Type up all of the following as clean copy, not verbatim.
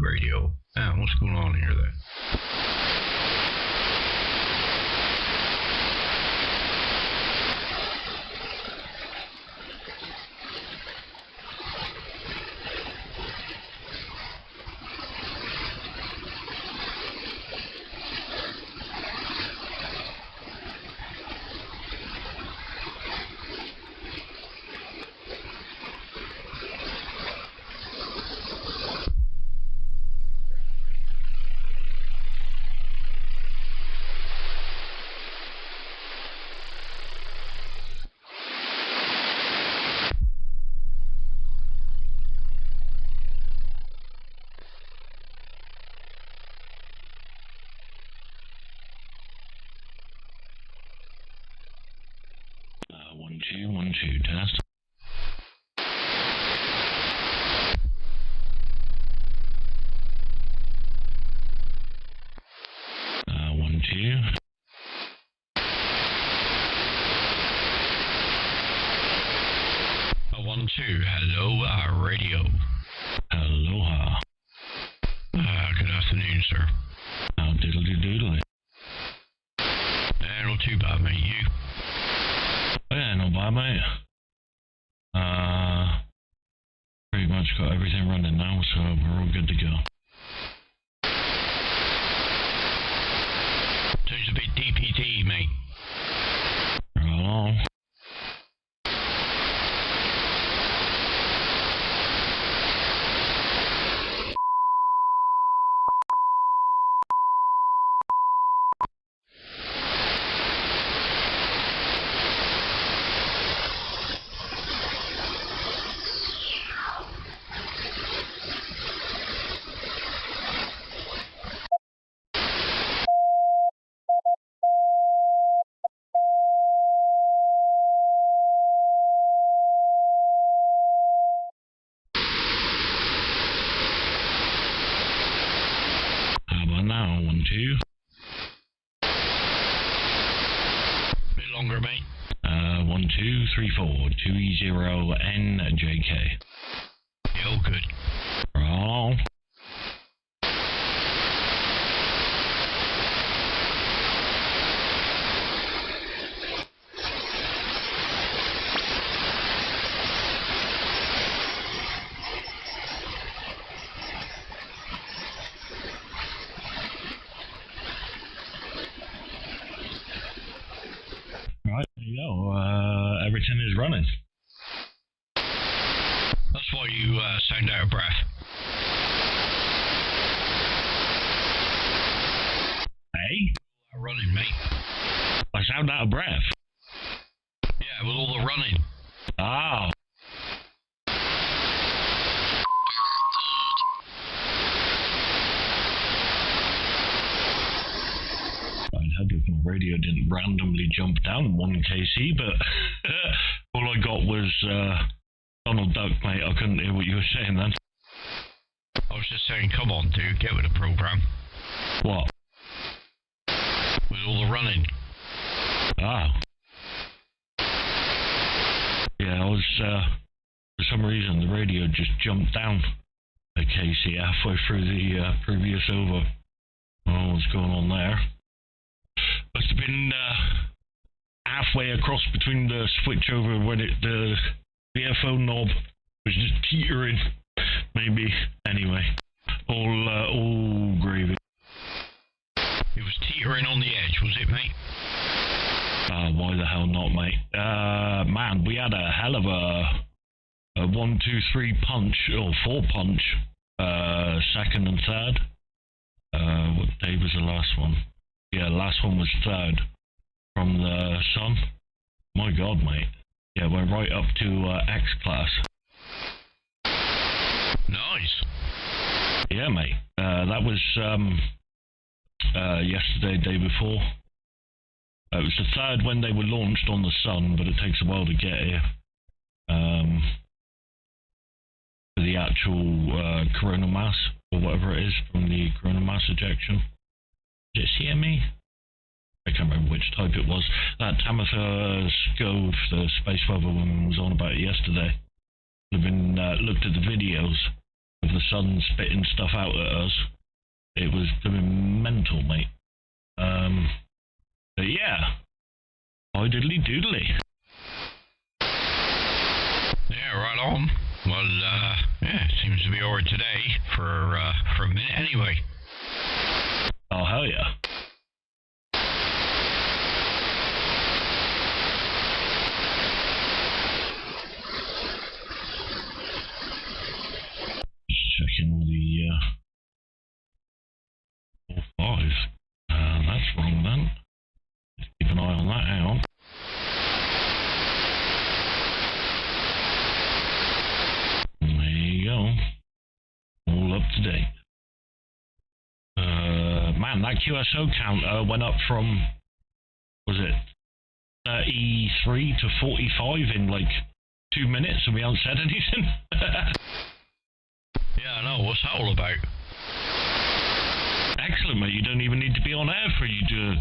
radio. What's going on here then? One, two, test. One, two. 1, 2. Hello, radio. Aloha. Good afternoon, sir. Diddly-doodly. Not too bad, mate. You? Yeah, not bad, mate. Pretty much got everything running now, so we're all good to go. Turns a bit DPT, mate. Hello. Now, 1, 2. Bit longer, mate. 1, 2, 3, 4. 2e0njk. Yeah, all good. Roll. Right, there you go. Everything is running. That's why you sound out of breath. Hey? Running, mate. I sound out of breath? Yeah, with all the running. Oh. I'd hope if my radio didn't randomly jump down 1 kc, but all I got was Donald Duck, mate. I couldn't hear what you were saying then. I was just saying, come on, dude, get with the program. What? With all the running. Ah. Yeah, I was, for some reason, the radio just jumped down a kc halfway through the previous over. I don't know what's going on there. Must have been halfway across between the switch over when the earphone knob was just teetering, maybe. Anyway, all gravy. It was teetering on the edge, was it, mate? Why the hell not, mate? Man, we had a hell of a 1, 2, 3 punch, or 4 punch, second and third. What day was the last one? Yeah, last one was third from the sun. My God, mate. Yeah, we're right up to X class. Nice. Yeah, mate. That was yesterday, day before. It was the third when they were launched on the sun, but it takes a while to get here. For the actual coronal mass, or whatever it is, from the coronal mass ejection. Is it CME? I can't remember which type it was. That Tamitha Scove, the space weather woman, was on about it yesterday. I've been looked at the videos of the sun spitting stuff out at us. It was blooming mental, mate. But yeah, I diddly doodly. Yeah, right on. Well, yeah, it seems to be alright today for a minute anyway. Oh, hell yeah. Just checking all the, 4-5. That's wrong then. Just keep an eye on that out. There you go. All up to date. Man, that QSO count went up from, was it 33 to 45 in like 2 minutes, and we haven't said anything. Yeah, I know. What's that all about? Excellent, mate. You don't even need to be on air for you to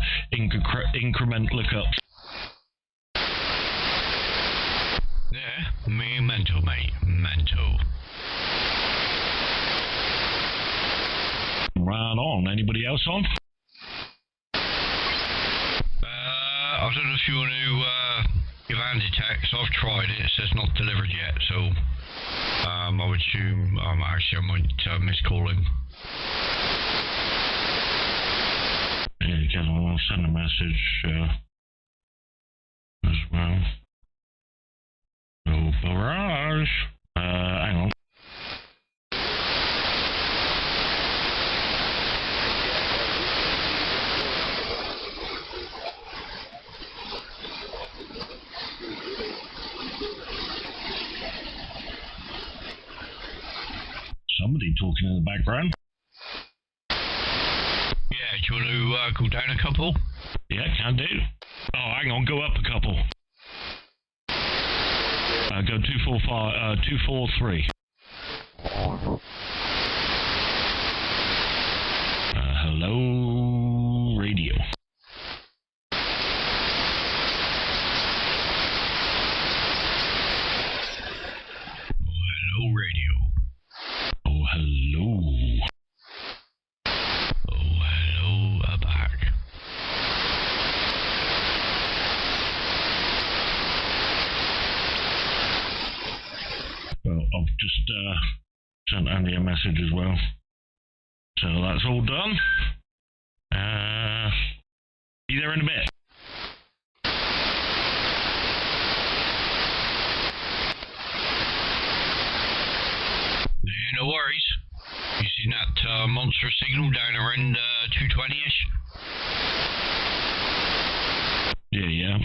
increment lookups. Yeah, me mental, mate. Mental. Right on. Anybody else on? I don't know if you want to give Andy text. I've tried it. It says not delivered yet, so I would assume actually I might miscall him. Yeah, because I'll send a message as well. No barrage. Hang on. Somebody talking in the background. Yeah, do you want to go down a couple? Yeah, can do. Oh, hang on, go up a couple. Go 245, 243. Hello, radio. Oh, hello, radio. Oh, hello. Oh, hello, back. Well, I've just sent Andy a message as well. So that's all done. Be there in a bit. Yeah, no worries. You seen that monster signal down around 220-ish? Yeah.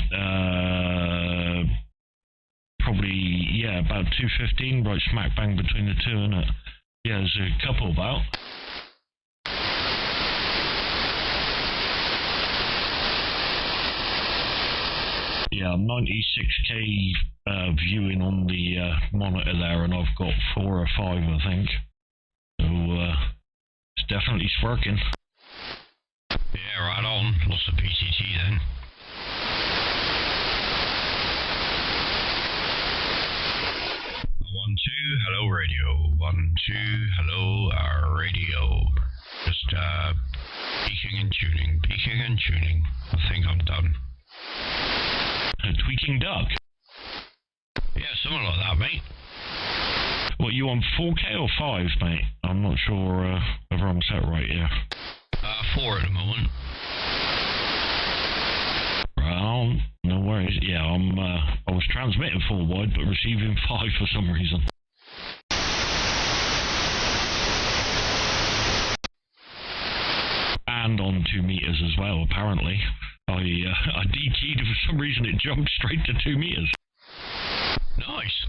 Probably, yeah, about 215, right smack bang between the two, innit? Yeah, there's a couple about. Yeah, I'm 96k viewing on the monitor there, and I've got 4 or 5, I think. So, it's definitely working. Yeah, right on. Lots of PCT then. 1, 2, hello radio. 1, 2, hello radio. Just peaking and tuning. I think I'm done. Tweaking duck? Yeah, something like that, mate. What, you on 4K or 5, mate? I'm not sure whether I'm set right here. 4 at the moment. Well, no worries. Yeah, I was transmitting 4 wide, but receiving 5 for some reason. And on 2 meters as well, apparently. I DT'd, for some reason it jumped straight to 2 meters. Nice.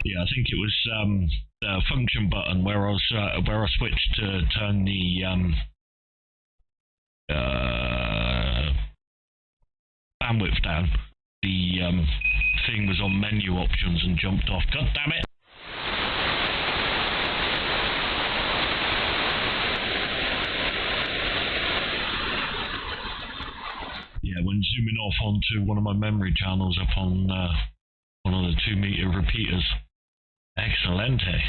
Yeah, I think it was the function button where I switched to turn the bandwidth down, the thing was on menu options and jumped off. God damn it! Yeah, when zooming off onto one of my memory channels up on one of the 2-meter repeaters. Excelente.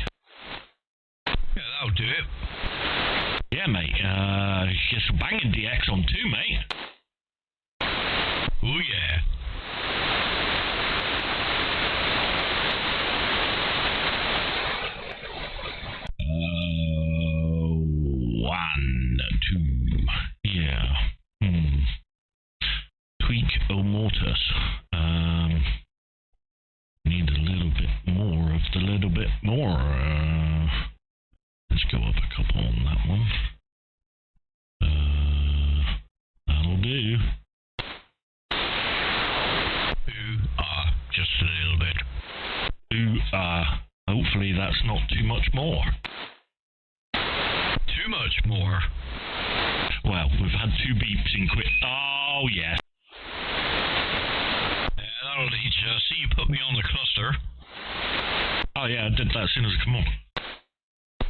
Yeah, that'll do it. Yeah, mate. Get some banging DX on too, mate. Oh, yeah. One, two. Yeah. Tweak mortis. Need a little bit more of the little bit more. Let's go up a couple on that one. That'll do. Just a little bit. Hopefully that's not too much more. Too much more? Well, we've had 2 beeps in quick. Oh, yeah. Yeah, that'll teach you. See, you put me on the cluster. Oh, yeah, I did that as soon as I come on.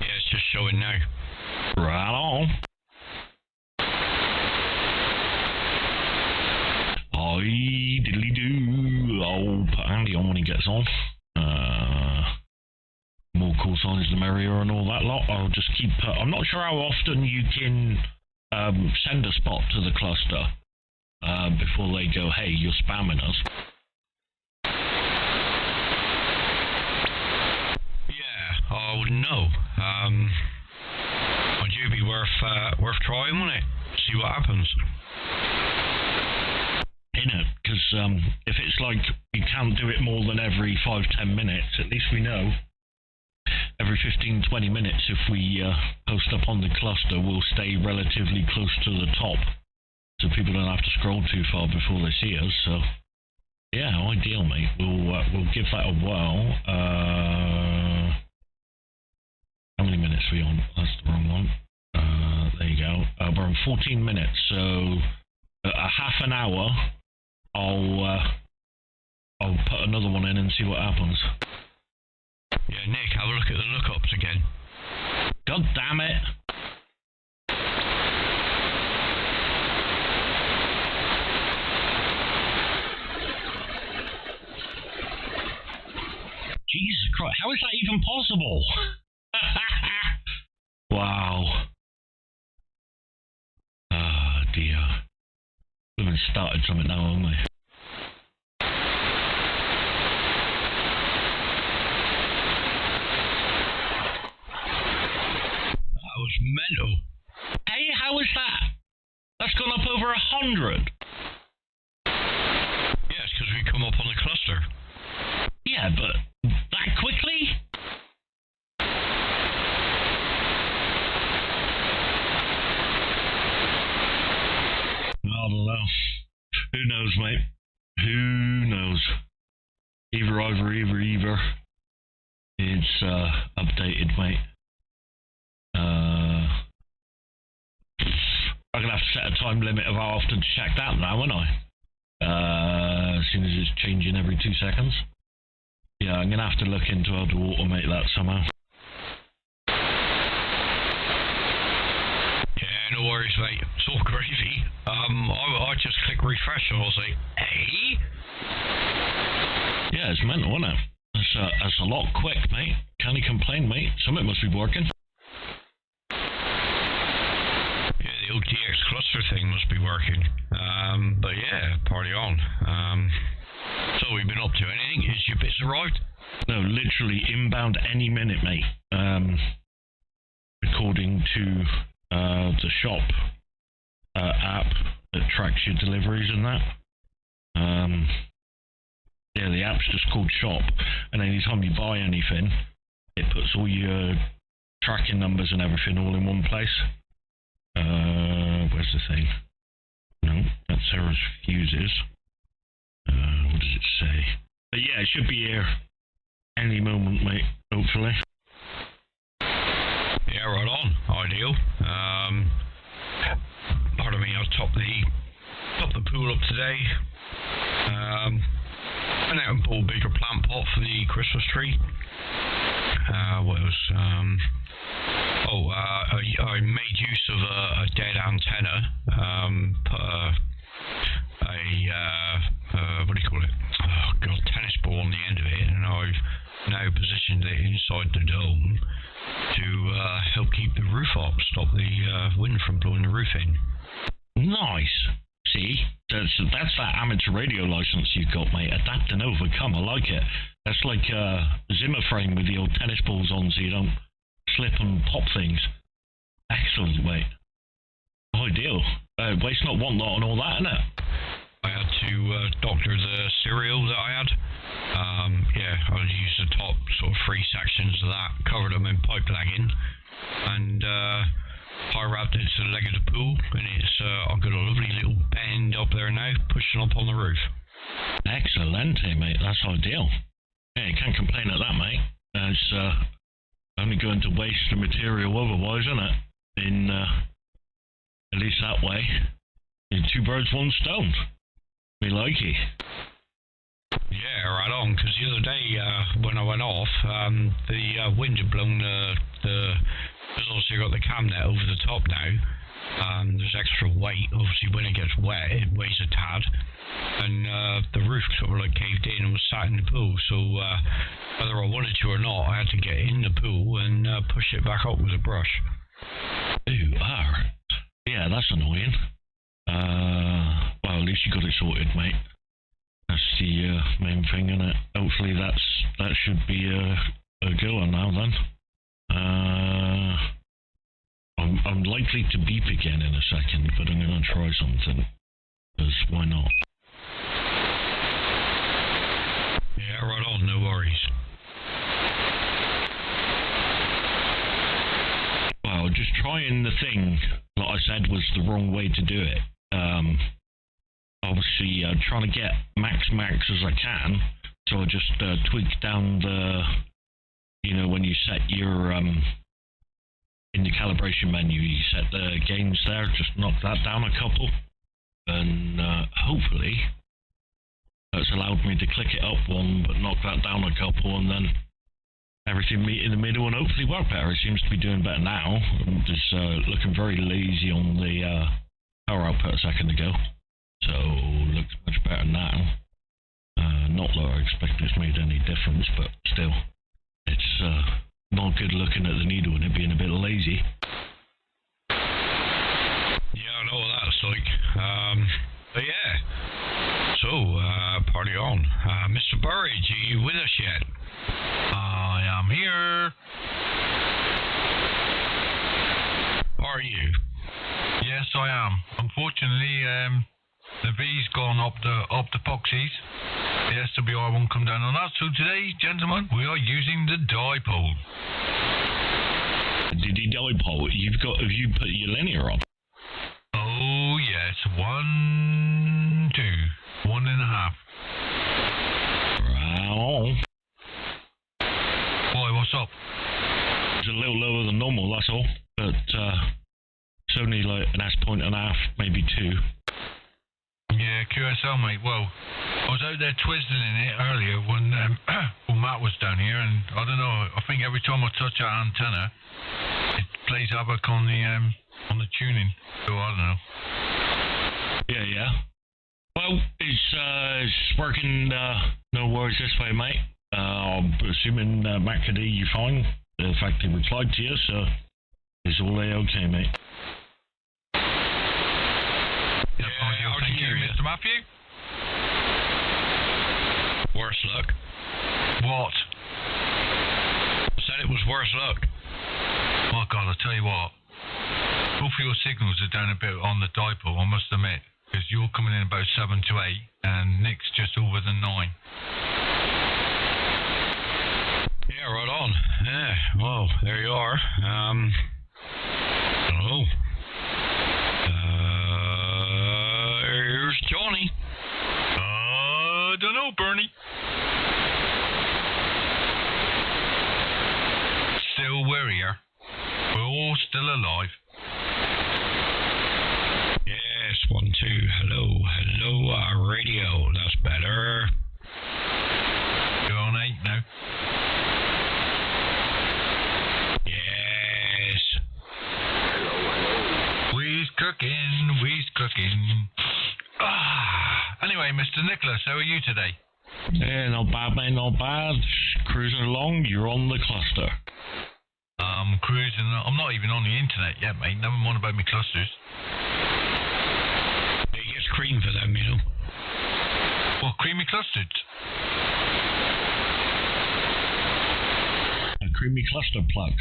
Yeah, it's just showing now. Right on. Oi, diddly doo. I'll put Andy on when he gets on. More call signs the merrier and all that lot. I'll just keep. I'm not sure how often you can send a spot to the cluster before they go, hey, you're spamming us. Yeah, I wouldn't know. Would you be worth trying, wouldn't it? See what happens. Because if it's like you can't do it more than every 5-10 minutes, at least we know every 15-20 minutes if we post up on the cluster, we'll stay relatively close to the top, so people don't have to scroll too far before they see us. So yeah, ideal, mate. We'll give that a whirl. How many minutes are we on? That's the wrong one. There you go. We're on 14 minutes, so a half an hour. I'll put another one in and see what happens. Yeah, Nick, have a look at the lookups again. God damn it! Jesus Christ, how is that even possible? Wow. Ah, dear. We haven't started something now, haven't we? That was mental. Hey, how is that? That's gone up over 100. Yeah, it's because we come up on the cluster. Yeah, but that quickly? I don't know. Who knows, mate? Who knows? Either. It's updated, mate. I'm gonna have to set a time limit of how often to check that now, won't I? As soon as it's changing every 2 seconds. Yeah, I'm gonna have to look into how to automate that somehow. No worries, mate. It's all gravy. I just click refresh and I'll say, hey? Yeah, it's mental, isn't it? It's a lot quick, mate. Can't you complain, mate? Something must be working. Yeah, the old DX cluster thing must be working. But yeah, party on. So we've been up to anything? Has your bits arrived? No, literally inbound any minute, mate. According to the shop app that tracks your deliveries and that. Yeah, the app's just called Shop, and anytime you buy anything, it puts all your tracking numbers and everything all in one place. Where's the thing? No, that's Sarah's fuses. What does it say? But yeah, it should be here any moment, mate, hopefully. Yeah, right on. Ideal. Pardon me, I'll top the pool up today. Went out and bought a bigger plant pot for the Christmas tree. What else? I made use of a dead antenna. Put what do you call it? Oh god, tennis ball on the end of it, and I've now positioned it inside the dome to help keep the roof up, stop the wind from blowing the roof in. Nice. See, that's that amateur radio license you've got, mate. Adapt and overcome. I like it. That's like a Zimmer frame with the old tennis balls on, so you don't slip and pop things. Excellent, mate. Ideal. Waste not, want not, and all that, innit? I had to doctor the serial that I had. I used the top sort of 3 sections of that, covered them in pipe lagging, and I wrapped it to the leg of the pool, and it's I've got a lovely little bend up there now, pushing up on the roof. Excellent, mate. That's ideal. Yeah, you can't complain at that, mate. It's only going to waste the material otherwise, isn't it? In at least that way. In 2 birds, 1 stone. We like it. Yeah, right on, because the other day when I went off, the wind had blown because obviously I got the cam net over the top now. There's extra weight, obviously when it gets wet it weighs a tad, and the roof sort of like caved in and was sat in the pool, so whether I wanted to or not, I had to get in the pool and push it back up with a brush. Ooh, yeah, that's annoying. Well, at least you got it sorted, mate. That's the main thing, innit? Hopefully that should be a goer now then. I'm likely to beep again in a second, but I'm gonna try something. Because why not? Yeah, right on, no worries. Well, just trying the thing that I said was the wrong way to do it. Obviously, trying to get max as I can, so I just tweaked down the, when you set your, in the calibration menu, you set the gains there, just knock that down a couple, and hopefully that's allowed me to click it up 1, but knock that down a couple, and then everything meet in the middle and hopefully work better. It seems to be doing better now. I'm just looking very lazy on the power output a second ago, so looks much better now. Not that I expect it's made any difference, but still, it's not good looking at the needle and it being a bit lazy. Yeah, I know what that's like. But yeah, so party on. Mr. Burridge, are you with us yet? I am here. Are you? Yes, I am. Unfortunately, the V's gone up the Poxies. The SWI won't come down on that. So today, gentlemen, we are using the dipole. The dipole, have you put your linear on? Oh yes, 1, 2, 1.5. Wow. Why, what's up? It's a little lower than normal, that's all. But it's only like an S.5, maybe 2. Yeah, QSL, mate. Well, I was out there twisting in it earlier when Matt was down here, and I don't know. I think every time I touch that antenna, it plays havoc on the tuning. So I don't know. Yeah. Well, it's working. No worries this way, mate. I'm assuming MacD, you fine. In fact, he replied to you, so it's all okay, mate. Thank you, Mr. Matthew. Worse luck. What? I said it was worse luck. My God, I'll tell you what. Both of your signals are down a bit on the dipole, I must admit. Because you're coming in about 7 to 8, and Nick's just over the 9. Yeah, right on. Yeah, well, there you are. Hello. Here's Johnny. Don't know, Bernie. Still, we're here. We're all still alive. Yes, 1, 2, hello, radio, that's better. mate, Mr. Nicholas. How are you today? Yeah, not bad, mate, not bad. Cruising along, you're on the cluster. Cruising. I'm not even on the internet yet, mate. Never mind about my clusters. It gets cream for them, you know. What, creamy clusters? A creamy cluster plug.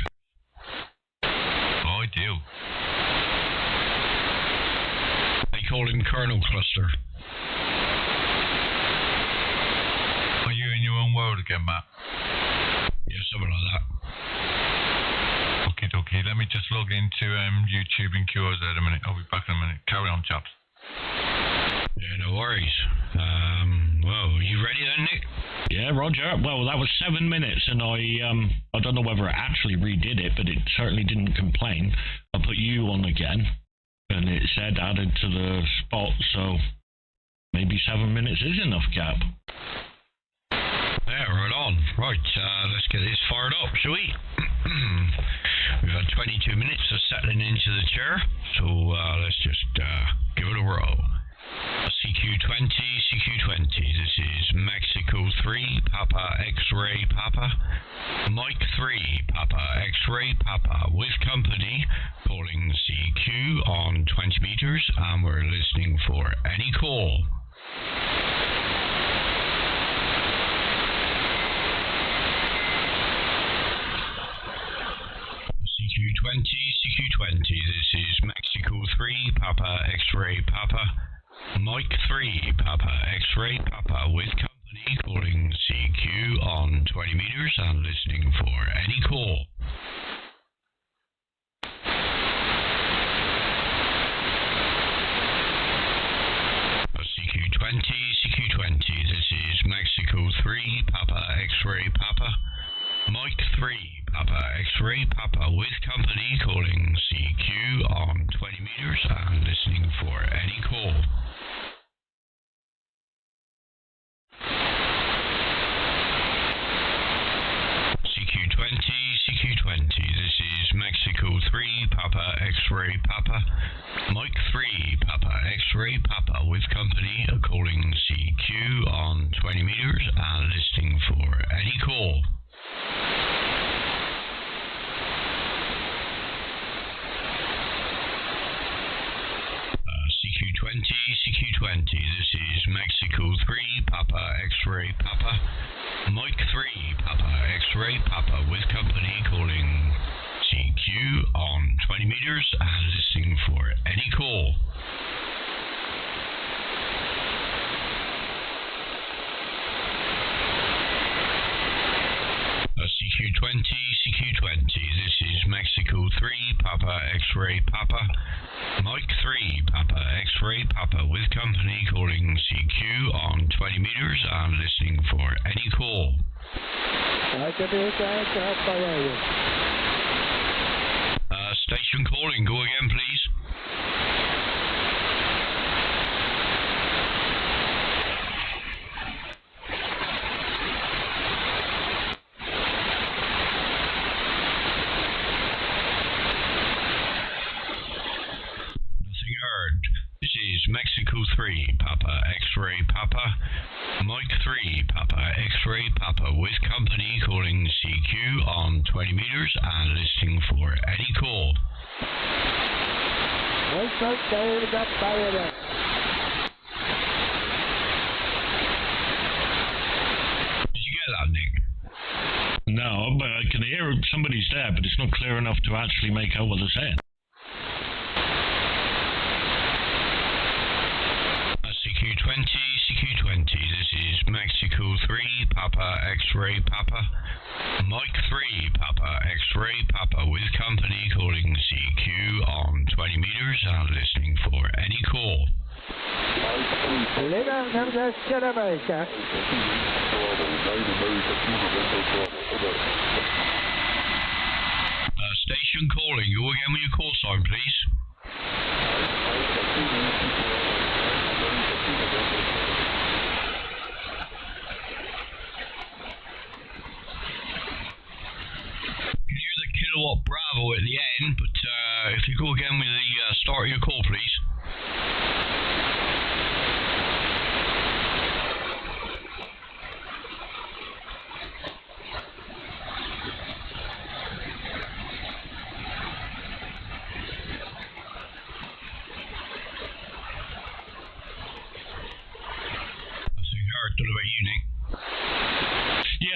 Oh, I do. They call him Colonel Cluster. Are you in your own world again, Matt? Yeah, something like that. Okay, let me just log into YouTube and QRZ a minute. I'll be back in a minute. Carry on, chaps. Yeah, no worries. Well, you ready then, Nick? Yeah, Roger. Well, that was 7 minutes, and I don't know whether it actually redid it, but it certainly didn't complain. I put you on again, and it said added to the spot, so maybe 7 minutes is enough, Cap. Yeah, right on. Right, let's get this fired up, shall we? We've had 22 minutes of settling into the chair, so let's just give it a roll. CQ20, this is Mexico 3, Papa X-Ray Papa, Mike 3, Papa X-Ray Papa, with company, calling CQ on 20 meters, and we're listening for any call. CQ20, this is Mexico 3, Papa X-Ray Papa, Mike 3, Papa X-Ray Papa, with company, calling CQ on 20 meters and listening for any call. CQ20, this is Mexico 3, Papa X-Ray Papa, Mike 3, Papa X-Ray Papa, with company, calling CQ on 20 meters and listening for any call. CQ20, this is Mexico 3, Papa X-Ray Papa, Mike 3, Papa X-Ray Papa, with company, calling CQ on 20 meters and listening for any call. CQ20, this is Mexico 3, Papa X-Ray Papa, Mike 3, Papa X-Ray Papa, with company, calling CQ on 20 meters and listening for any call. CQ20, this is Mexico 3, Papa X-Ray Papa, Mike 3, Papa X-Ray Papa, with company, calling CQ on 20 meters and listening for any call. Station calling, go again, please. This is Mexico 3, Papa X-Ray Papa, Mike 3, Papa X-Ray Papa, with company, calling CQ on 20 meters and listening for any call. Did you get that, Nick? No, but I can hear somebody's there, but it's not clear enough to actually make out what they're saying. CQ20, this is Mexico 3, Papa X-Ray Papa, Mike 3, Papa X-Ray Papa, with company, calling CQ on 20 meters and listening for any call. Station calling, go again with your call sign, please. Kilowatt Bravo at the end, but if you go again with the start of your call, please.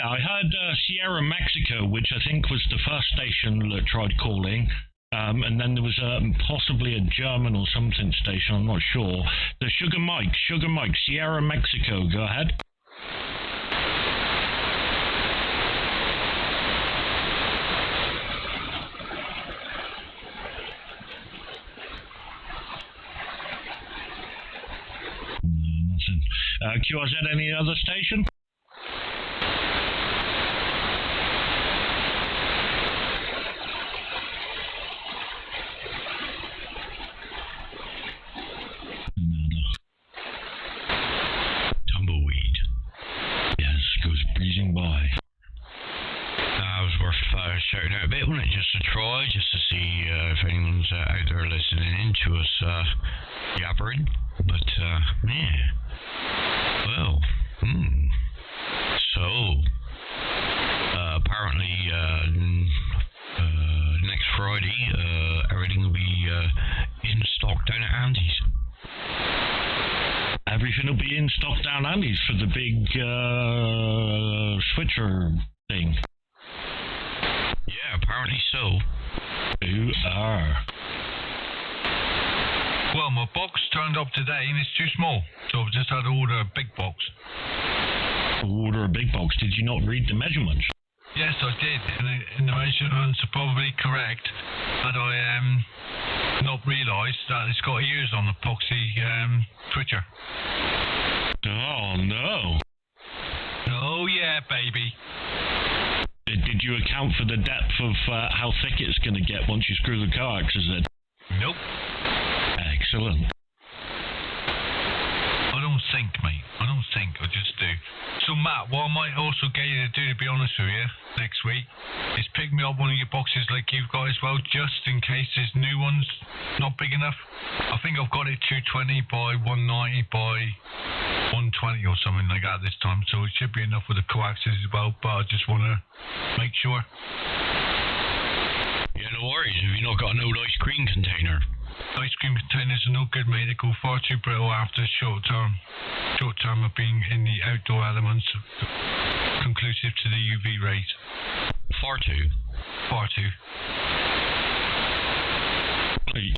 Yeah, I heard Sierra Mexico, which I think was the first station that tried calling. And then there was possibly a German or something station, I'm not sure. The Sugar Mike, Sierra Mexico, go ahead. Nothing. QRZ, any other station? Tumbleweed. Yes, goes breezing by. That was worth shouting out a bit, wasn't it? Just to try, just to see if anyone's out there listening in to us yabbering. But, yeah. Well, So, apparently, next Friday, everything will be in stock down at Andy's. Everything will be in stock down Andy's for the big switcher thing. Yeah, apparently so. You are. Well, my box turned up today and it's too small, so I've just had to order a big box. Order a big box. Did you not read the measurements? Yes, I did, and the measurements are probably correct. Had I not realised that it's got ears on the epoxy switcher. Oh no. Oh yeah, baby. Did you account for the depth of how thick it's going to get once you screw the coaxes in? Nope. Excellent. I don't think, mate. I just do. So, Matt, what I might also get you to do, to be honest with you, next week, is pick me up one of your boxes like you've got as well, just in case this new one's not big enough. I think I've got it 220 by 190 by 120 or something like that this time, so it should be enough with the coaxes as well, but I just want to make sure. Yeah, no worries. Have you not got an old ice cream container? Ice cream containers are no good, mate. They go far too brittle after short term of being in the outdoor elements, conclusive to the UV rays. Far too. Hey,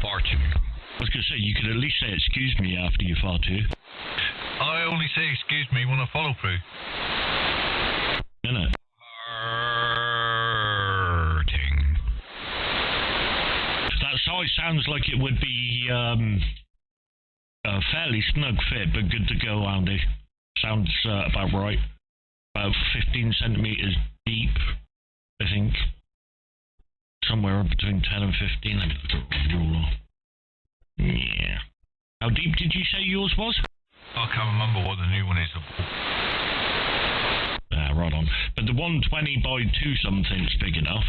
Far too. I was going to say, you could at least say excuse me after you far too. I only say excuse me when I follow through. Innit? That size sounds like it would be a fairly snug fit, but good to go, Andy. Sounds about right. About 15 centimeters deep, I think. Somewhere between 10 and 15. Let me look at the ruler. Yeah. How deep did you say yours was? I can't remember what the new one is. Right on. But the 120 by 2 something's big enough.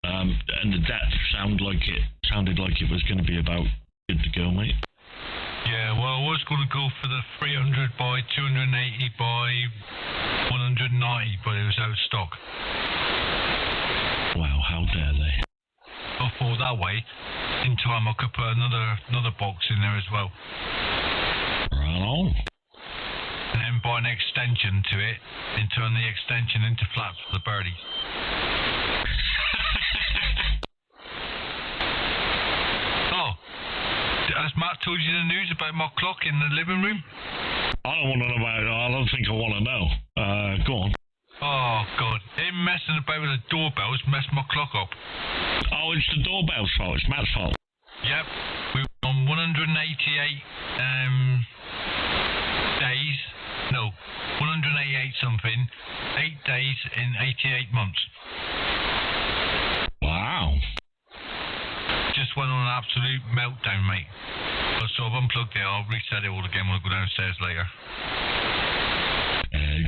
And the depth sounded like it was going to be about good to go, mate. Yeah, well, I was going to go for the 300 by 280 by 190, but it was out of stock. Wow, how dare they? I thought that way, in time I could put another box in there as well. Right on. And then buy an extension to it, and turn the extension into flaps for the birdies. Oh, has Matt told you the news about my clock in the living room? I don't want to know about it. I don't think I want to know. Go on. Oh, God. Him messing about with the doorbells messed my clock up. Oh, it's the doorbell's fault. It's Matt's fault. Yep. We were on 188 days. No, 188 something. 8 days in 88 months. Wow. Just went on an absolute meltdown, mate. So I've unplugged it. I'll reset it all again when I go downstairs later.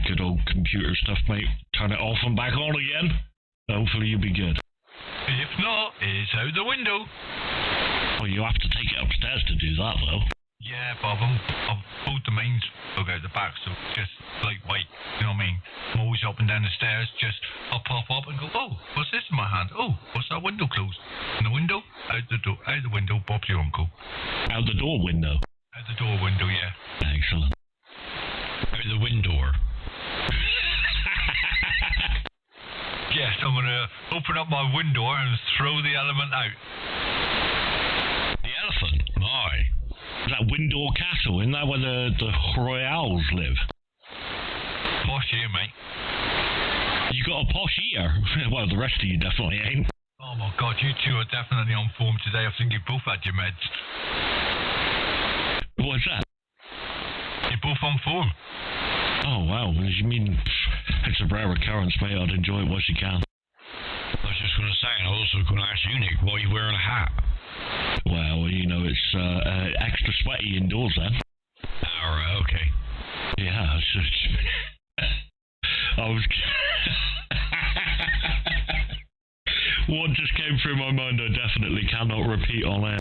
Good old computer stuff, mate. Turn it off and back on again. Hopefully you'll be good. If not, it's out the window. Well, you have to take it upstairs to do that, though. Yeah, Bob, I've pulled the mains plug out the back, so just lightweight, you know what I mean? I'm always up and down the stairs, I'll pop up and go, oh, what's this in my hand? Oh, what's that window closed? And the window? Out the door, out the window, Bob's your uncle. Out the door window? Out the door window, yeah. Excellent. Out the window. open up my window and throw the element out. The elephant? My. Is that Windor Castle? Isn't that where the royals live? Posh here, mate. You got a posh ear? Well, the rest of you definitely ain't. Oh my god, you two are definitely on form today. I think you both had your meds. What's that? You're both on form. Oh, wow. You mean it's a rare occurrence, mate. I'd enjoy it once you can. I was just going to say, and I was also going to ask you, Nick, why are you wearing a hat? Well, you know, it's extra sweaty indoors then. Alright, okay. Yeah, I was... What just came through my mind I definitely cannot repeat on air.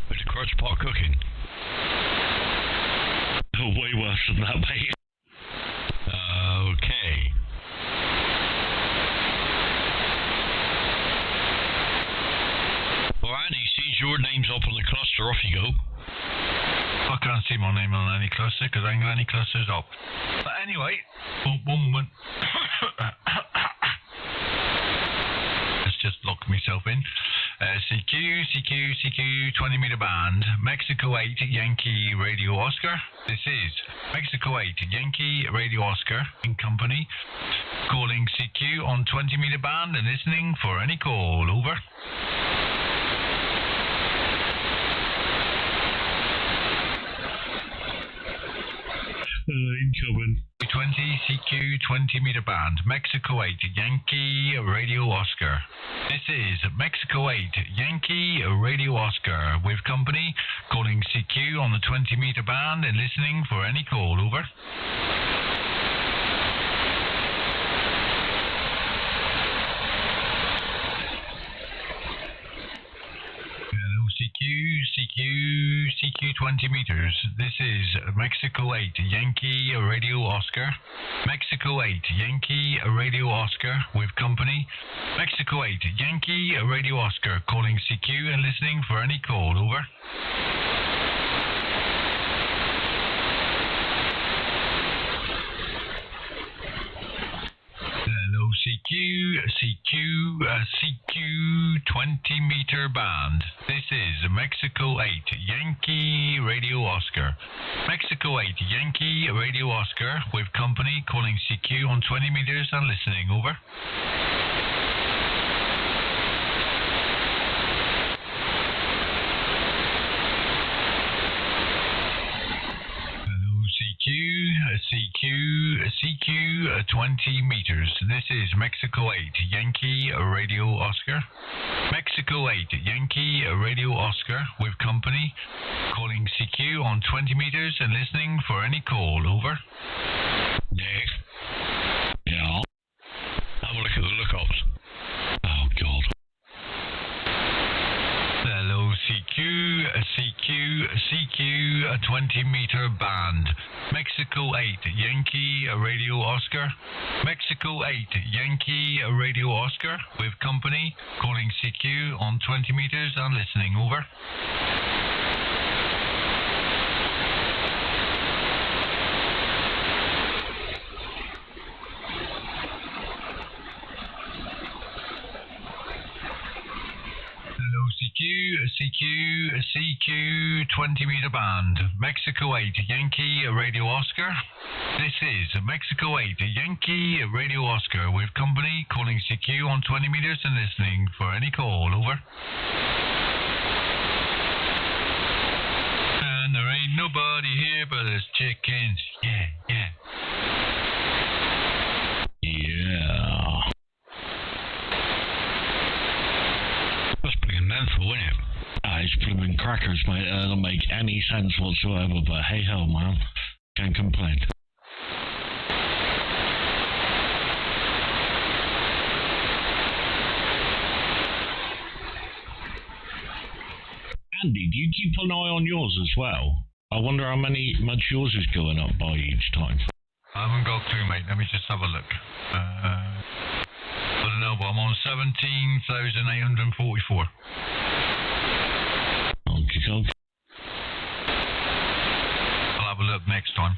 With the crotch pot cooking. Oh, way worse than that, mate. Okay. Well, Andy, sees your name's up on the cluster, off you go. I can't see my name on any cluster because I ain't got any clusters up. But anyway, one moment. Let's just lock myself in. CQ, 20 meter band, Mexico 8, Yankee Radio Oscar. This is Mexico 8, Yankee Radio Oscar in company. Calling CQ on 20 meter band and listening for any call. Over. Incoming. 20 CQ 20 meter band, Mexico 8, Yankee Radio Oscar. This is Mexico 8, Yankee Radio Oscar with company, calling CQ on the 20 meter band and listening for any call. Over. CQ 20 meters. This is Mexico 8, Yankee Radio Oscar. Mexico 8, Yankee Radio Oscar with company. Mexico 8, Yankee Radio Oscar calling CQ and listening for any call. Over. Hello, CQ 20 meter band. This is Mexico 8, Yankee Radio Oscar. Mexico 8, Yankee Radio Oscar with company calling CQ on 20 meters and listening. Over. CQ 20 meters. This is Mexico 8, Yankee Radio Oscar. Mexico 8, Yankee Radio Oscar with company, calling CQ on 20 meters and listening for any call. Over. Nick. Yeah? Have a look at the lookups. Oh, God. Hello, CQ 20 meter band. Mexico 8, Yankee Radio Oscar. Mexico 8, Yankee Radio Oscar with company, calling CQ on 20 meters and listening. Over. CQ 20 meter band, Mexico 8, Yankee Radio Oscar. This is Mexico 8, Yankee Radio Oscar with company, calling CQ on 20 meters and listening for any call. Over. And there ain't nobody here but us chickens. Yeah. Yeah. That's pretty mental, isn't it? It's blooming crackers, mate. That doesn't make any sense whatsoever, but hey ho, man. Can't complain. Andy, do you keep an eye on yours as well? I wonder how much yours is going up by each time. I haven't got through, mate. Let me just have a look. I don't know, but I'm on 17,844. Okay. I'll have a look next time.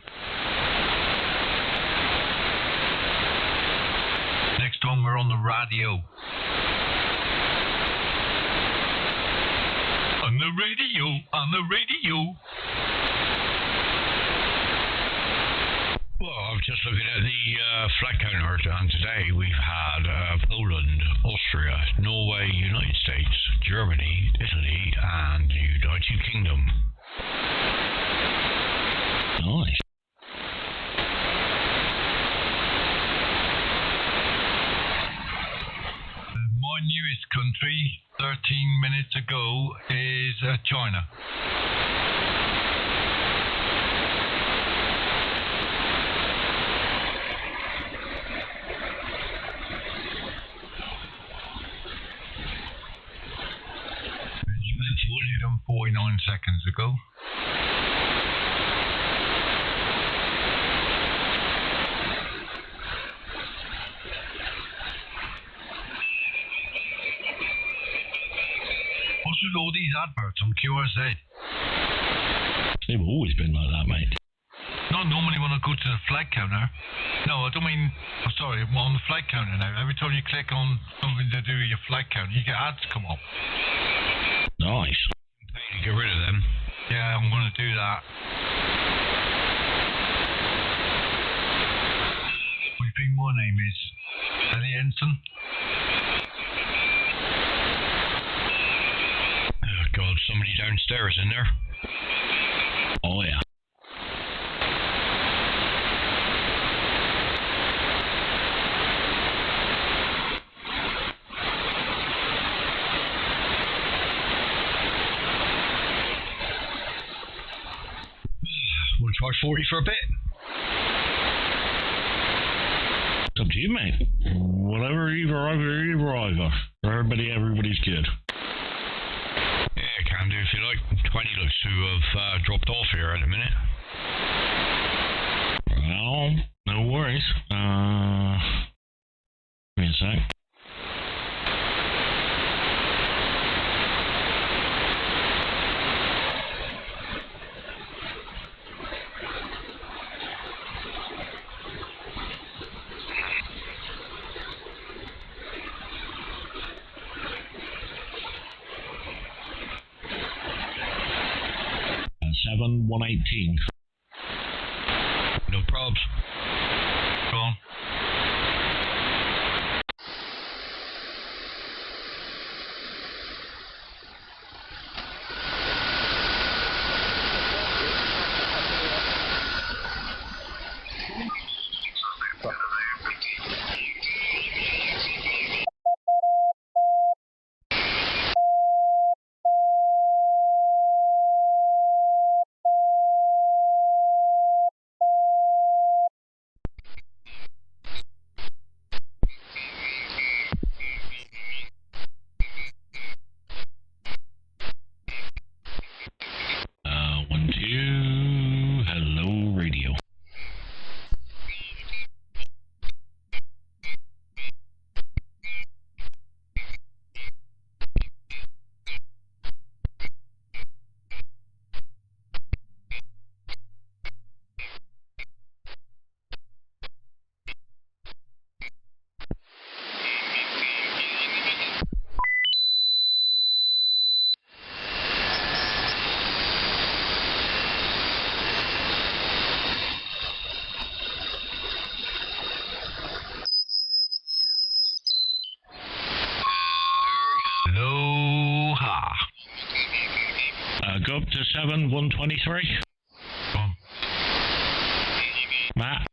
Next time we're on the radio. On the radio, on the radio. Well, I'm just looking at the flag counter, and today we've had Poland, Austria, Norway, United States, Germany, Italy, and the United Kingdom. Nice. My newest country, 13 minutes ago, is China. It's 49 seconds ago. What's with all these adverts on QRZ? They've always been like that, mate. Not normally when I go to the flag counter. No, I don't mean... I'm sorry, I'm on the flag counter now. Every time you click on something to do with your flag counter, you get ads come up. Nice. Pay to get rid of them. Yeah, I'm going to do that. What do you think my name is? Ellie Ensign? Oh God, somebody downstairs in there. Oh, yeah. We'll try 40 for a bit. It's up to you, mate. Whatever, either. Everybody's good. Yeah, can do if you like. 20 looks to have dropped off here in a minute. Well, no worries. Give me a sec. Seven 118. No probs. Go on. Go up to 7 123. Go on. Matt.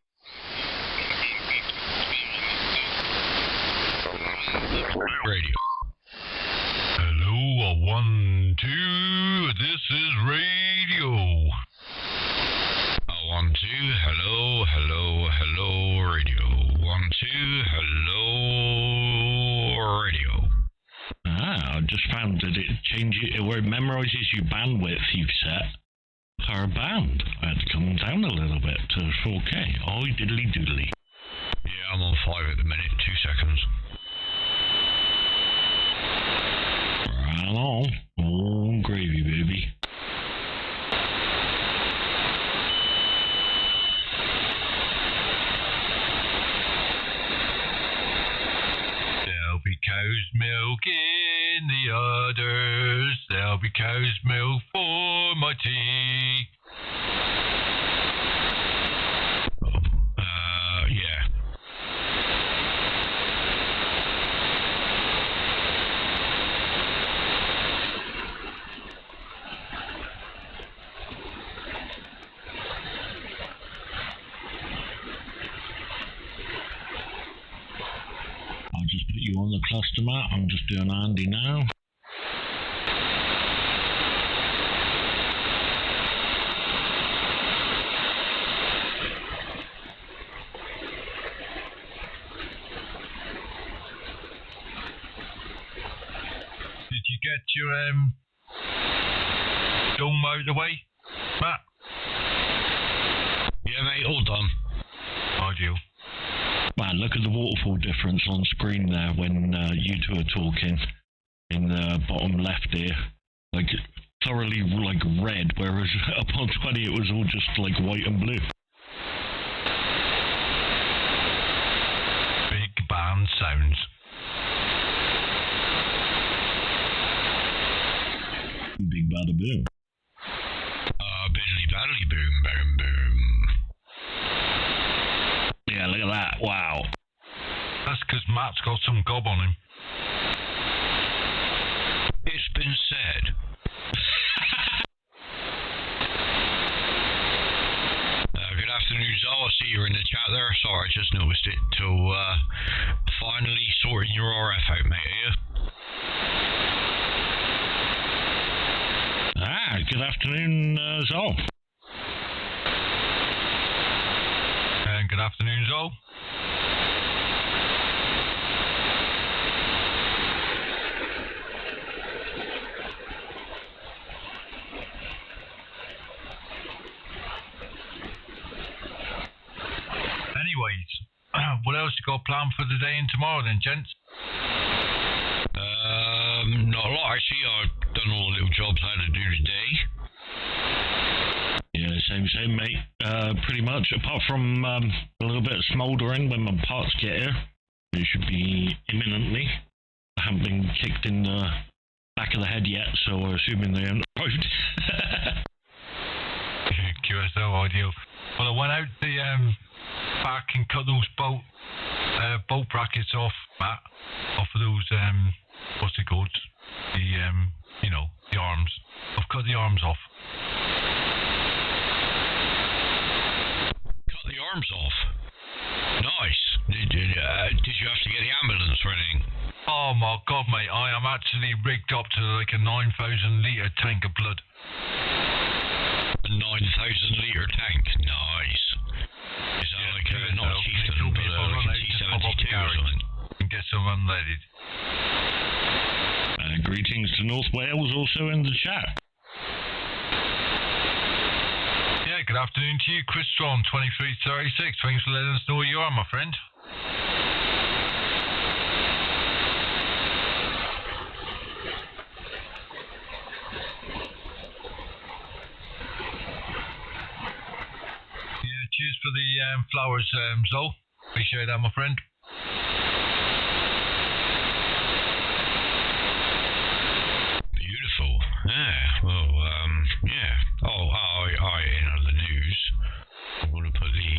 Radio. Hello, 1, 2. This is radio. 1, 2. Hello, hello, hello, radio. 1, 2. Hello, radio. I just found that it changes it where it memorizes your bandwidth you've set per band. I had to come down a little bit to 4K. Oh, diddly doodly. Yeah, I'm on 5 at the minute. 2 seconds. Right on. Oh, gravy, baby. udders, there'll be cow's milk for my tea. Yeah. I'll just put you on the cluster map. I'm just doing Andy now. Did you get your dome out of the way, Matt? Yeah, mate, all done. Ideal. Man, look at the waterfall difference on screen there when you two are talking in the bottom left here. Like, thoroughly, like, red, whereas up on 20 it was all just, like, white and blue. Big band sounds. Big bada boom. Biddly baddly boom, boom, boom. Yeah, look at that. Wow. That's because Matt's got some gob on him. It's been said. Good afternoon, Zal. I see you're in the chat there. Sorry, I just noticed it till finally sorting your RF out, mate, are you? Ah, good afternoon, Zol. And good afternoon, Zol. Anyways, what else you got planned for today and tomorrow then, gents? Not a lot actually. I've done all the little jobs I had to do today. Yeah, same, mate. Pretty much, apart from a little bit of smouldering when my parts get here. It should be imminently. I haven't been kicked in the back of the head yet, so I'm assuming they aren't arrived. QSL ideal. Well, I went out the back and cut those bolt brackets off, Matt, off of those what's it called? The the arms. I've cut the arms off. Cut the arms off. Nice. Did you have to get the ambulance or anything? Oh my god, mate! I am actually rigged up to like a 9,000 litre tank of blood. A 9,000 litre tank. Nice. Is that like a not a chieftain, but like a T72 or something? And get some unleaded. Greetings to North Wales also in the chat. Yeah, good afternoon to you, Chris Strong, 2336. Thanks for letting us know where you are, my friend. Yeah, cheers for the flowers, Zoe. Appreciate that, my friend. Beautiful. Yeah. Well, yeah. Oh, in other news, I'm going to put the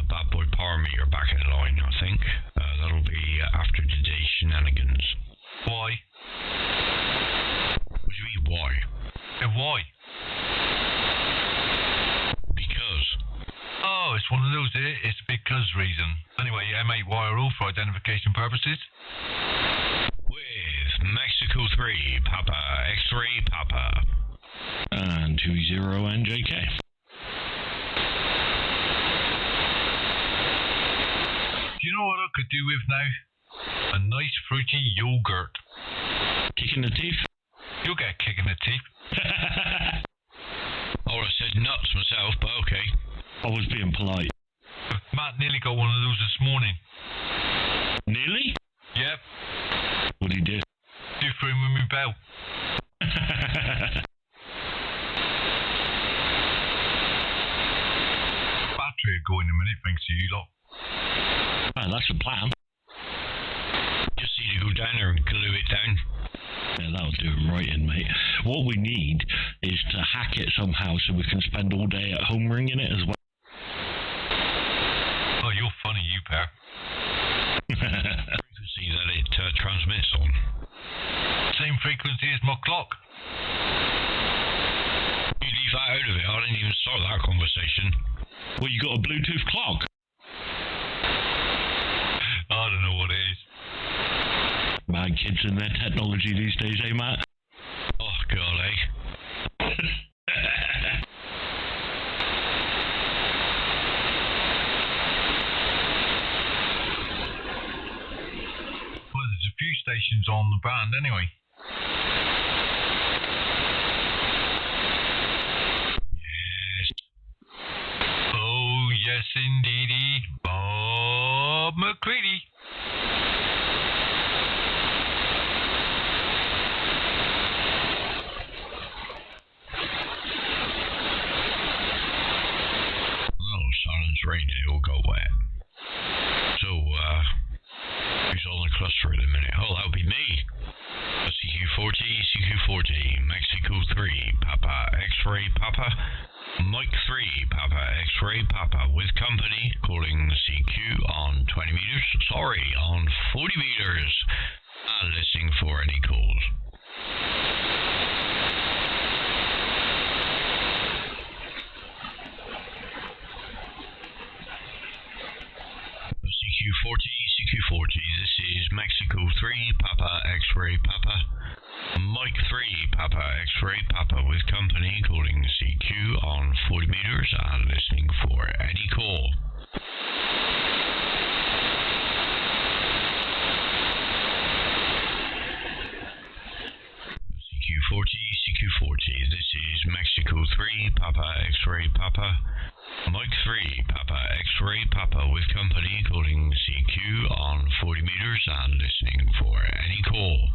bad boy power meter back in line, I think. That'll be after today's shenanigans. Why? What do you mean, why? Yeah, why? Because. Oh, it's one of those, it's because reason. Anyway, m8yro for identification purposes. With Mexico 3, Papa, X-ray, Papa. And 2e0njk. Do you know what I could do with now? A nice fruity yogurt. Kick in the teeth? You'll get a kick in the teeth. I would have said nuts myself, but okay. I was being polite. Matt nearly got one of those this morning. Nearly? Yep. What'd he do? Do for him with my bell. Battery will go in a minute, thanks to you lot. Oh, that's the plan. Just need to go down there and glue it down. What we need is to hack it somehow so we can spend all day at home ringing it as well. Oh, you're funny, you pair. Frequency that it transmits on. Same frequency as my clock. You leave that out of it. I didn't even start that conversation. Well, you got a Bluetooth clock. I don't know what it is. Man, kids and their technology these days, eh, Matt? Oh, God, eh? Well, there's a few stations on the band anyway. Yes. Oh, yes, indeedy. Bob McCready. Oh, silence raining, it will go wet. So, who's on the cluster at the minute? Oh, that would be me. CQ40, Mexico 3, Papa X-Ray Papa, Mike 3, Papa X-Ray Papa, with company, calling CQ on 20 meters, sorry, on 40 meters, and listening for any calls. CQ40, this is Mexico 3, Papa X-Ray Papa, Mike 3, Papa X-Ray Papa, with company, calling CQ on 40 meters and listening for any call. CQ40, this is Mexico 3, Papa X-Ray Papa, Mike 3, Papa X-Ray Papa, with company, calling CQ on 40 meters and listening for any call.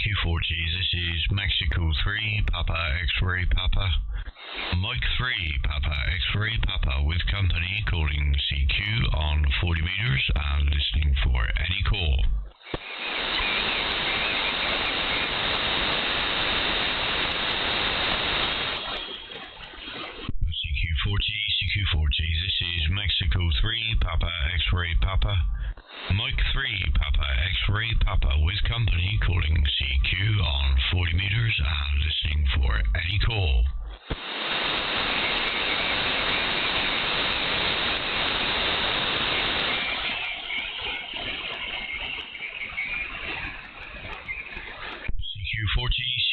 CQ40, this is Mexico 3, Papa X-Ray Papa, Mike 3, Papa X-Ray Papa, with company, calling CQ on 40 meters and listening for any call. CQ40, this is Mexico 3, Papa X-Ray Papa, Mike 3, Papa X-Ray Papa, with company, calling CQ on 40 meters and listening for any call.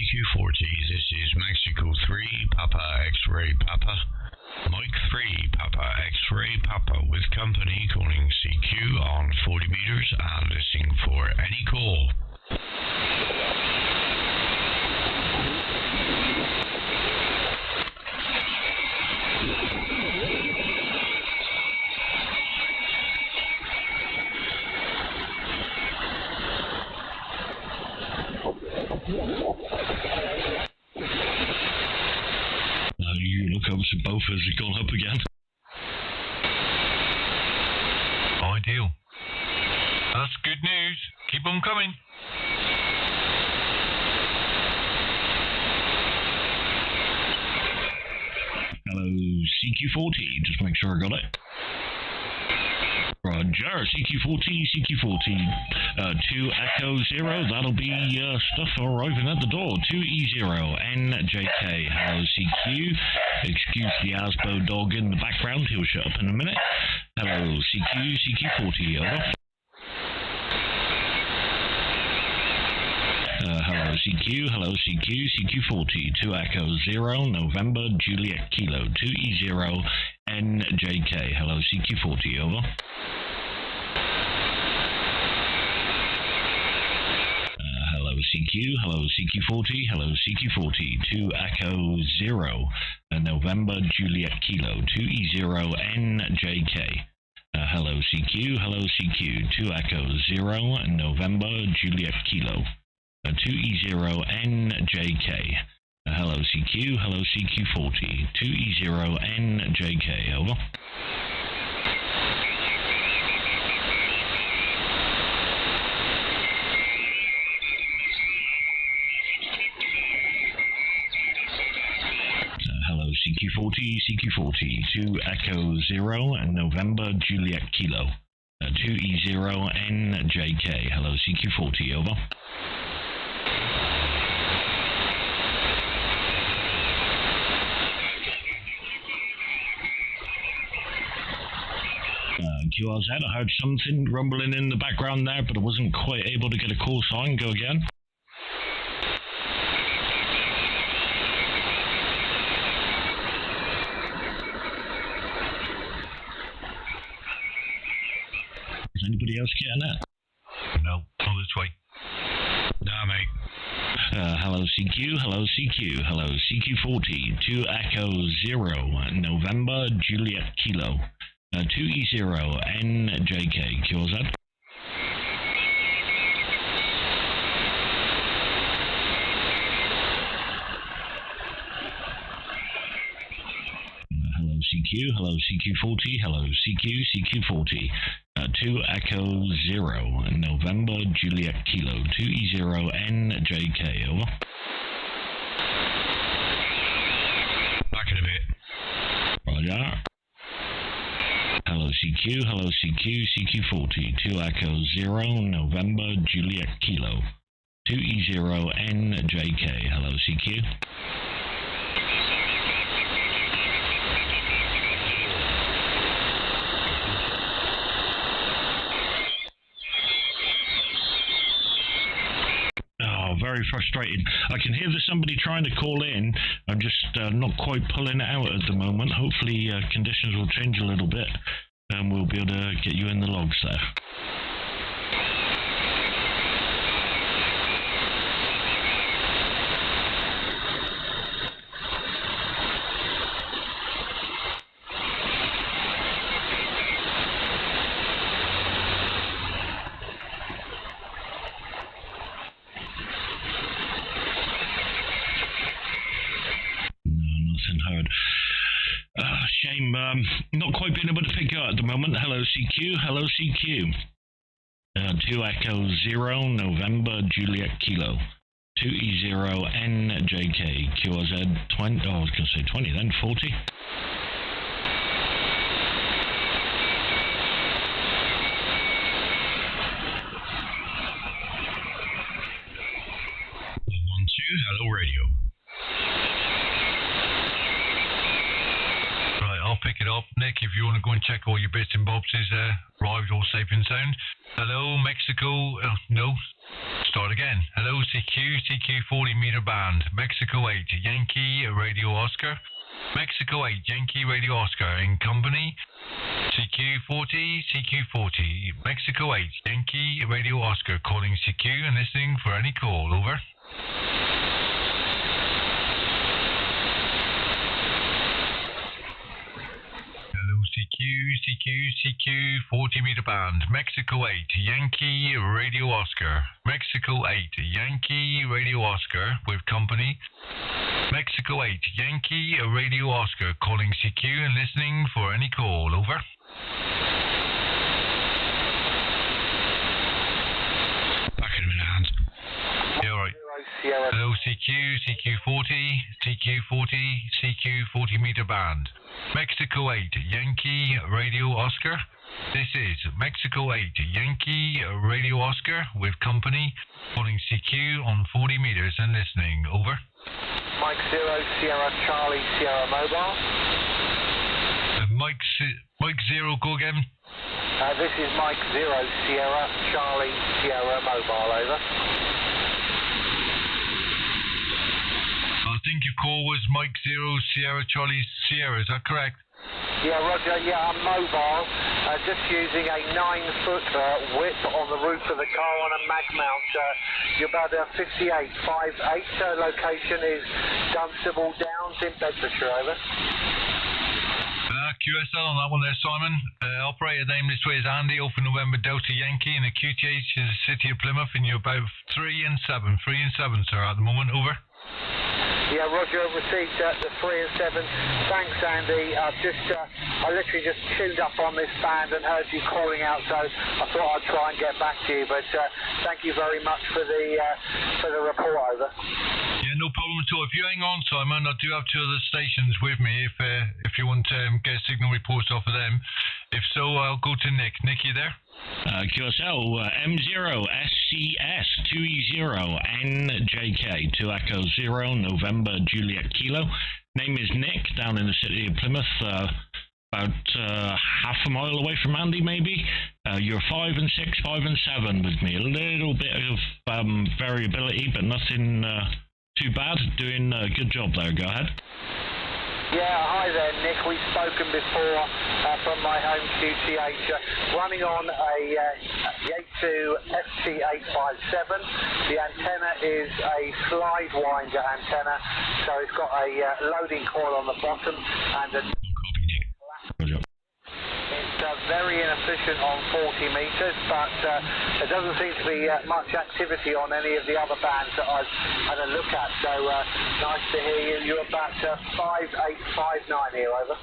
CQ40, this is Mexico 3, Papa X-Ray Papa, Mike 3, Papa X-Ray Papa, with company, calling CQ on 40 meters and listening for any call. Now you look up to both as it's gone up again. Ideal. That's good news. Keep them coming. Hello, CQ40, just make sure I got it. Roger, CQ40, 2 Echo 0, that'll be stuff arriving at the door. 2e0njk, hello CQ, excuse the Asbo dog in the background, he'll shut up in a minute. Hello CQ40, over. Hello CQ, CQ40, 2 Echo 0, November, Juliet Kilo, 2e0njk, hello CQ40, over. Hello CQ40, hello CQ40, 2 Echo 0, November, Juliet Kilo, 2e0njk. Hello CQ, 2 Echo 0, November, Juliet Kilo, 2e0njk. Hello CQ, hello CQ40, 2e0njk, over. Hello CQ40, CQ40, 2 Echo 0 and November Juliet Kilo. 2e0njk, hello CQ40, over. QRZ, I heard something rumbling in the background there, but I wasn't quite able to get a call sign. Go again. Is anybody else getting that? No, not this way. Nah, mate. Hello CQ, hello CQ, hello CQ40, 2 Echo 0, November Juliet Kilo. 2e0njk, QRZ. Hello CQ, hello CQ40, hello CQ40, 2 Echo 0, November Juliet Kilo, 2e0njk, over. Back in a bit. Roger. Hello CQ, hello CQ, CQ40, 2 Echo 0, November Juliet Kilo, 2e0njk, hello CQ. Oh, very frustrating. I can hear there's somebody trying to call in. I'm just not quite pulling it out at the moment. Hopefully conditions will change a little bit and we'll be able to get you in the logs there. Heard. Shame, not quite being able to pick you up at the moment. Hello CQ, hello CQ. 2 Echo 0, November Juliet Kilo. 2e0njk, QRZ 20, oh I was going to say 20 then, 40. Hello radio. Pick it up. Nick, if you want to go and check all your bits and bobs is arrived all safe and sound. Hello, Mexico. No. Start again. Hello, CQ 40 meter band. Mexico 8, Yankee Radio Oscar. Mexico 8, Yankee Radio Oscar. In company, CQ 40, Mexico 8, Yankee Radio Oscar. Calling CQ and listening for any call. Over. CQ 40 meter band, Mexico 8, Yankee Radio Oscar, Mexico 8, Yankee Radio Oscar with company, Mexico 8, Yankee Radio Oscar, calling CQ and listening for any call, over. Back in a minute, Hans. Yeah, alright. Hello CQ 40 meter band. Mexico 8, Yankee Radio Oscar. This is Mexico 8, Yankee Radio Oscar with company, calling CQ on 40 meters and listening. Over. Mike 0, Sierra Charlie, Sierra Mobile. Mike 0, go again. This is Mike 0, Sierra Charlie, Sierra Mobile, over. I think your call was Mike 0, Sierra Charlie, Sierra, is that correct? Yeah, Roger, yeah, I'm mobile, just using a 9-foot whip on the roof of the car on a mag mount. You're about 5858, location is Dunstable Downs in Bedfordshire, over. QSL on that one there, Simon. Operator name this way is Andy, Alpha November Delta Yankee, and the QTH is the City of Plymouth, and you're about 3 and 7, sir, at the moment, over. Yeah, Roger, received the 3 and 7. Thanks, Andy. I literally just tuned up on this band and heard you calling out, so I thought I'd try and get back to you. But thank you very much for the report. Over. Yeah, no problem at all. If you hang on, Simon, I do have 2 other stations with me. If you want to get a signal report off of them. If so, I'll go to Nick. Nick, you there? QSL, m0scs 2e0njk 2 Echo 0 November Juliet Kilo. Name is Nick, down in the city of Plymouth, about half a mile away from Andy, maybe. You're 5 and 6, 5 and 7 with me. A little bit of variability, but nothing too bad. Doing a good job there. Go ahead. Yeah, hi there, Nick. We've spoken before from my home QTH, running on a Yaesu FT857. The antenna is a slide winder antenna, so it's got a loading coil on the bottom and a... It's very inefficient on 40 meters, but there doesn't seem to be much activity on any of the other bands that I've had a look at. So nice to hear you. You're about 5859 here, over.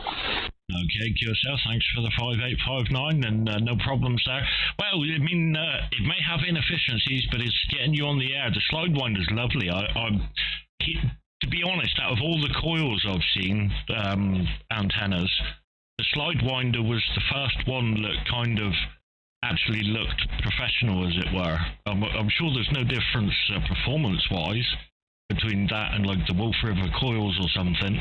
Okay, QSL, thanks for the 5859, and no problems there. Well, I mean, it may have inefficiencies, but it's getting you on the air. The slide winder's lovely. To be honest, out of all the coils I've seen, antennas, the slide winder was the first one that kind of actually looked professional, as it were. I'm sure there's no difference performance-wise between that and like the Wolf River coils or something,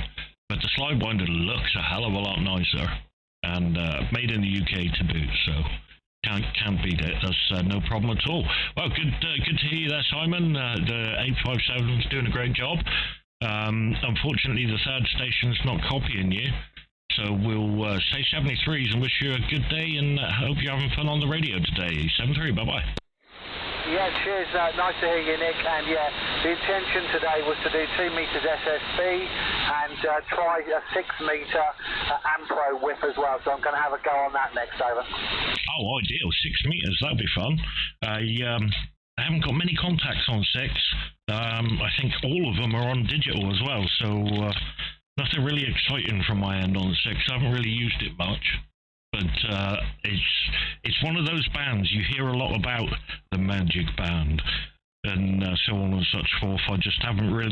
but the slide winder looks a hell of a lot nicer, and made in the UK to boot, so can't beat it. That's no problem at all. Well, good to hear you there, Simon. The 857's doing a great job. Unfortunately, the third station's not copying you. So we'll say 73s and wish you a good day, and hope you're having fun on the radio today. 73, bye-bye. Yeah, cheers. Nice to hear you, Nick. And yeah, the intention today was to do 2 meters SSB and try a 6 meter m3pxp whip as well. So I'm going to have a go on that next, over. Oh, ideal. 6 meters, that'd be fun. I haven't got many contacts on 6. I think all of them are on digital as well, so... nothing really exciting from my end on the 6. I haven't really used it much, but it's one of those bands you hear a lot about, the Magic Band, and so on and such forth. I just haven't put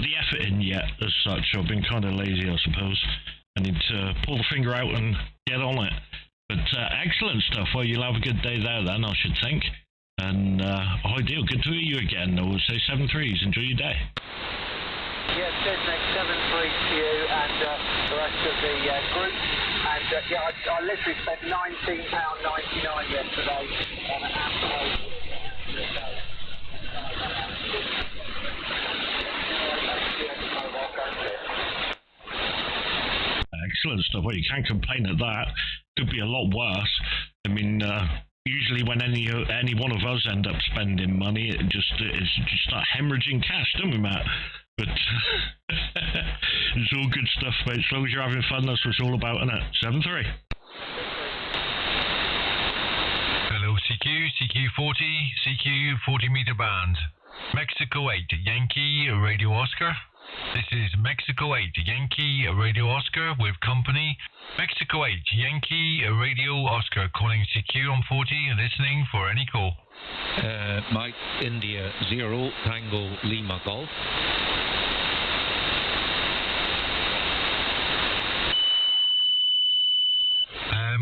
the effort in yet as such. I've been kind of lazy, I suppose. I need to pull the finger out and get on it. But excellent stuff. Well, you'll have a good day there then, I should think. And ideal. Good to hear you again. I will say 73s. Enjoy your day. Yeah, cheers, next 73 to you and the rest of the group. And yeah, I literally spent £19.99 yesterday on an Apple. Excellent stuff. Well, you can't complain at that. Could be a lot worse. I mean, usually when any one of us end up spending money, it just start hemorrhaging cash, don't we, Matt? But it's all good stuff, mate. As long as you're having fun, that's what it's all about, isn't it? 7-3. Hello, CQ 40 meter band. Mexico 8, Yankee Radio Oscar. This is Mexico 8, Yankee Radio Oscar with company. Mexico 8, Yankee Radio Oscar calling CQ on 40, listening for any call. Mike India 0, Tango Lima Golf.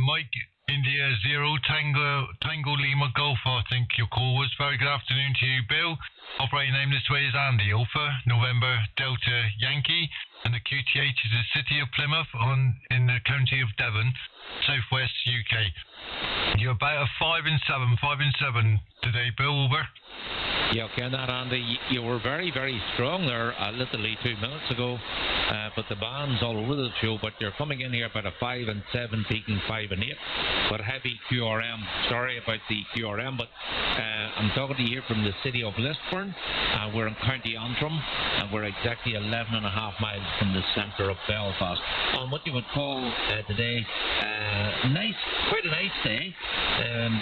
Mike India 0, Tango Lima Golf, I think your call was. Very good afternoon to you, Bill. Operating name this way is Andy, Alpha, November, Delta, Yankee, and the QTH is the city of Plymouth in the county of Devon, southwest UK. You're about a 5 and 7 today, Bill, over. Yeah, okay, that, Andy. You were very, very strong there literally 2 minutes ago, but the band's all over the show, but you're coming in here about a 5 and 7, peaking 5 and 8, but heavy QRM. Sorry about the QRM, but I'm talking to you here from the city of Lisburn. We're in County Antrim, and we're exactly 11.5 miles from the centre of Belfast. On what you would call today, quite a nice day.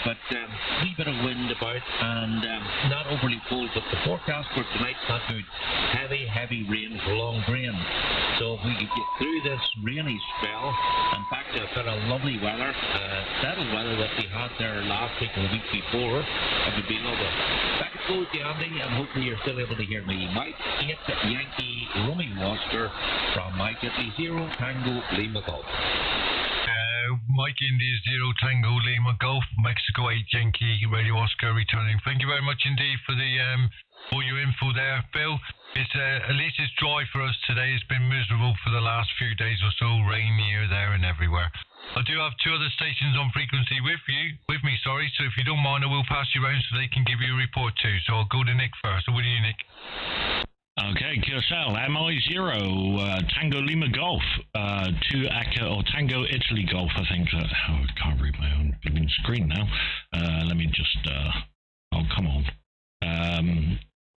but wee bit of wind about, and not overly cold, but the forecast for tonight's not good. Heavy rain for long rain. So if we could get through this rainy spell and back to a bit of lovely weather, settled weather that we had there last week and the week before, it would be lovely. Back it goes to Andy, and hopefully you're still able to hear me. Mike 8 Yankee Romeo Oscar from Mike at 0 Tango Lima Golf. Mike India 0 Tango Lima Golf, Mexico 8 Yankee Radio Oscar returning. Thank you very much indeed for the all your info there, Bill. It's at least it's dry for us today. It's been miserable for the last few days or so, rain here, there, and everywhere. I do have two other stations on frequency with me. Sorry. So if you don't mind, I will pass you around so they can give you a report too. So I'll go to Nick first. Over to you, Nick. Okay, QSL, m8yro, Tango Lima Golf, 2 Echo, or Tango Italy Golf, I think. I can't read my own screen now. Let me just, oh, come on.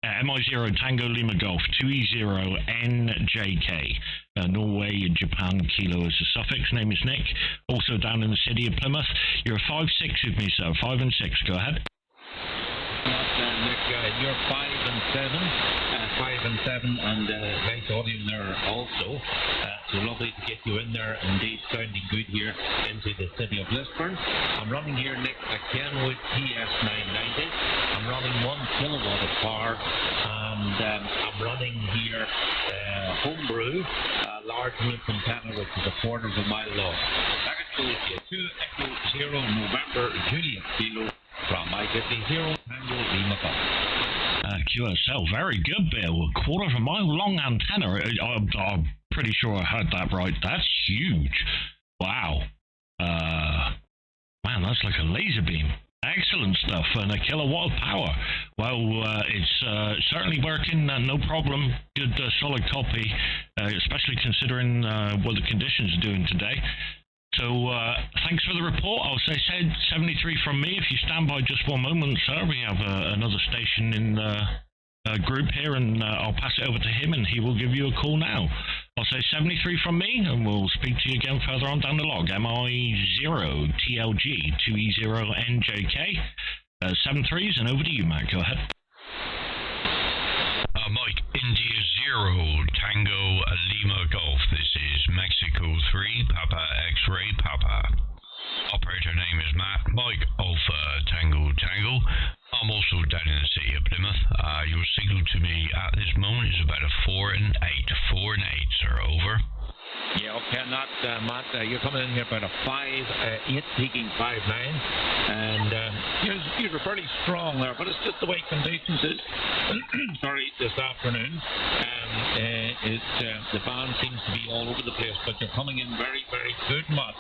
m8yro, Tango Lima Golf, 2e0njk, Norway, Japan, Kilo as a suffix. Name is Nick. Also down in the city of Plymouth. You're 5-6 with me, sir. 5 and 6, go ahead. Nick, you're 5 and 7. 5 and 7, and nice audio there also. So lovely to get you in there. Indeed, sounding good here into the city of Lisburn. I'm running here, Nick, a Kenwood TS990. I'm running 1 kilowatt of power, and I'm running here homebrew, large room container, which is a quarter of a mile long. Back it goes to 2 Echo 0 November Juliet Kilo from Mike at 0 Tango Lima Golf. QSL, very good, Bill. A quarter of a mile long antenna. I'm pretty sure I heard that right. That's huge. Wow. Man, that's like a laser beam. Excellent stuff, and a kilowatt of power. Well, it's certainly working, no problem. Good, solid copy, especially considering what the conditions are doing today. So, thanks for the report. I'll say 73 from me. If you stand by just one moment, sir, we have another station in the group here, and I'll pass it over to him, and he will give you a call now. I'll say 73 from me, and we'll speak to you again further on down the log. m8yro, TLG, 2e0njk, 73s, and over to you, Matt. Go ahead. Mike, India 0, Tango Lima Golf. This is Mexico 3, Papa X-Ray Papa. Operator name is Matt. Mike Alpha Tango Tango. I'm also down in the city of Plymouth. Your signal to me at this moment is about a 4 and 8. 4 and 8, sir. Over. Yeah, okay, Matt, you're coming in here about a 5-8, peaking 5-9, and you're fairly strong there, but it's just the way conditions is. Sorry, this afternoon. The band seems to be all over the place, but you're coming in very, very good, Matt.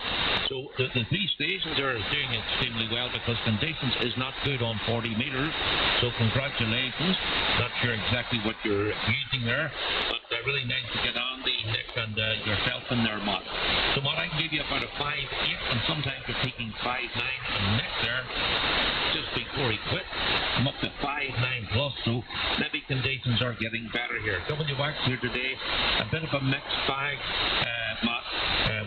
So the 3 stations are doing extremely well because conditions is not good on 40 meters. So congratulations. Not sure exactly what you're using there, but really nice to get on the Nick and yourself in there, Matt. So Matt, I can give you about a 5-8, and sometimes you're taking 5-9, and Nick there, just before he quit, I'm up to 5-9 plus, so maybe conditions are getting better here. WX here today, a bit of a mixed bag, Matt.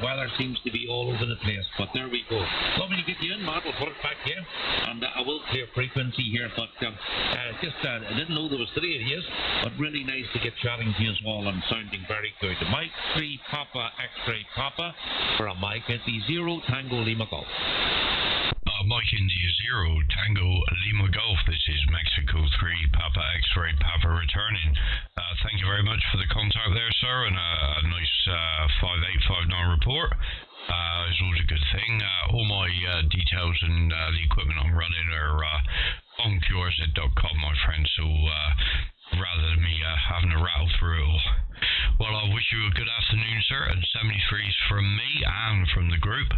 Weather seems to be all over the place, but there we go. Lovely to get you in, Matt. We'll put it back here, and I will clear frequency here, but I didn't know there was 3 of you, but really nice to get chatting to you as well, and sounding very good. Mike 3 Papa X-Ray Papa from Mike at 0 Tango Lima Golf. Mike India 0 Tango Lima Golf. This is Mexico 3 Papa X-Ray Papa returning. Thank you very much for the contact there, sir, and a nice 5859 report. It's always a good thing. All my details and the equipment I'm running are on qrz.com, my friend, so rather than me having to rattle through it all. Well, I wish you a good afternoon, sir, and 73s from me and from the group.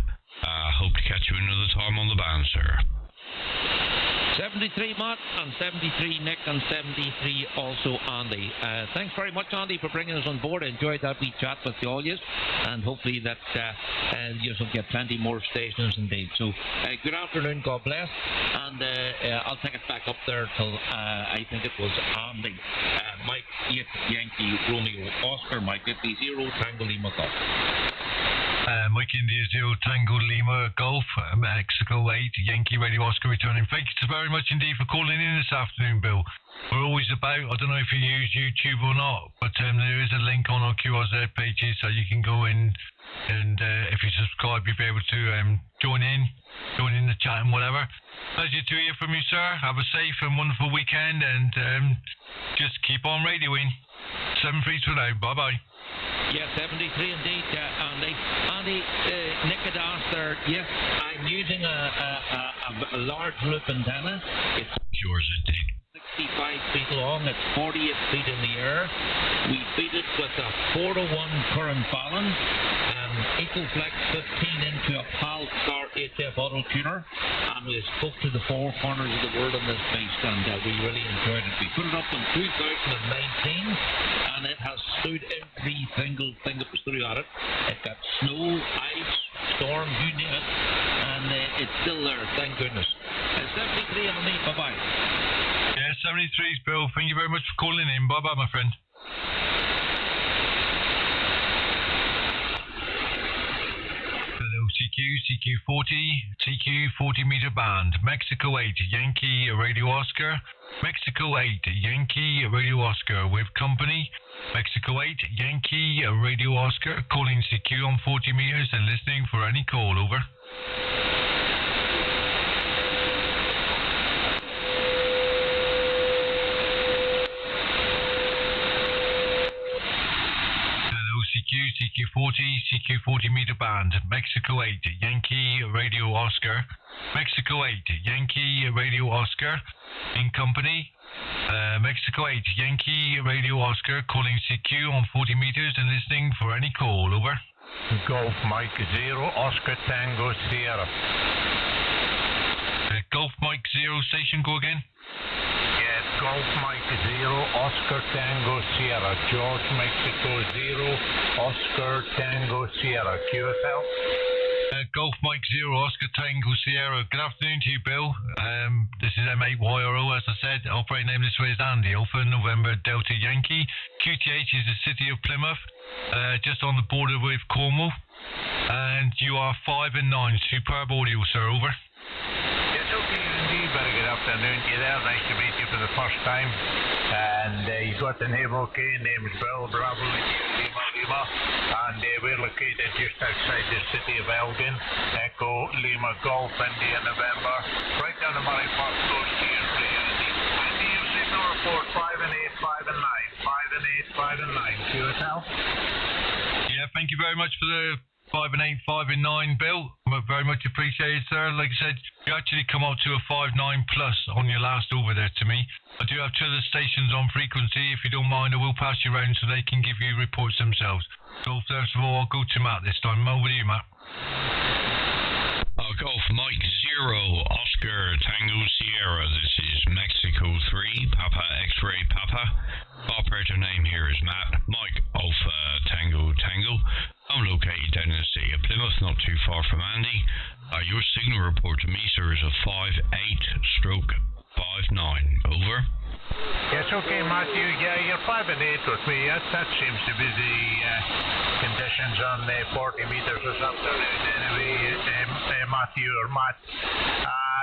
Hope to catch you another time on the band, sir. 73 Matt, and 73 Nick, and 73 also Andy. Thanks very much, Andy, for bringing us on board. I enjoyed that wee chat with the audience, and hopefully that you will get plenty more stations indeed. So good afternoon, God bless, and I'll take it back up there till I think it was Andy. Mike 8 Yankee Romeo Oscar, Mike 50 Tango Lima Golf. Mike India 0 Tango Lima Golf, Mexico 8 Yankee Radio Oscar returning. Thank you very much indeed for calling in this afternoon, Bill. We're always about, I don't know if you use YouTube or not, but there is a link on our QRZ pages so you can go in and if you subscribe you'll be able to join in the chat and whatever. Pleasure to hear from you, sir. Have a safe and wonderful weekend and just keep on radioing. 7-3 for now. Bye-bye. Yes, 73 indeed, Andy, Nick had asked there, yes, I'm using a large loop antenna. It's Yours indeed. 65 feet long, it's 48 feet in the air. We feed it with a 4-to-1 current balance, EcoFlex 15 into a PAL Star HF auto tuner, and we spoke to the four corners of the world on this beast, and we really enjoyed it. We put it up in 2019, and it has stood every single thing that was through at it. It got snow, ice, storm, you name it, and it's still there, thank goodness. 73 on me, bye-bye. Yeah, 73's Bill. Thank you very much for calling in. Bye-bye, my friend. Hello, CQ 40 meter band, Mexico 8 Yankee Radio Oscar, Mexico 8 Yankee Radio Oscar with company, Mexico 8 Yankee Radio Oscar, calling CQ on 40 meters and listening for any call, over. CQ 40 meter band, Mexico 8 Yankee Radio Oscar, Mexico 8 Yankee Radio Oscar, in company, Mexico 8 Yankee Radio Oscar, calling CQ on 40 meters and listening for any call, over. Golf Mike 0 Oscar Tango Sierra. Golf Mike 0 station, go again. Golf Mike 0 Oscar Tango Sierra, George Mexico 0 Oscar Tango Sierra, QSL. Golf Mike 0 Oscar Tango Sierra. Good afternoon to you, Bill. This is m8yro, as I said. Operating name this way is Andy, Alpha November Delta Yankee. QTH is the city of Plymouth, just on the border with Cornwall. And you are 5 and 9. Superb audio, sir, over. Yes, okay, indeed. Very good afternoon to you there. Nice to meet you for the first time. And you got the name okay. Name is Bill Bravo Lima. And we're located just outside the city of Elgin. Echo Lima Golf India November. Right down the Murray Park coast here. Andy, your signal report 5 and 8, 5 and 9. 5 and 8, 5 and 9. QSL. Yeah, thank you very much for the 5 and 8, 5 and 9, Bill. Very much appreciated, sir. Like I said, you actually come out to a 5-9 plus on your last over there to me. I do have 2 other stations on frequency. If you don't mind, I will pass you around so they can give you reports themselves. So first of all, I'll go to Matt this time. Over to you, Matt. Golf Mike 0 Oscar Tango Sierra. This is Mexico 3 Papa X-Ray Papa. Operator name here is Matt. Mike Alpha Tango Tango. I'm located down in the city of Plymouth, not too far from Andy. Your signal report to me, sir, is a 5-8/59. Over. Yes, okay, Matthew. Yeah, you're 5 and 8 with me. That seems to be the conditions on the 40 meters this afternoon. Anyway, Matthew or Matt.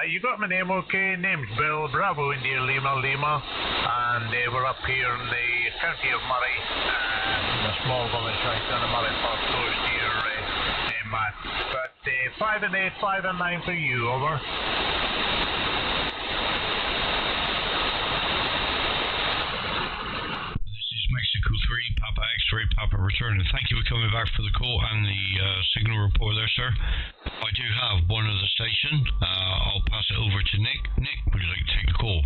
You got my name okay? Name's Bill Bravo India Lima. And we're up here in the county of Murray. A small village right on the Murray Park coast here, Matt. But 5 and 8, 5 and 9 for you, over. This is Mexico 3 Papa X-Ray Papa returning. Thank you for coming back for the call and the signal report there, sir. I do have one other station. I'll pass it over to Nick. Nick, would you like to take the call?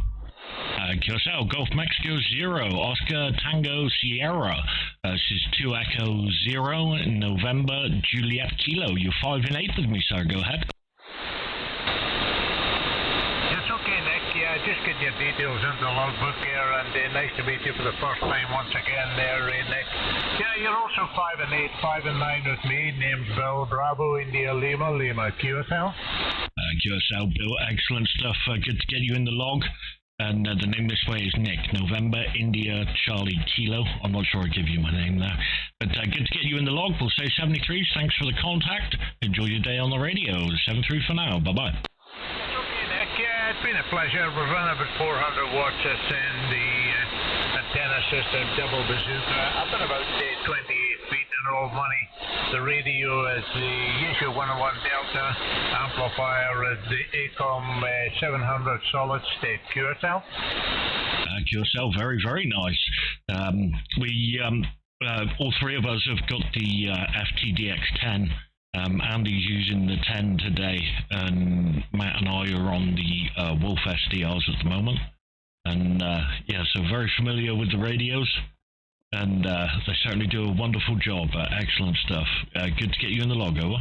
QSL, Golf Mexico 0, Oscar Tango Sierra. This is 2 Echo 0, November Juliet Kilo. You're 5 and 8 with me, sir. Go ahead. Yes, okay, Nick. Yeah, just get your details into the logbook here, and nice to meet you for the first time once again there, Nick. Yeah, you're also 5 and 8, 5 and 9 with me. Name's Bill Bravo India Lima. QSL. QSL, Bill, excellent stuff. Good to get you in the log. And the name this way is Nick, November, India, Charlie, Kilo. I'm not sure I give you my name there. But good to get you in the log. We'll say 73. Thanks for the contact. Enjoy your day on the radio. 73 for now. Bye-bye. Okay, Nick. Yeah, it's been a pleasure. We've run about 400 watts in the antenna system, double bazooka. I've done about 28 feet in all money. The radio is the usual 101 Delta. Amplifier is the ACOM 700 solid state QSL. QSL, very, very nice. All three of us have got the FTDX10. Andy's using the 10 today, and Matt and I are on the Wolf SDRs at the moment. And yeah, so very familiar with the radios. And they certainly do a wonderful job. Excellent stuff. Good to get you in the log, over.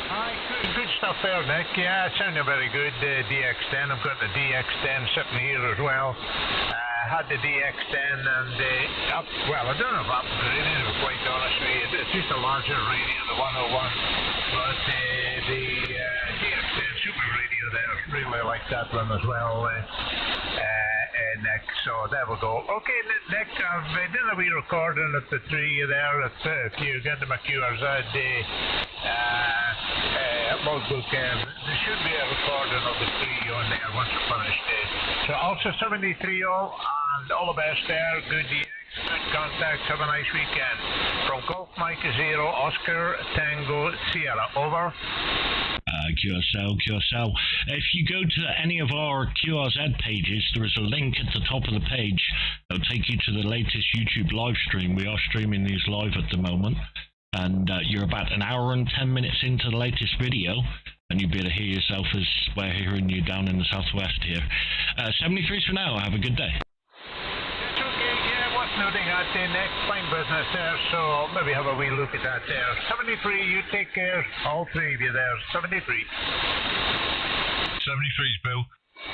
Aye, good stuff there, Nick. Yeah, sounding very good. DX10. I've got the DX10 sitting here as well. Had the DX10 and well, I don't know if I'm upgraded, to be quite honest with you. It's just a larger radio, the 101. But the DX10 Super Radio there, really like that one as well. Nick, so there we go. Okay, Nick, I've done a wee recording of the three there. If you get to my QRZ logbook, there should be a recording of the three on there once we're finished. So also 73 all, and all the best there. Good DX, good contact. Have a nice weekend. From Golf Mike 0, Oscar Tango Sierra. Over. QSL. If you go to any of our QRZ pages, there is a link at the top of the page. It'll take you to the latest YouTube live stream. We are streaming these live at the moment, and you're about an hour and 10 minutes into the latest video, and you'll be able to hear yourself as we're hearing you down in the southwest here. 73 for now. Have a good day. Noting that there, Nick. Fine business there, so maybe have a wee look at that there. 73, you take care. All three of you there. 73. 73's Bill.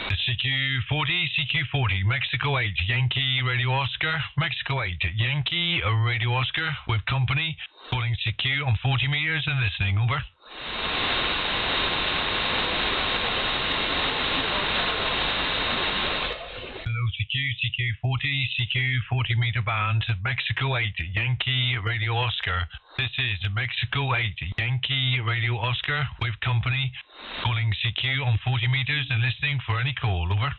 The CQ40, Mexico 8, Yankee Radio Oscar, Mexico 8, Yankee Radio Oscar with company, calling CQ on 40 meters and listening, over. CQ40 meter band, Mexico 8, Yankee Radio Oscar. This is Mexico 8, Yankee Radio Oscar with company, calling CQ on 40 meters and listening for any call, over.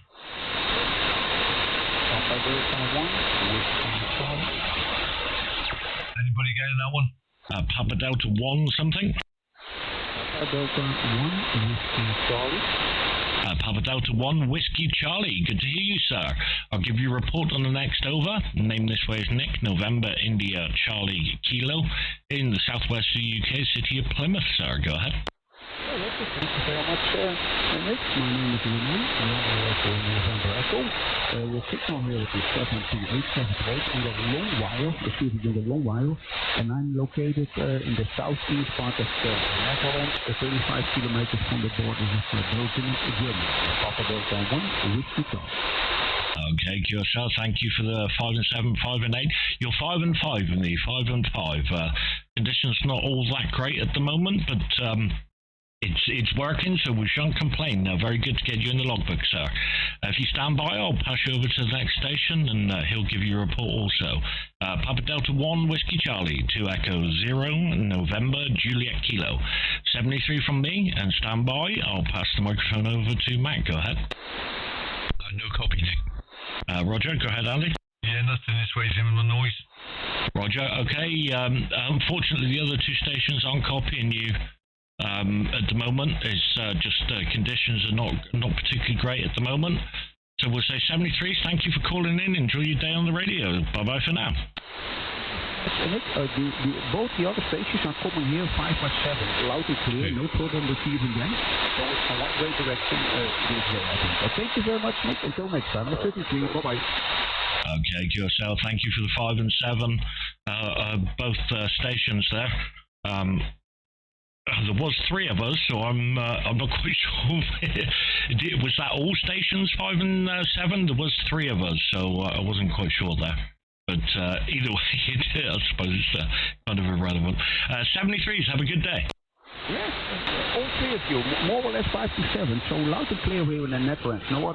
Anybody getting that one? Papa Delta 1 something? Papa Delta 1, Whiskey Charlie. Papa Delta 1, Whiskey Charlie. Good to hear you, sir. I'll give you a report on the next over. Name this way is Nick, November, India, Charlie, Kilo, in the southwest of the UK, city of Plymouth, sir. Go ahead. Thank you very much, Nick. My name is René. I'm November Echo. Your signal here is 72878 on the long wire, the long wire, and I'm located in the southeast part of the Netherlands, 35 kilometers from the border with Belgium and Germany. Papa Delta 1, Whiskey Charlie. Okay, QSL, thank you for the 5 and 7, 5 and 8. You're 5 and 5 with me, 5 and 5. Conditions not all that great at the moment, but it's working, so we shan't complain. Very good to get you in the logbook, sir. If you stand by, I'll pass you over to the next station, and he'll give you a report also. Papa Delta 1, Whiskey Charlie, 2 Echo 0, November, Juliet Kilo. 73 from me, and stand by. I'll pass the microphone over to Matt. Go ahead. No copy, Nick. Roger, go ahead, Andy. Yeah, nothing this way, similar noise. Roger, okay. Unfortunately, the other two stations aren't copying you. At the moment, it's just conditions are not particularly great at the moment. So we'll say 73. Thank you for calling in. Enjoy your day on the radio. Bye bye for now. Nick, both the other stations are coming here 5 by 7, loud and clear, no problem receiving them. So it's a one-way direction this way, I think. Thank you very much, Nick. Until next time. 73. Bye bye. Okay, QSL. Thank you for the 5 and 7. Both stations there. There was 3 of us, so I'm not quite sure. Was that all stations 5 and 7? There was 3 of us, so I wasn't quite sure there. But either way, I suppose it's kind of irrelevant. 73s, have a good day. Yes, all three of you, more or less 5 to 7, so loud and clear here in the Netherlands. No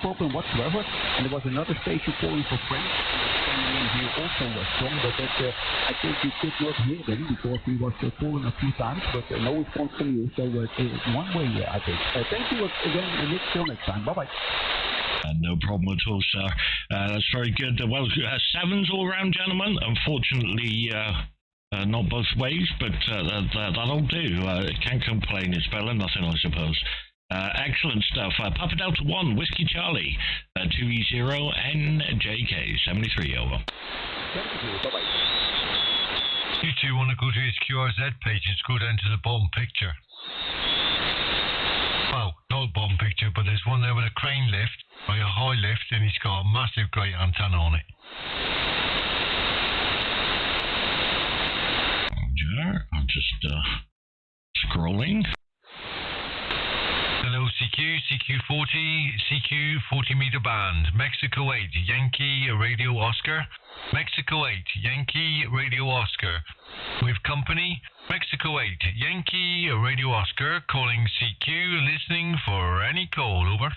problem whatsoever. And there was another station calling for French. And here also was strong, but that, I think you could not hear them because he was calling a few times, but no response from you. So one way, I think. Thank you again, Nick. Till next time. Bye-bye. No problem at all, sir. That's very good. Well, 7s all round, gentlemen. Unfortunately, not both ways, but that'll do. Can't complain. It's better than nothing, I suppose. Excellent stuff. Papa Delta 1, Whiskey Charlie, 2e0njk, 73, over. Bye-bye. You two want to go to his QRZ page and scroll down to the bottom picture. Well, not a bottom picture, but there's one there with a crane lift, like a high lift, and he's got a massive great antenna on it. Roger. I'm just scrolling. Hello, CQ 40 meter band, Mexico 8, Yankee Radio Oscar, Mexico 8, Yankee Radio Oscar, with company, Mexico 8, Yankee Radio Oscar, calling CQ, listening for any call, over.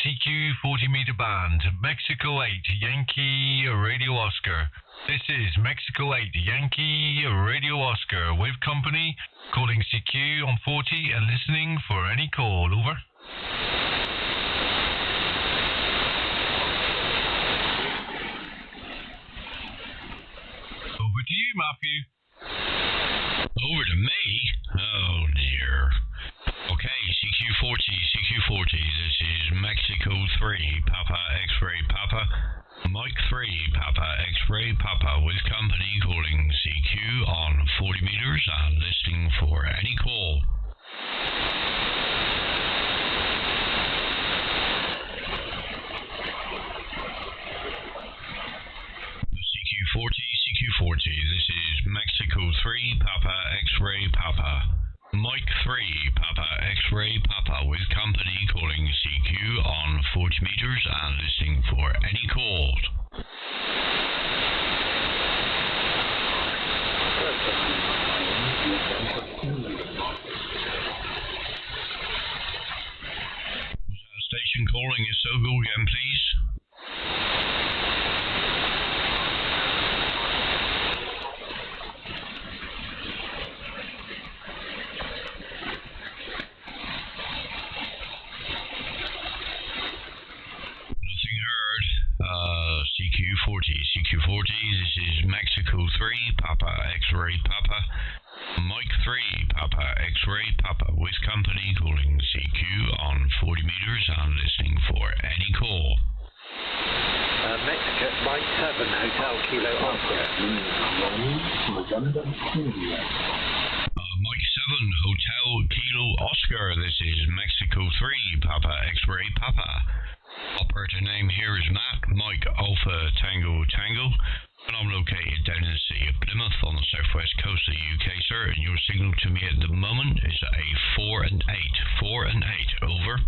CQ 40 meter band, Mexico 8, Yankee Radio Oscar. This is Mexico 8, Yankee Radio Oscar, with company, calling CQ on 40 and listening for any call, over. Over to you, Matthew. Over to me? Oh dear. Okay, CQ40, this is Mexico 3, Papa X-Ray Papa, Mike 3, Papa X-Ray Papa, with company calling CQ on 40 meters and listening for any call. CQ40, this is Mexico 3, Papa X-Ray Papa, Mike 3, Papa X-Ray Papa, with company calling CQ on 40 meters and listening for any calls. Was that a station calling? If so, go again, please. CQ40, this is Mexico 3, Papa X-Ray Papa, Mike 3, Papa X-Ray Papa, with company calling CQ on 40 meters and listening for any call. Mexico, Mike 7, Hotel Kilo Oscar. Mike 7, Hotel Kilo Oscar, this is Mexico 3, Papa X-Ray Papa. Operator name here is Matt, Mike Alpha Tango Tango, and I'm located down in the city of Plymouth on the southwest coast of the UK, sir, and your signal to me at the moment is a 4 and 8, over.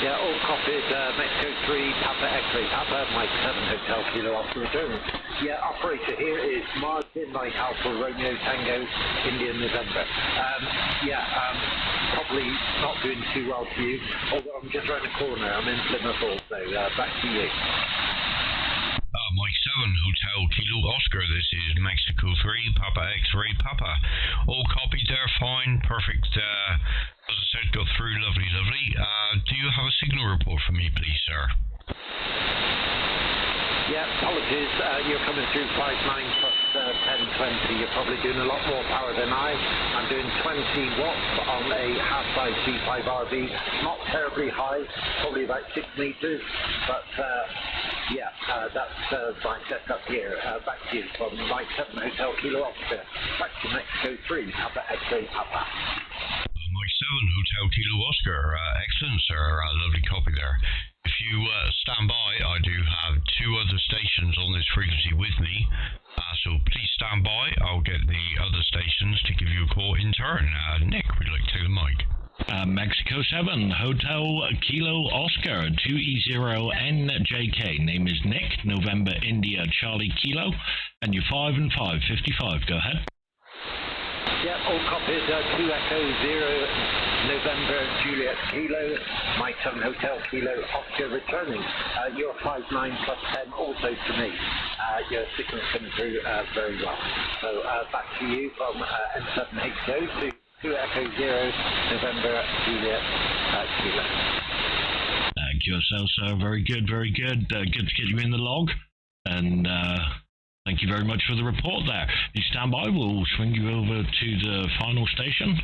Yeah, all copied, Mexico 3, Papa X-Ray Papa, Mike 7, Hotel Kilo Oscar return. Yeah, operator here is Martin, Mike Alpha Romeo Tango, India November. Probably not doing too well for you, although I'm just around the corner, I'm in Plymouth also, back to you. Mike 7, Hotel Kilo Oscar, this is Mexico 3, Papa X-Ray Papa. All copied there, fine, perfect. As I said, got through, lovely. Do you have a signal report for me, please, sir? Yeah, apologies, you're coming through 59 plus 1020. You're probably doing a lot more power than I. I'm doing 20 watts on a half-size G5RV. Not terribly high, probably about 6 meters, but that's my setup here. Back to you from Mike 7 Hotel Kilo Oscar. Back to Mexico 3, Papa X-Ray Papa. Mike 7, Hotel Kilo Oscar. Excellent, sir. Lovely copy there. If you stand by, I do have 2 other stations on this frequency with me. So please stand by. I'll get the other stations to give you a call in turn. Nick, would you like to take the mic? Mexico 7, Hotel Kilo Oscar, 2e0njk. Name is Nick, November India Charlie Kilo, and you're 5 and 5, 55. Go ahead. Yeah, all copies, 2 Echo 0, November Juliet Kilo, Mike 7 Hotel Kilo Oscar returning. You're 59 plus 10 also to me. Your signal's coming through very well. So back to you from M7yro to 2 Echo 0, November Juliet Kilo. Thank you yourself, sir. Very good, very good. Good to get you in the log. And thank you very much for the report there. You stand by, we'll swing you over to the final station.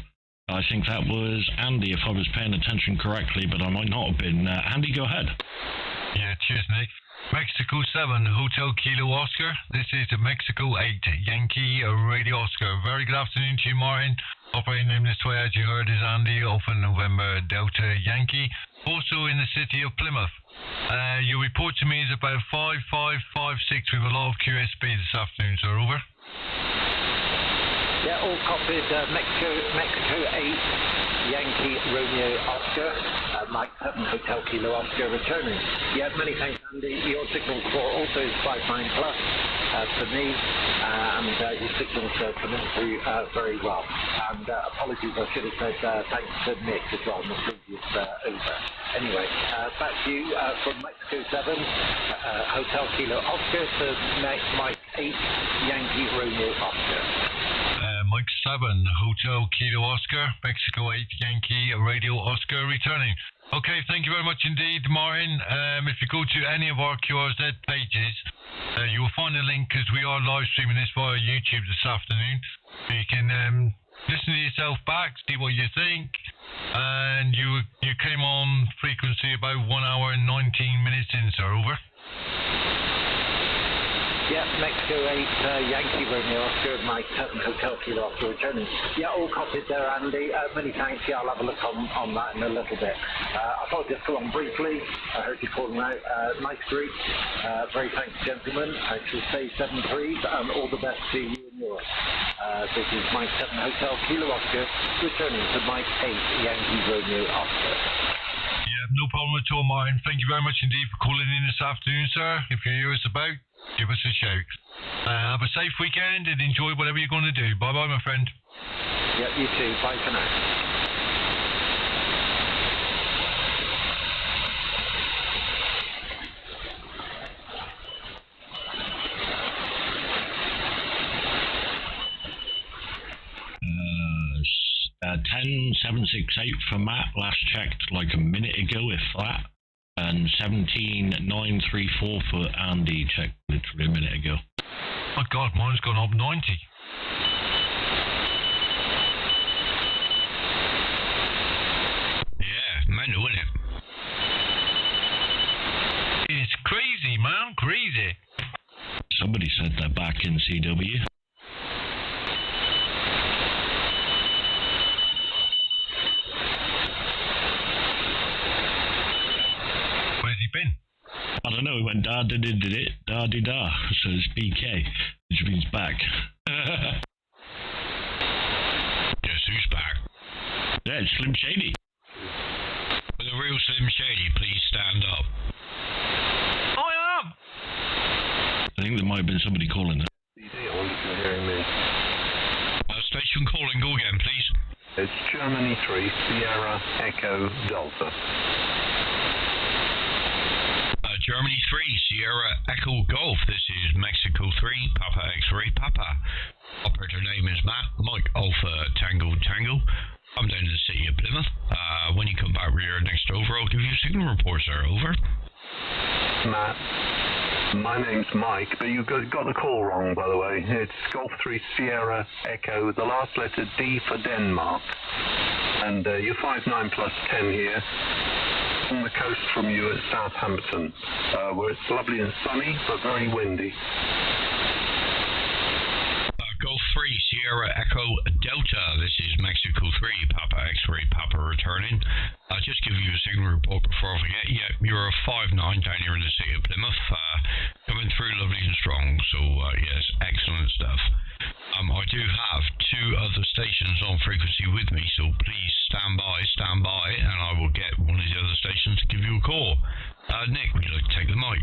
I think that was Andy, if I was paying attention correctly, but I might not have been. Andy, go ahead. Yeah, cheers, Nick. Mexico 7, Hotel Kilo Oscar. This is the Mexico 8, Yankee Radio Oscar. Very good afternoon to you, Martin. Operating name this way, as you heard, is Andy, Alpha November Delta Yankee. Also in the city of Plymouth. Your report to me is about 5556 with a lot of QSB this afternoon, sir. Over. Yeah, all copies, Mexico 8, Yankee Romeo Oscar, Mike 7 Hotel Kilo Oscar returning. Yeah, many thanks, Andy. Your signal score also is 59 plus for me, and your signal's coming through very well. And apologies, I should have said thanks to Nick as well in the previous over. Anyway, back to you from Mexico 7, Hotel Kilo Oscar to Mike 8, Yankee Romeo Oscar. Mike 7, Hotel Kilo Oscar, Mexico 8, Yankee Radio Oscar returning. Okay, thank you very much indeed, Martin. If you go to any of our QRZ pages, you will find a link, because we are live streaming this via YouTube this afternoon. You can listen to yourself back, see what you think. And you came on frequency about 1 hour and 19 minutes in, sir. Over. Yeah, Mexico 8, Yankee Romeo Oscar, Mike 7 Hotel Kilo Oscar returning. Yeah, all copies there, Andy. Many thanks. Yeah, I'll have a look on that in a little bit. I thought I'd just go on briefly. I heard you calling out. Nice group. Very thanks, gentlemen. I shall say 7 threes, and all the best to you and yours. This is Mike 7 Hotel Kilo Oscar returning to Mike 8, Yankee Romeo Oscar. Yeah, no problem at all, Martin. Thank you very much indeed for calling in this afternoon, sir. If you hear us about, give us a shout. Have a safe weekend and enjoy whatever you're going to do. Bye-bye, my friend. Yeah, you too. Bye for now. Uh, 10768 for Matt, last checked like a minute ago, if that. And 17934 for Andy, checked literally a minute ago. My God, mine's gone up 90. Yeah, mental, isn't it? It's crazy, man, crazy. Somebody said they're back in CW. I don't know, he went da-da-da-da-da, da-da-da, so it's BK, which means back. Guess who's back? Yeah, it's Slim Shady. Will the real Slim Shady please stand up? I am! I think there might have been somebody calling it. I wonder if you're hearing me. Station calling, go again, please. It's Germany 3, Sierra Echo Delta. Germany 3, Sierra Echo Golf. This is Mexico 3, Papa X-Ray Papa. Operator name is Matt, Mike Alpha Tango Tango. I'm down in the city of Plymouth. When you come back here next over, I'll give you a signal report, sir. Over. Matt, my name's Mike, but you got the call wrong, by the way. It's Golf 3 Sierra Echo, the last letter D for Denmark. And you're 59 plus 10 here. On the coast from you at Southampton, where it's lovely and sunny, but very windy. Golf 3, Sierra Echo Delta. This is Mexico 3, Papa X-Ray Papa returning. I'll just give you a signal report before I forget. Yeah, you're a 5-9 down here in the city of Plymouth. Coming through lovely and strong, so yes, excellent stuff. I do have 2 other stations on frequency with me, so please stand by, and I will get one of the other stations to give you a call. Nick, would you like to take the mic?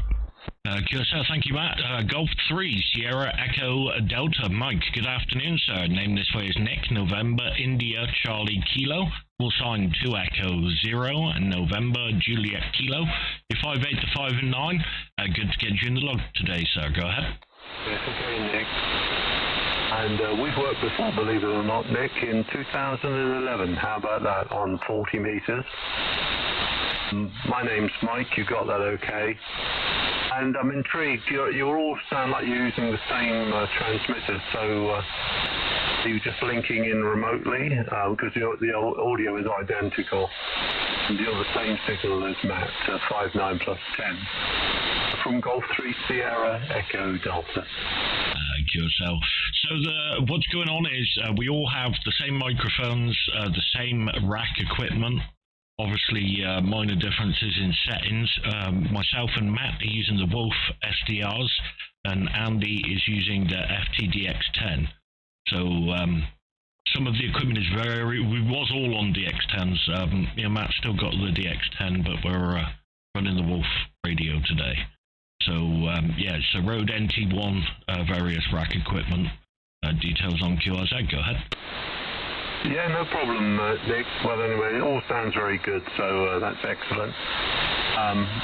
QSL, thank you, Matt. Golf 3, Sierra Echo Delta. Mike, good afternoon, sir. Name this way is Nick, November, India, Charlie, Kilo. Full sign 2 Echo 0, and November, Juliet, Kilo. You're 5'8" to 5'9". Good to get you in the log today, sir. Go ahead. Yes, okay, Nick. And we've worked before, believe it or not, Nick, in 2011. How about that, on 40 meters? My name's Mike, you got that okay? And I'm intrigued, you all sound like you're using the same transmitter, so you're just linking in remotely, because the audio is identical. And you're the same signal as Matt, 59 plus 10. From Golf 3 Sierra Echo Delta. QSL. So what's going on is we all have the same microphones, the same rack equipment. Obviously, minor differences in settings. Myself and Matt are using the Wolf SDRs, and Andy is using the FTDX10. So some of the equipment is we was all on DX10s. Matt's still got the DX10, but we're running the Wolf radio today. So so Rode NT1, various rack equipment. Details on QRZ. Go ahead. Yeah, no problem, Nick. Well, anyway, it all sounds very good, so that's excellent.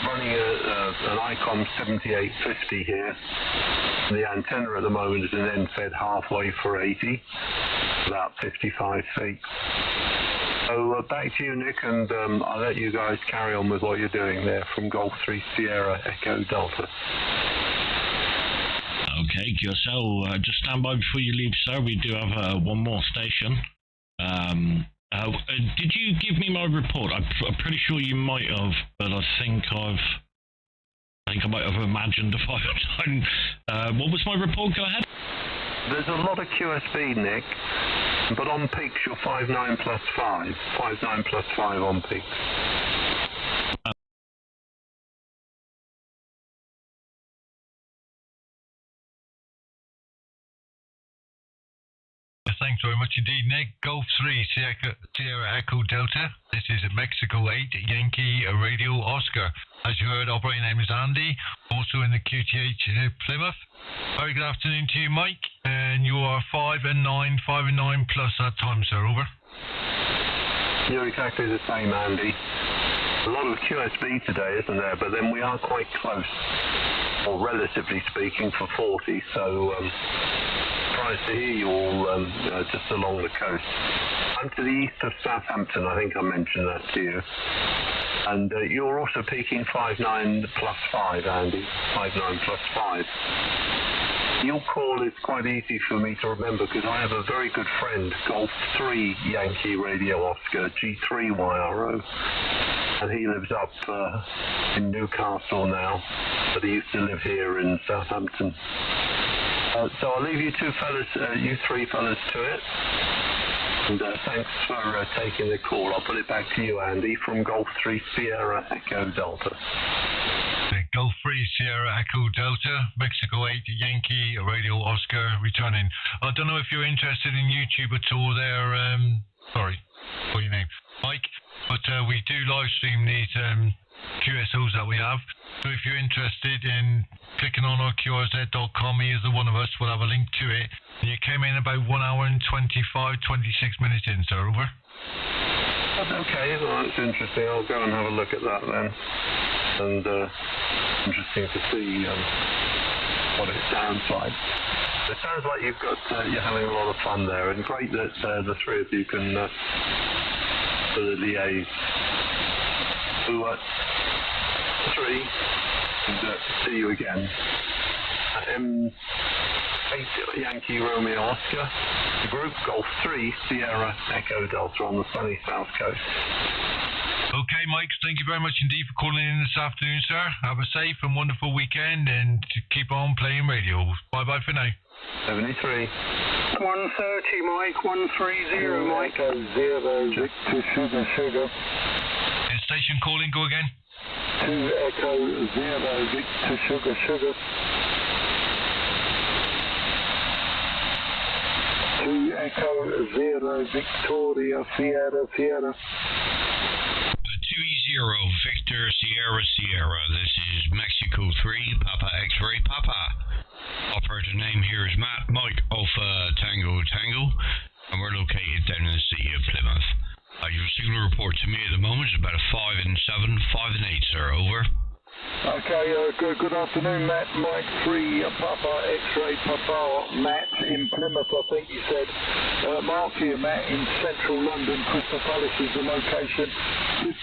Running an ICOM 7850 here. The antenna at the moment is an end-fed halfway for 80, about 55 feet. So back to you, Nick, and I'll let you guys carry on with what you're doing there from Golf 3 Sierra Echo Delta. Okay, QSL, just stand by before you leave, sir. We do have one more station. Did you give me my report? I'm pretty sure you might have, but I think I might have imagined if I've done. What was my report? Go ahead. There's a lot of QSB, Nick, but on peaks you're 59 plus 5. 59 plus 5 on peaks. Thanks very much indeed, Nick. Golf 3, Sierra Echo Delta. This is Mexico 8, Yankee Radio Oscar. As you heard, operating name is Andy, also in the QTH Plymouth. Very good afternoon to you, Mike. And you are 5 and 9 plus that time, sir. Over. You're exactly the same, Andy. A lot of QSB today, isn't there? But then we are quite close, or relatively speaking, for 40. So, surprised to hear you all just along the coast. I'm to the east of Southampton, I think I mentioned that to you. And you're also peaking 59 plus 5, Andy. 59 plus 5. Your call is quite easy for me to remember because I have a very good friend, Golf 3 Yankee Radio Oscar, g3gsx. And he lives up in Newcastle now, but he used to live here in Southampton. So I'll leave you three fellas to it. And thanks for taking the call. I'll put it back to you, Andy, from Golf 3 Sierra Echo Delta. Golf 3 Sierra Echo Delta, Mexico 8 Yankee Radio Oscar returning. I don't know if you're interested in YouTube at all there, sorry, what's your name? Mike, but we do live stream these QSOs that we have. So if you're interested in clicking on our QRZ.com, either one of us will have a link to it. And you came in about 1 hour and 26 minutes in, sir. Over. Okay, well, that's interesting. I'll go and have a look at that then. And interesting to see what it sounds like. It sounds like you're having a lot of fun there, and great that the three of you can sort of liaise. So, 3, and see you again. M8 Yankee Romeo Oscar, the group Golf 3 Sierra Echo Delta on the sunny south coast. Okay, Mike, thank you very much indeed for calling in this afternoon, sir. Have a safe and wonderful weekend, and keep on playing radio. Bye-bye for now. 73. 130, Mike. 130, Mike. Echo 0, Victor Sugar. Station calling, go again. 2 Echo 0, Victor Sugar. Echo 0 Victoria Sierra Sierra. 2e0 Victor Sierra Sierra. This is Mexico 3 Papa X-Ray Papa. Operator name here is Matt Mike Alpha Tango Tango, and we're located down in the city of Plymouth. Your signal report to me at the moment is about a 5 and 7, 5 and 8, sir. Over. Okay, good afternoon, Matt. Mike 3 Papa X-Ray Papa. Matt in Plymouth, I think you said. Mark here, Matt, in central London. Crystal Palace is the location.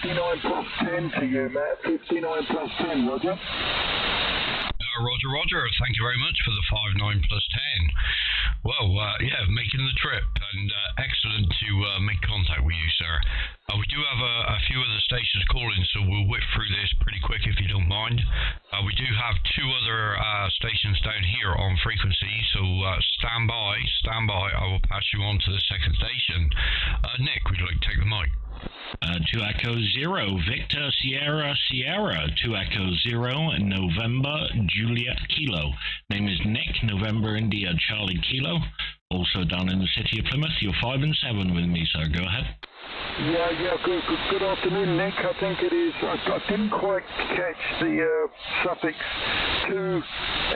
59 plus 10 to you, Matt. 59 plus 10, Roger. Roger. Thank you very much for the 59 plus 10. Well, yeah, making the trip, and excellent to make contact with you, sir. We do have a few other stations calling, so we'll whip through this pretty quick if you don't mind. We do have 2 other stations down here on frequency, so stand by. I will pass you on to the second station. Nick, would you like to take the mic? 2 Echo 0 Victor Sierra Sierra. 2 Echo 0 November Juliet Kilo. Name is Nick, November India Charlie Kilo. Also down in the city of Plymouth. You're 5 and 7 with me, sir. Go ahead. Yeah, good afternoon, Nick. I think it is. I didn't quite catch the suffix 2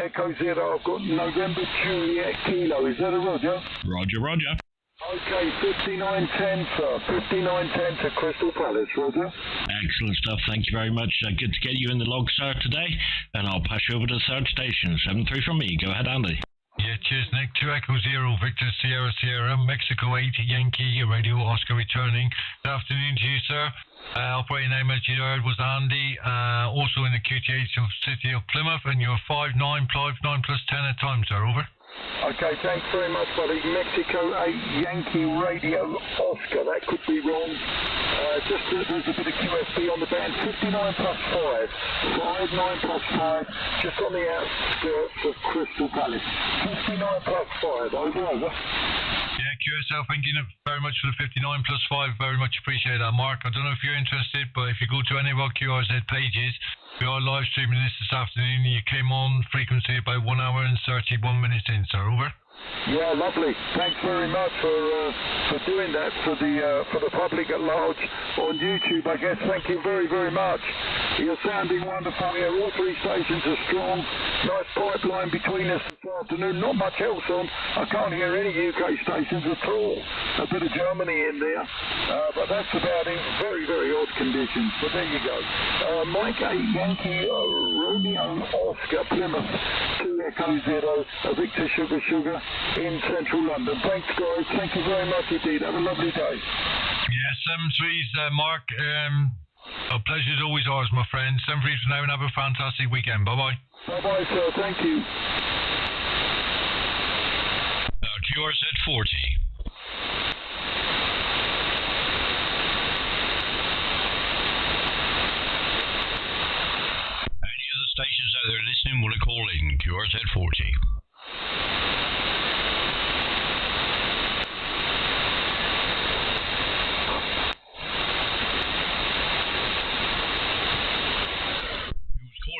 Echo 0. I've got November Juliet Kilo. Is that a Roger? Roger. Okay, 5910, sir. 5910 to Crystal Palace, Roger. Excellent stuff. Thank you very much. Good to get you in the log, sir, today. And I'll pass you over to the third station. 7-3 from me. Go ahead, Andy. Yeah, cheers, Nick. 2 Echo 0 Victor Sierra Sierra, Mexico 8 Yankee Radio Oscar returning. Good afternoon to you, sir. Operating name, as you heard, was Andy. Also in the QTH of City of Plymouth, and you're 59 plus 10 at time, sir. Over. Okay, thanks very much, buddy. Mexico 8 Yankee Radio Oscar. That could be wrong. Just there's a bit of QSB on the band. 59 plus 5. 59 plus 5. Just on the outskirts of Crystal Palace. 59 plus 5. Over. Yeah, QSL, thank you very much for the 59 plus 5. Very much appreciate that, Mark. I don't know if you're interested, but if you go to any of our QRZ pages, we are live streaming this afternoon. You came on frequency about 1 hour and 31 minutes in, sir. Over. Yeah, lovely. Thanks very much for doing that for the public at large on YouTube, I guess. Thank you very, very much. You're sounding wonderful here. All 3 stations are strong. Nice pipeline between us this afternoon. Not much else on. I can't hear any UK stations at all. A bit of Germany in there, but that's about it. Very, very odd conditions. But there you go. Mike 8 Yankee Romeo Oscar Plymouth 2 Echo 0 Victor Sugar in central London. Thanks, guys. Thank you very much indeed. Have a lovely day. Yes, 7-3's Mark. A pleasure as always ours, my friend. 7-3 for now, and have a fantastic weekend. Bye-bye. Bye-bye, sir. Thank you. QRZ 40. Any other stations out there listening want to call in? QRZ 40.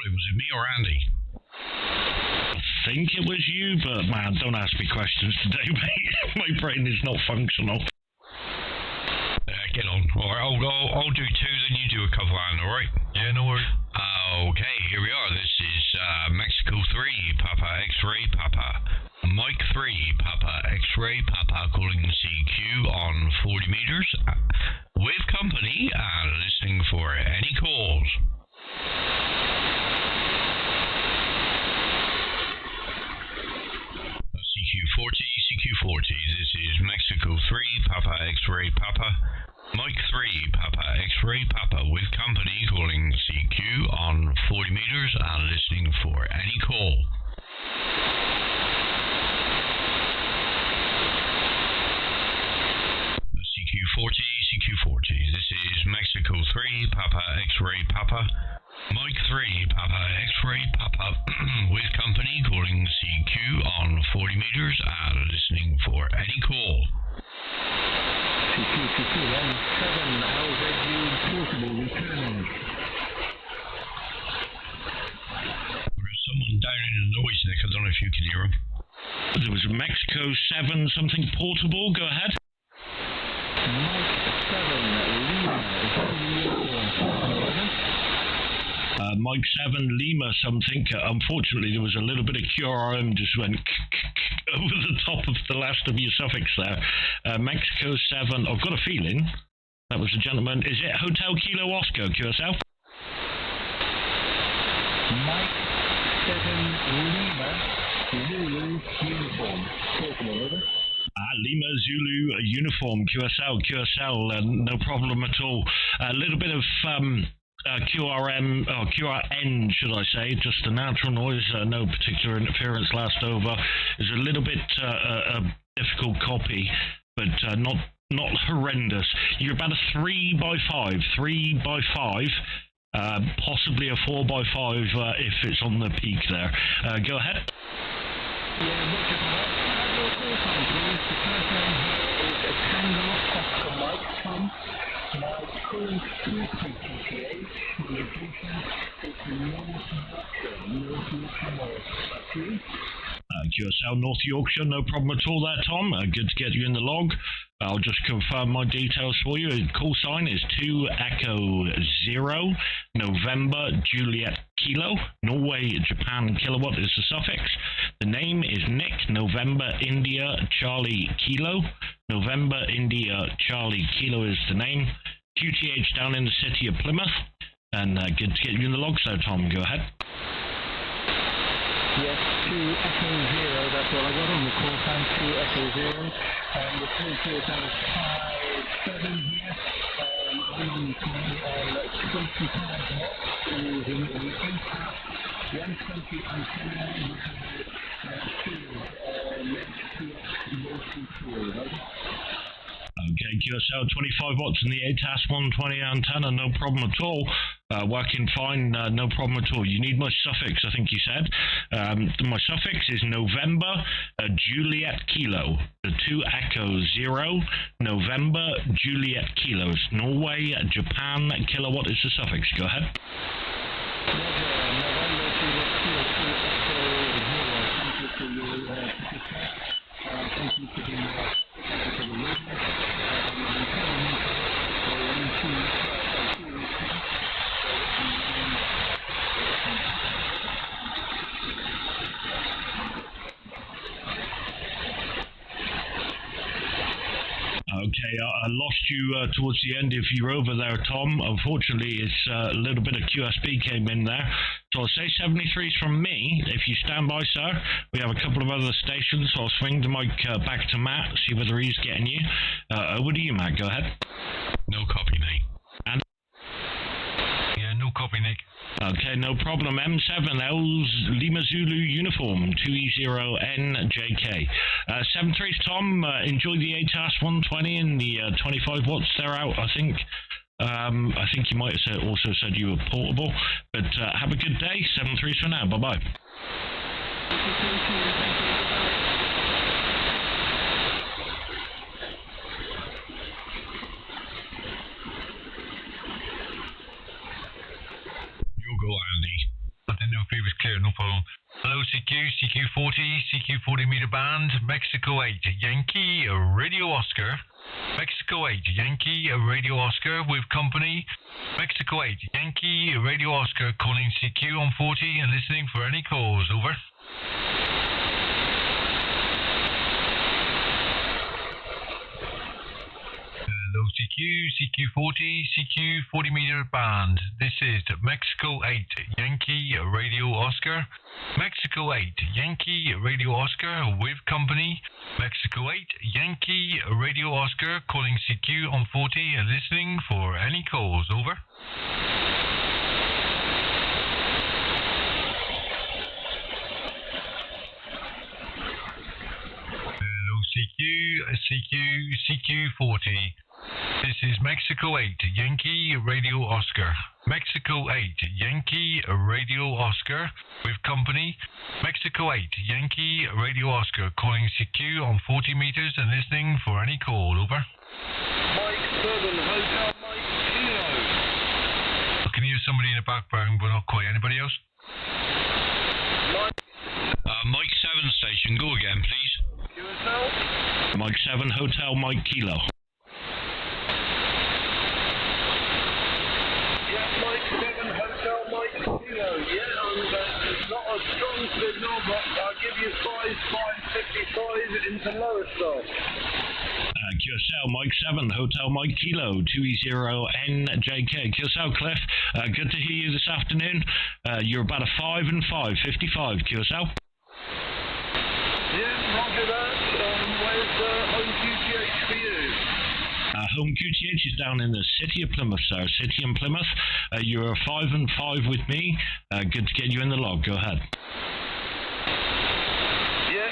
Was it me or Andy? I think it was you, but man, don't ask me questions today, mate. My brain is not functional. Get on. Alright, I'll do 2, then you do a couple, Andy, alright? Yeah, no worries. Okay, here we are. This is Mexico 3, Papa X-Ray Papa. Mike 3, Papa X-Ray Papa, calling CQ on 40 meters. With company and listening for any calls. CQ40, this is Mexico 3, Papa X-Ray Papa, Mike 3, Papa X-Ray Papa, with company calling CQ on 40 meters and listening for any call. CQ40, this is Mexico 3, Papa X-Ray Papa, Mike 3, Papa X-Ray Papa, with company calling CQ on 40 meters and listening for any call. CQ 17, LZU portable returning. There's someone down in the noise, Nick. I don't know if you can hear him. There was a Mexico 7 something portable. Go ahead. Mike 7 Lima. Mike 7 Lima something. Unfortunately, there was a little bit of QRM just went over the top of the last of your suffix there. Mexico 7. I've got a feeling that was a gentleman. Is it Hotel Kilo Oscar, QSL? Mike 7 Lima Zulu uniform. Over. Lima Zulu uniform, QSL, no problem at all. A little bit of QRM, or QRN, should I say, just a natural noise, no particular interference last over. Is a little bit a difficult copy, but not horrendous. You're about a 3x5, 3x5. Possibly a 4x5 if it's on the peak there. Go ahead. Yeah, Roger for that. Have your call time, please. The first name here is a Tango Oscar Mike Tom. My current PHATT location is North Yorkshire. QSL North Yorkshire, no problem at all there, Tom. Good to get you in the log. I'll just confirm my details for you. Call sign is 2e0, November, Juliet, Kilo. Norway, Japan, kilowatt is the suffix. The name is Nick, November, India, Charlie, Kilo. November, India, Charlie, Kilo is the name. QTH down in the city of Plymouth. And good to get you in the log, so Tom, go ahead. Yes, 2e0, that's what I got on the call sign, 2e0. The full call sign is 57 here. I'm on the call on 25 watts using an 120 antenna with Okay, QSL 25 watts in the ATAS 120 antenna, no problem at all. Working fine, no problem at all. You need my suffix, I think you said. My suffix is November, Juliet, Kilo. The 2e0, November, Juliet, Kilos. Norway, Japan, kilowatt is the suffix. Go ahead. Thank you for the Okay, I lost you towards the end if you're over there, Tom. Unfortunately, it's a little bit of QSB came in there. So I'll say 73's from me. If you stand by, sir, we have a couple of other stations, so I'll swing the mic back to Matt, see whether he's getting you. Over to you, Matt. Go ahead. No copy, mate. And Yeah, no copy, Nick. okay, no problem. M7L's Lima Zulu uniform, 2e0njk. 73's Tom, enjoy the ATAS 120 and the 25 watts they're out, I think. I think you might have also said you were portable, but have a good day. 73's for now. Bye-bye. You'll go, Andy. I didn't know if he was clear, no problem. Hello, CQ40, CQ40 meter band, Mexico 8, Yankee, Radio Oscar. Mexico 8, Yankee, Radio Oscar with company. Mexico 8, Yankee, Radio Oscar, calling CQ on 40 and listening for any calls. Over. Hello, CQ40, CQ40 meter band. This is Mexico 8, Yankee, Radio Oscar. Mexico 8, Yankee, Radio Oscar with company. Mexico 8, Yankee, Radio Oscar, calling CQ on 40 and listening for any calls. Over. Hello, CQ40. This is Mexico 8, Yankee, Radio Oscar. Mexico 8, Yankee, Radio Oscar, with company. Mexico 8, Yankee, Radio Oscar, calling CQ on 40 meters and listening for any call. Over. Mike 7, Hotel Mike Kilo. I can hear somebody in the background, but not quite. Anybody else? Mike 7 station, go again, please. Mike 7, Hotel Mike Kilo. Yeah, Mike 7, Hotel Mike Kilo. Yeah, it's not a strong signal, but I'll give you 555 into Lowestoft. QSL Mike 7, Hotel Mike Kilo, 2e0njk. QSL Cliff, good to hear you this afternoon. You're about a 5 and 5, 55 QSL. Yeah, roger that. Where's home QTH for you? Home QTH is down in the city of Plymouth, sir. City in Plymouth. You're 5 and 5 with me. Good to get you in the log. Go ahead.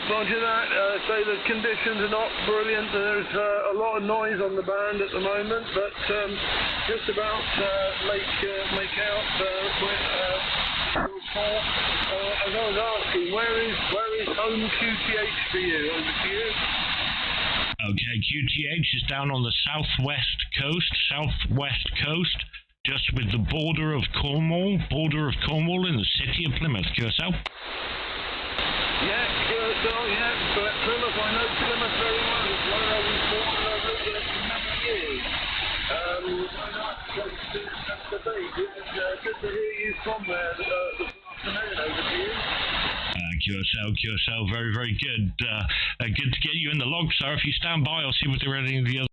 Roger that. So the conditions are not brilliant. There's a lot of noise on the band at the moment, but just about make out with as I was asking, where is home QTH for you? Over to you. Okay, QTH is down on the southwest coast, just with the border of Cornwall in the city of Plymouth. QSL. Yeah, QSL, yeah, but Plymouth, I know Plymouth very well. It's where I was born and I've lived there for many years. Nice place to be. Good to hear you from there this afternoon. Over to you. QSL, very, very good. Good to get you in the log, sir. If you stand by, I'll see what they're any of the other.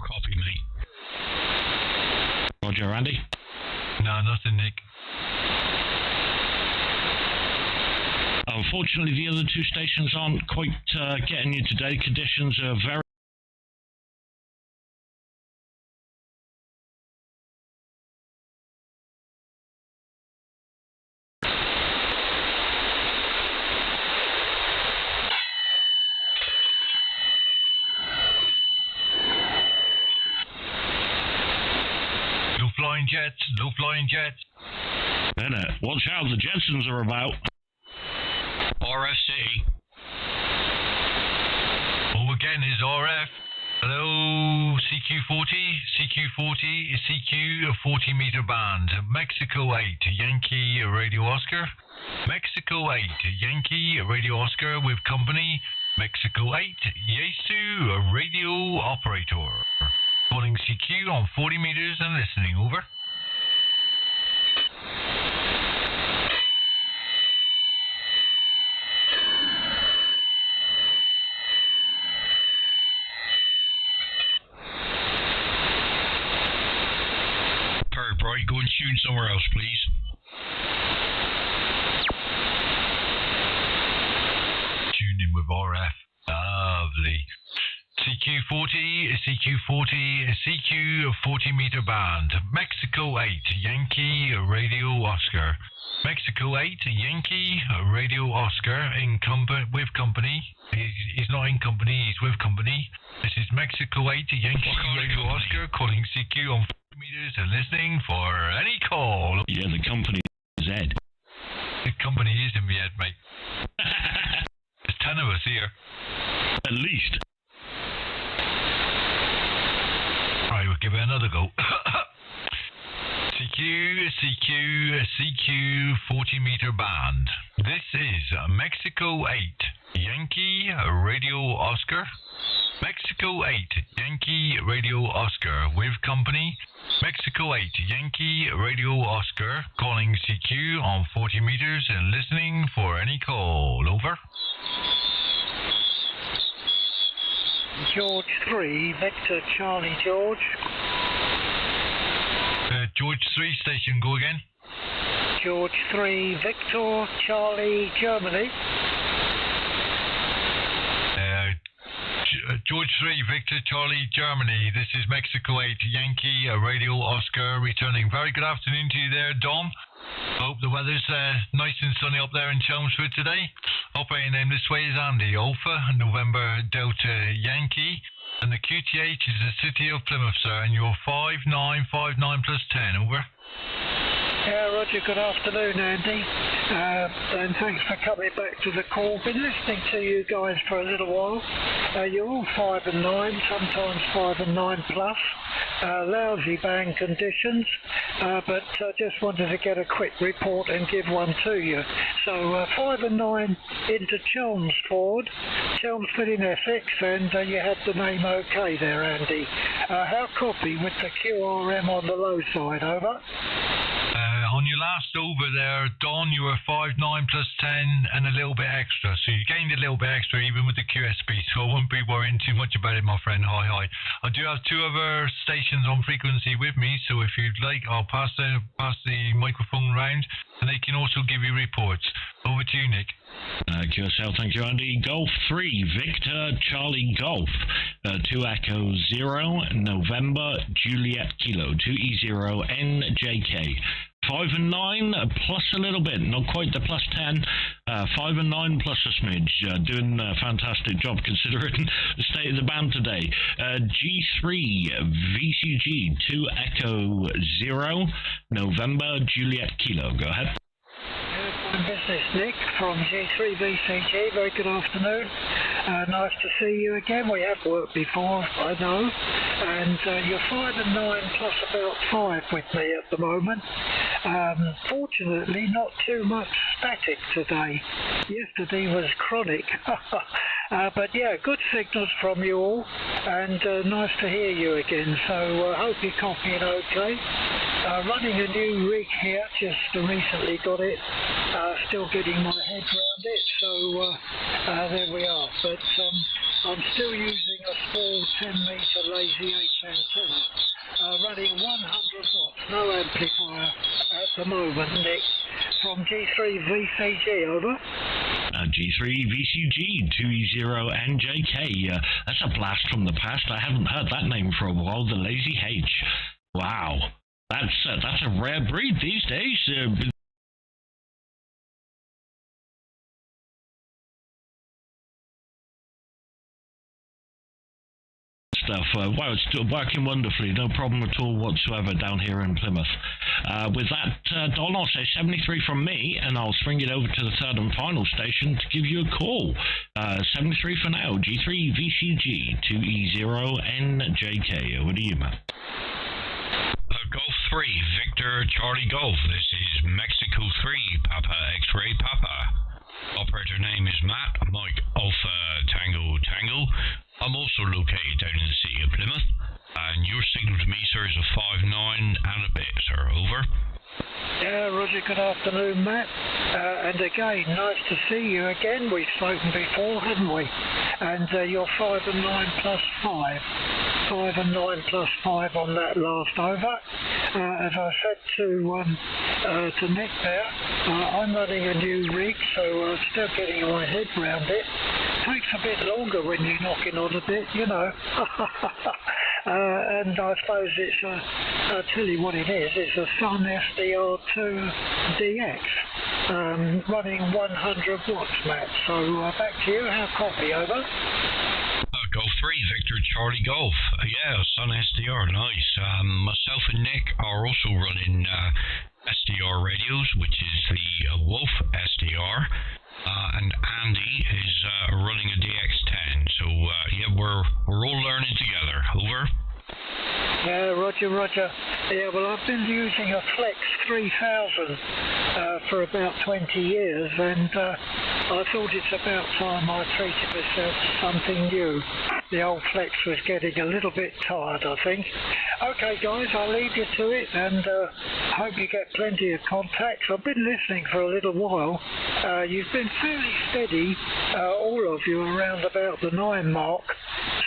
Copy, mate. Roger, Andy? No, nothing, Nick. Unfortunately, the other two stations aren't quite getting you today. Conditions are very... No flying jets. Bennett, watch out, the Jetsons are about. RFC. Oh, again is RF. Hello, CQ40 is CQ, a 40 meter band. Mexico 8, Yankee Radio Oscar. Mexico 8, Yankee Radio Oscar with company. Mexico 8, Yesu, a radio operator. Calling CQ on 40 meters and listening, over. Right, go and tune somewhere else, please. Tune in with RF. Lovely. CQ40, CQ 40 meter band. Mexico 8, Yankee Radio Oscar. Mexico 8, Yankee Radio Oscar with company. He's not in company, he's with company. This is Mexico 8, Yankee Radio Oscar calling CQ on 40 meters and listening for any call. Yeah, the company is Ed. The company is in the Ed, mate. There's 10 of us here. At least. Right, we'll give it another go. CQ 40 meter band. This is Mexico 8, Yankee Radio Oscar. Mexico 8, Yankee Radio Oscar with company. Mexico 8, Yankee Radio Oscar calling CQ on 40 meters and listening for any call. Over. George 3, Victor Charlie George. George 3 station, go again. George 3, Victor Charlie Germany. George 3, Victor Charlie Germany. This is Mexico 8, Yankee Radio Oscar returning. Very good afternoon to you there, Dom. Hope the weather's nice and sunny up there in Chelmsford today. Operating name this way is Andy, Alpha, November Delta Yankee. And the QTH is the city of Plymouth, sir, and you're 5959 plus 10, over. Yeah, Roger, good afternoon, Andy. And thanks for coming back to the call. Been listening to you guys for a little while. You're all 5 and 9, sometimes 5 and 9 plus. Lousy band conditions, but just wanted to get a quick report and give one to you. So 5 and 9 into Chelmsford in Essex, and you had the name OK there, Andy. How copy with the QRM on the low side, over? On your last over there, Don, you were 5, 9 plus 10 and a little bit extra. So you gained a little bit extra even with the QSB, so I won't be worrying too much about it, my friend. Hi. I do have 2 other stations on frequency with me, so if you'd like, I'll pass the microphone round and they can also give you reports. Over to you, Nick. QSL, thank you, Andy. Golf 3, Victor, Charlie Golf, 2 Echo 0, November, Juliet Kilo, 2e0njk. 5 and 9 plus a little bit, not quite the plus 10. 5 and 9 plus a smidge. Doing a fantastic job considering the state of the band today. G3 VCG 2 Echo 0 November Juliet Kilo. Go ahead. Business, Nick from G3 VCG. Very good afternoon. Nice to see you again. We have worked before, I know. And you're 5 and 9 plus about 5 with me at the moment. Fortunately, not too much static today. Yesterday was chronic. But yeah, good signals from you all, and nice to hear you again. So hope you're copying okay. Running a new rig here, just recently got it. Still getting my head around it, so there we are. But I'm still using a small 10-meter lazy H antenna, running 100 watts, no amplifier at the moment, Nick, from G3 VCG, over. G3 VCG 2e0njk. That's a blast from the past. I haven't heard that name for a while. The Lazy H. Wow, that's a rare breed these days. Stuff. Wow, it's still working wonderfully. No problem at all whatsoever down here in Plymouth. With that, Don, I'll say 73 from me, and I'll swing it over to the third and final station to give you a call. 73 for now. G3 VCG 2e0njk. Over to you, Matt. Golf 3, Victor Charlie Golf. This is Mexico 3, Papa X-Ray Papa. Operator name is Matt, Mike Alpha Tango Tango. I'm also located down in the city of Plymouth, and your signal to me, sir, is a 5-9 and a bit, sir. Over. Yeah, Roger, good afternoon, Matt. And again, nice to see you again. We've spoken before, haven't we? And you're 5 and 9 plus 5. 5 and 9 plus 5 on that last over. As I said to Nick there, I'm running a new rig, so I'm still getting my head round it. Takes a bit longer when you're knocking on a bit, you know. And I suppose it's I'll tell you what it is. It's a Sun SDR2DX running 100 watts, Matt. So back to you. How copy, over? Golf 3, Victor Charlie Golf. Yeah, Sun SDR, nice. Myself and Nick are also running SDR radios, which is the Wolf SDR. And Andy is running a DX10. So yeah, we're all learning together. Over. Yeah, Roger. Yeah, well, I've been using a Flex 3000 for about 20 years, and I thought it's about time I treated myself to something new. The old Flex was getting a little bit tired, I think. Okay, guys, I'll leave you to it, and hope you get plenty of contacts. I've been listening for a little while. You've been fairly steady, all of you, around about the 9 mark.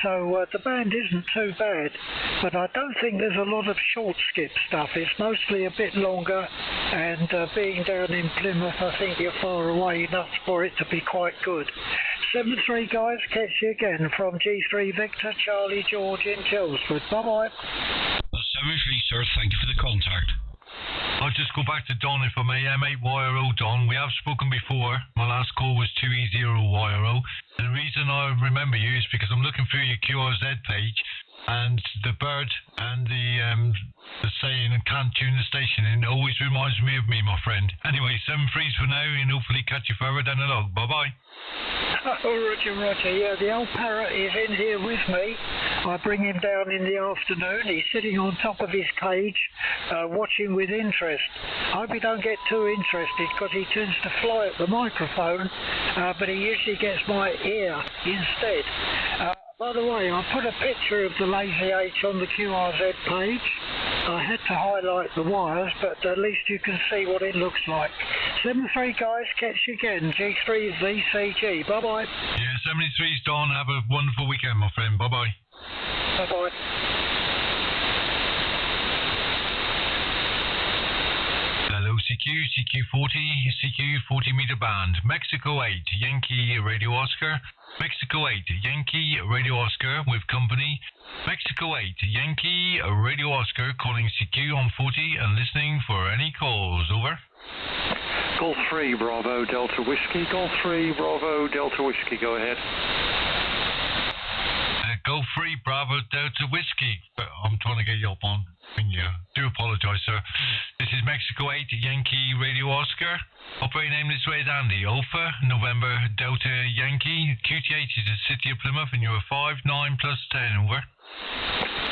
So the band isn't too bad, but I don't think there's a lot of short skip stuff. It's mostly a bit longer, and being down in Plymouth, I think you're far away enough for it to be quite good. 7-3, guys, catch you again from G3 Victor Charlie George in Chelmsford. Bye-bye. 7-3, sir, thank you for the contact. I'll just go back to Don if I may. M8yro, Don. We have spoken before. My last call was 2e0yro. And the reason I remember you is because I'm looking through your QRZ page, and the bird and the saying can't tune the station in. It always reminds me of me, my friend. Anyway, 7-3s for now, and hopefully catch you further down the log. Bye-bye. Oh, Roger. Yeah, the old parrot is in here with me. I bring him down in the afternoon. He's sitting on top of his cage, watching with interest. I hope he don't get too interested because he tends to fly at the microphone, but he usually gets my ear instead. By the way, I put a picture of the Lazy H on the QRZ page. I had to highlight the wires, but at least you can see what it looks like. 7-3 guys, catch you again. G3VCG. Bye-bye. Yeah, 73's Don. Have a wonderful weekend, my friend. Bye-bye. Bye-bye. Hello, CQ40, CQ 40 meter band, Mexico 8, Yankee Radio Oscar, Mexico 8, Yankee Radio Oscar with company, Mexico 8, Yankee Radio Oscar calling CQ on 40 and listening for any calls, over. Golf 3, Bravo, Delta Whiskey, Golf 3, Bravo, Delta Whiskey, go ahead. Golf 3, Bravo, Delta Whiskey, but I'm trying to get you up on. Yeah, do apologise, sir. This is Mexico 8, Yankee Radio Oscar. Operating name this way is Andy. Alpha, November, Delta Yankee. QTH is the city of Plymouth, and you're 5, 9 plus 10, over.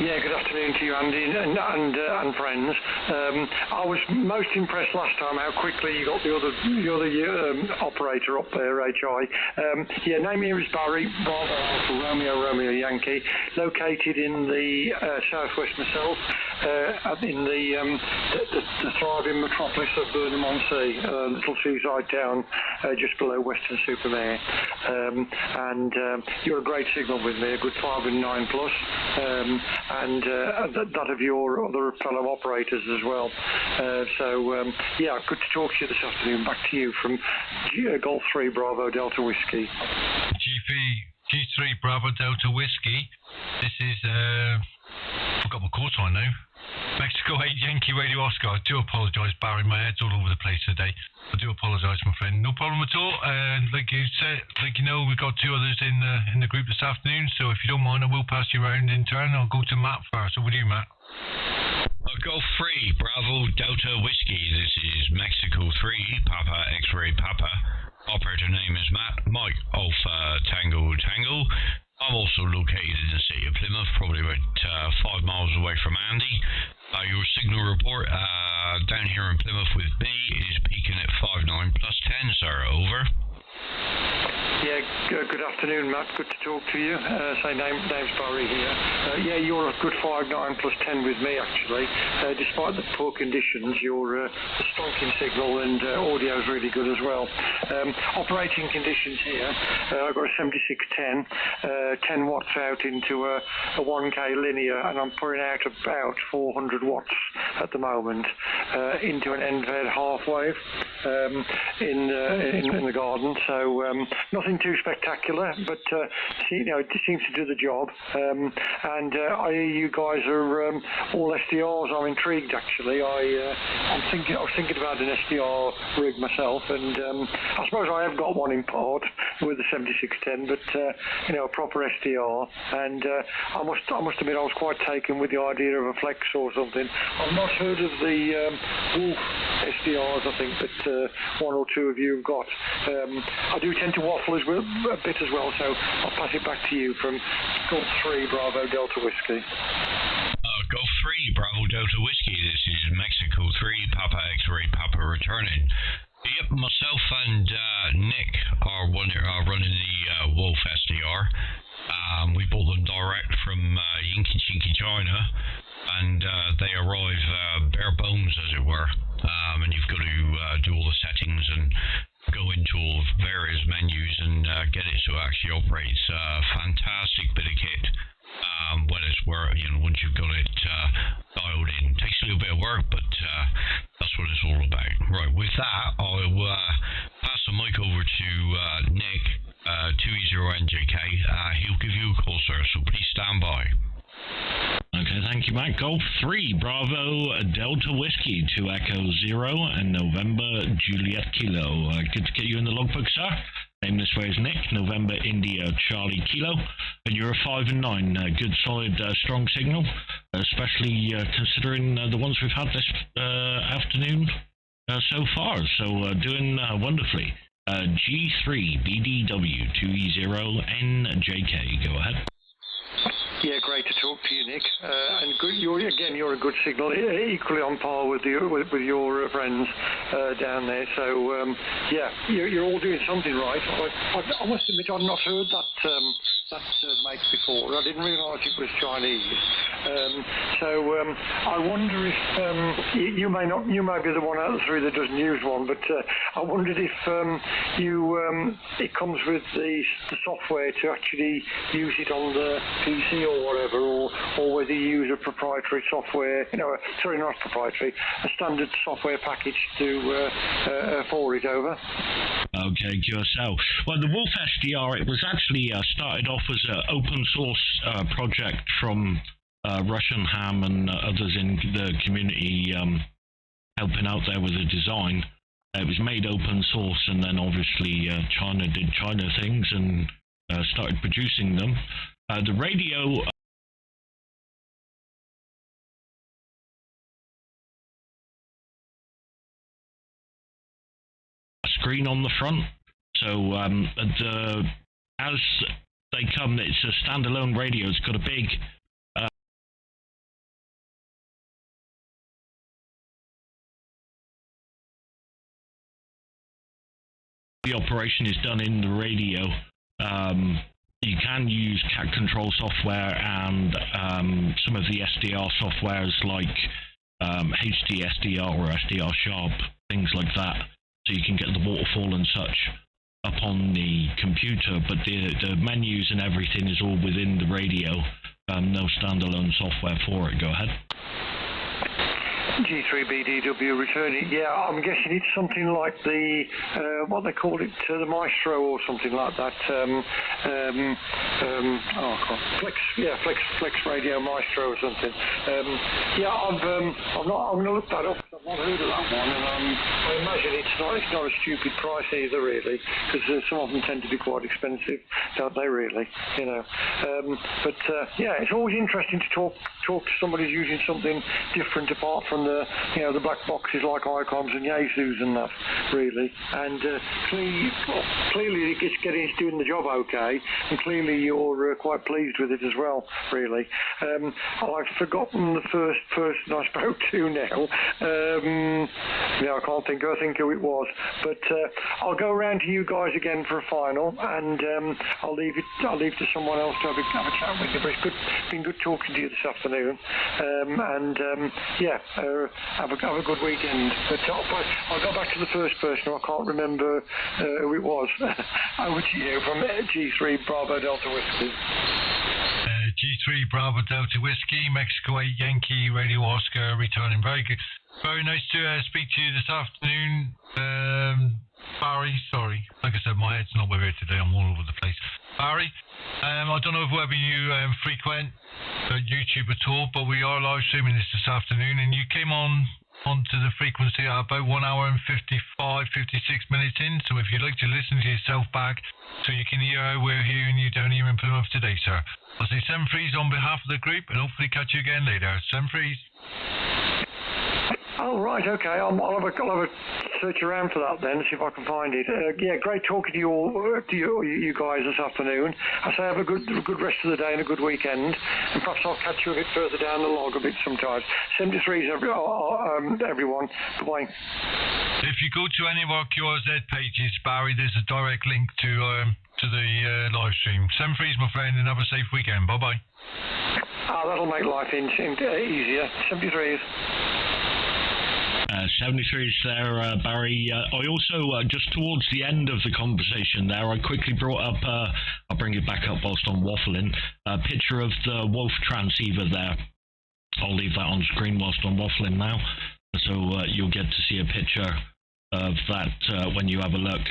Yeah, good afternoon to you, Andy, and friends. I was most impressed last time how quickly you got the other operator up there, HI. Yeah, name here is Barry, Bravo Alpha Romeo Yankee, located in the southwest myself, in the thriving metropolis of Burnham-on-Sea, a little seaside town just below Weston-super-Mare. And you're a great signal with me, a good 5 and 9 plus. And that of your other fellow operators as well. Yeah, good to talk to you this afternoon. Back to you from Golf 3 Bravo Delta Whiskey. G3 Bravo Delta Whiskey. This is, forgot my call sign now. Mexico 8 Yankee Radio Oscar. I do apologise, Barry. My head's all over the place today. I do apologise, my friend. No problem at all. Like you said, you know, we've got 2 others in the group this afternoon. So if you don't mind, I will pass you around in turn. I'll go to Matt first. Over to you, Matt. Golf 3 Bravo Delta Whiskey. This is Mexico 3 Papa X-Ray Papa. Operator name is Matt. Mike Alpha Tango. I'm also located in the city of Plymouth, probably about 5 miles away from Andy. Your signal report down here in Plymouth with B is peaking at 5-9 plus 10, sir. Over. Yeah, good afternoon, Matt. Good to talk to you. Name's Barry here. Yeah, you're a good 5-9 plus 10 with me, actually. Despite the poor conditions, your stonking signal and audio is really good as well. Operating conditions here, I've got a 7610, 10 watts out into a 1K linear, and I'm putting out about 400 watts at the moment into an NVED half wave in the garden. So nothing too spectacular, but you know, it seems to do the job. And I hear you guys are all SDRs. I'm intrigued, actually. I was thinking about an SDR rig myself, and I suppose I have got one in part with the 7610, but you know, a proper SDR. And I must admit, I was quite taken with the idea of a flex or something. I've not heard of the Wolf SDRs. I think that 1 or 2 of you have got. I do tend to waffle as well, a bit as well, so I'll pass it back to you from Golf 3 Bravo Delta Whiskey. Golf 3 Bravo Delta Whiskey. This is Mexico 3 Papa X-Ray Papa returning. Yep, myself and Nick are running the Wolf SDR. We bought them direct from Yinky Chinky China, and they arrive bare bones, as it were. And you've got to do all the settings and go into all various menus and get it so it actually operates. Fantastic bit of kit. Well, it's work, you know, once you've got it dialed in. Takes a little bit of work, but that's what it's all about. Right, with that, I'll pass the mic over to Nick, 2e0njk. He'll give you a call, sir, so please stand by. Okay, thank you, Mike. Golf 3 Bravo Delta Whiskey 2 Echo 0 and November Juliet Kilo. Good to get you in the logbook, sir. Name this way is Nick, November India Charlie Kilo, and you're a 5 and 9. Good, solid, strong signal. especially considering the ones we've had this afternoon so far. So doing wonderfully. G3BDW 2e0njk. Go ahead. Yeah, great to talk to you, Nick. And good, you're a good signal, equally on par with your friends down there. So yeah, you're all doing something right. I must admit I've not heard that make before. I didn't realise it was Chinese. So I wonder if you may be the one out of the three that doesn't use one, but I wondered if it comes with the software to actually use it on the PC or whatever, or whether you use a proprietary software, sorry, not proprietary, a standard software package to forward it over. Okay, QSL. Well, the Wolf SDR, it was actually started off as an open source project from Russian Ham and others in the community helping out there with the design. It was made open source, and then obviously China did China things and started producing them. The radio screen on the front, so as they come, it's a standalone radio. It's got a big the operation is done in the radio. You can use cat control software and some of the SDR softwares like HD SDR or SDR Sharp, things like that, so you can get the waterfall and such up on the computer, but the menus and everything is all within the radio. No standalone software for it. Go ahead. G3BDW returning. Yeah, I'm guessing it's something like the what they call it, the Maestro or something like that. Flex Radio Maestro or something. Yeah, I'm going to look that up. I've not heard of that one, and I imagine it's not a stupid price either, really, because some of them tend to be quite expensive, don't they? Really, But yeah, it's always interesting to talk to somebody who's using something different apart from the black boxes like Icons and Yaesus and that, really. And clearly it's doing the job okay, and clearly you're quite pleased with it as well, really. I've forgotten the first person I spoke to now. I can't think who it was, but I'll go around to you guys again for a final, and I'll leave to someone else to have a chat with you. But it's been good talking to you this afternoon, have a good weekend. But I'll go back to the first person who I can't remember who it was. Over to you from G3 Bravo Delta Whiskey. G3 Bravo Delta Whiskey, Mexico 8 Yankee Radio Oscar returning. Very good. Very nice to speak to you this afternoon. Barry, sorry. Like I said, my head's not with it today. I'm all over the place. Barry, I don't know whether you frequent YouTube at all, but we are live streaming this afternoon, and you came onto the frequency at about 1 hour and 56 minutes in. So if you'd like to listen to yourself back, so you can hear how we're hearing you down here in Plymouth today, sir. I'll say send freeze on behalf of the group, and hopefully catch you again later. Send freeze. Oh, right, okay. I'll have a search around for that then, see if I can find it. Yeah, great talking to you guys this afternoon. I say have a good rest of the day and a good weekend, and perhaps I'll catch you a bit further down the log a bit sometimes. 73s, everyone. Goodbye. If you go to any of our QRZ pages, Barry, there's a direct link to the live stream. 73s, my friend, and have a safe weekend. Bye-bye. That'll make life easier. 73s. 73s there, Barry. I also, just towards the end of the conversation there, I quickly brought up, I'll bring it back up whilst I'm waffling, a picture of the Wolf transceiver there. I'll leave that on screen whilst I'm waffling now, so you'll get to see a picture of that when you have a look,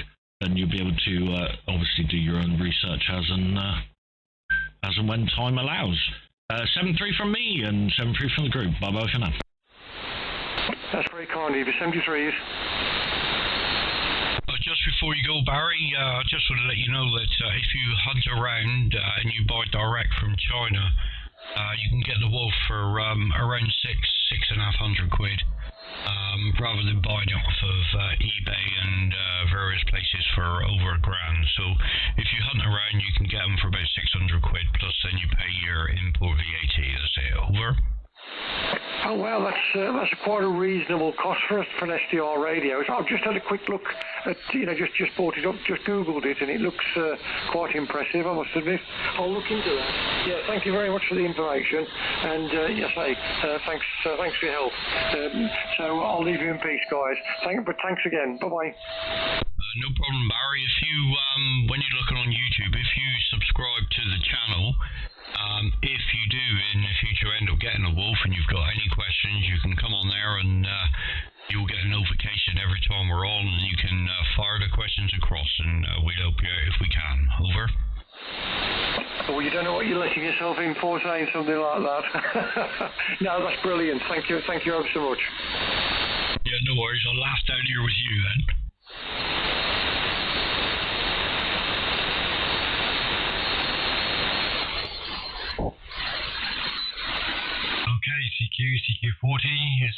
and you'll be able to obviously do your own research as and when time allows. 73 from me and 73 from the group. Bye-bye for now. That's very kind of you. 73s. Just before you go, Barry, I just want to let you know that if you hunt around and you buy direct from China, You can get the wolf for around £6,500, rather than buying it off of eBay and various places for over £1,000. So if you hunt around, you can get them for about £600, plus then you pay your import VAT. That's it. Over. Oh well, that's quite a reasonable cost for an SDR radio. So I've just had a quick look at, just brought it up, just Googled it, and it looks quite impressive, I must admit. I'll look into that. Yeah, thank you very much for the information, and thanks for your help. So I'll leave you in peace, guys. Thanks again. Bye bye. No problem, Barry. If you, when you're looking on YouTube, if you subscribe to the channel, if you do in the future end up getting a wolf and you've got any questions, you can come on there and you'll get a notification every time we're on, and you can fire the questions across, and we'll help you out if we can. Over. Well, you don't know what you're letting yourself in for saying something like that. No, that's brilliant. Thank you ever so much. Yeah, no worries. I'll laugh down here with you then. Okay,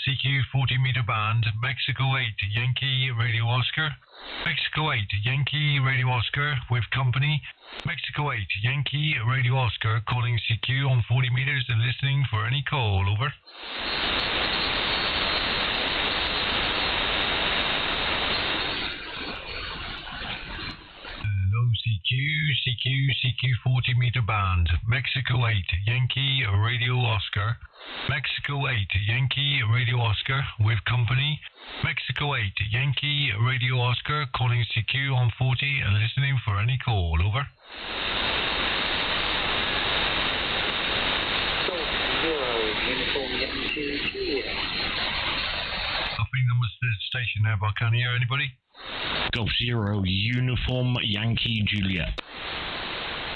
CQ 40 meter band, Mexico 8 Yankee Radio Oscar, Mexico 8 Yankee Radio Oscar with company, Mexico 8 Yankee Radio Oscar calling CQ on 40 meters and listening for any call. Over. Hello, CQ 40 meter band, Mexico 8 Yankee Radio Oscar, Mexico 8 Yankee Radio Oscar with company, Mexico 8 Yankee Radio Oscar calling CQ on 40 and listening for any call. Over. I think there was the station there, but I can't hear anybody. Golf 0 Uniform Yankee Juliet.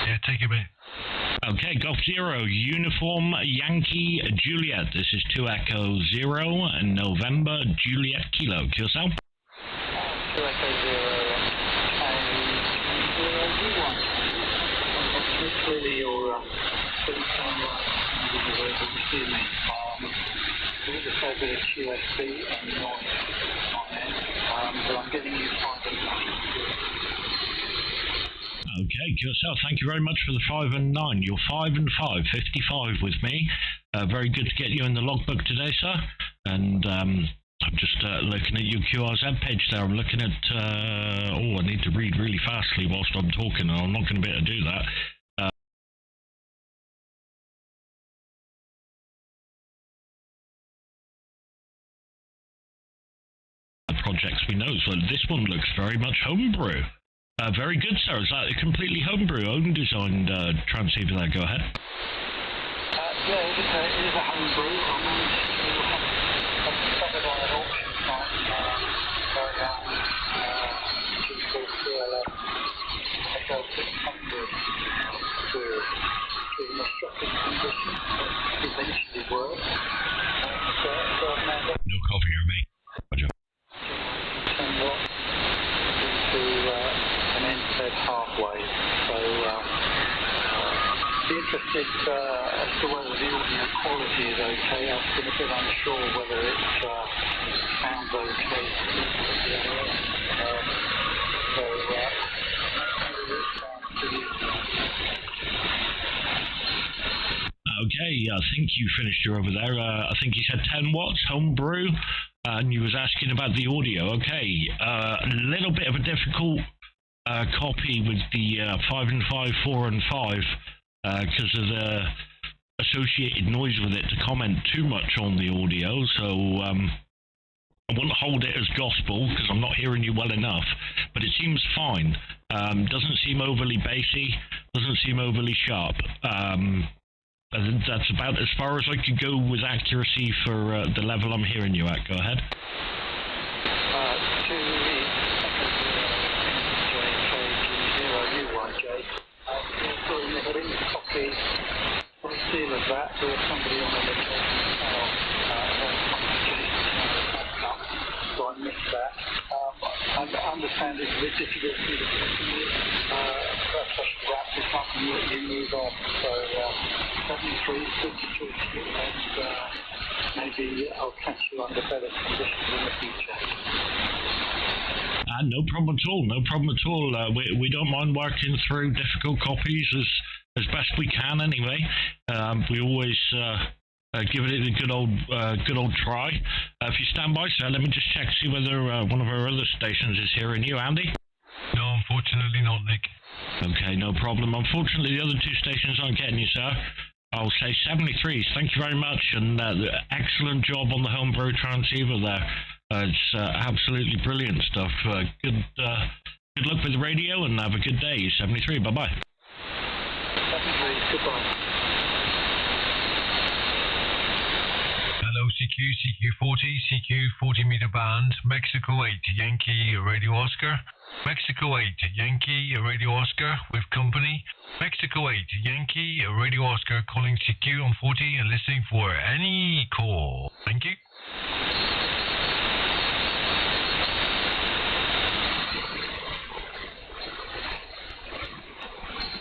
Yeah, take a minute. Okay, Golf 0 Uniform Yankee Juliet. This is 2 Echo 0 November Juliet Kilo. Yourself? 2 Echo 0 clearly your there's a fair bit of QSB and noise on it, but I'm getting you 5 and 9. Okay, yourself. Thank you very much for the 5 and 9. You're 5 and 5, 55 with me. Very good to get you in the logbook today, sir. And I'm just looking at your QRZ page there. I'm looking at, I need to read really fastly whilst I'm talking, and I'm not going to be able to do that. Projects we know, so this one looks very much homebrew. Very good, sir. Is that a completely homebrew, own designed transceiver there? Go ahead. Yeah, it is a homebrew. I managed to set it on an auction site going out G3gsx Echo 600 to in a shocking condition, but eventually worked. No coffee here, mate. Roger. Halfway, so be interested as to whether the audio quality is okay. I've been a bit unsure whether it sounds okay. Okay, I think you finished your over there. I think you said 10 watts, homebrew, and you was asking about the audio. Okay, a little bit of a difficult copy with the 5 and 5, 4 and 5, because of the associated noise with it to comment too much on the audio, so I wouldn't hold it as gospel because I'm not hearing you well enough, but it seems fine. Doesn't seem overly bassy, doesn't seem overly sharp. I think that's about as far as I could go with accuracy for the level I'm hearing you at. Go ahead. Feel of that, there was somebody on the so I missed that. I understand it's a bit difficult for you to perhaps I should wrap pick up and you move on. So 73 is good to talk to you, and maybe I'll catch you under better conditions in the future. No problem at all. No problem at all. We don't mind working through difficult copies as best we can. Anyway, we always give it a good old try. If you stand by, sir, let me just check see whether one of our other stations is hearing you, Andy. No, unfortunately not, Nick. Okay, no problem. Unfortunately, the other two stations aren't getting you, sir. I'll say 73s. Thank you very much, and excellent job on the homebrew transceiver there. It's absolutely brilliant stuff. Good luck with the radio, and have a good day. 73. Bye bye. 73. Goodbye. Hello, CQ40, 40 meter band, Mexico 8, Yankee Radio Oscar. Mexico 8, Yankee Radio Oscar with company. Mexico 8, Yankee Radio Oscar calling CQ on 40 and listening for any call. Thank you.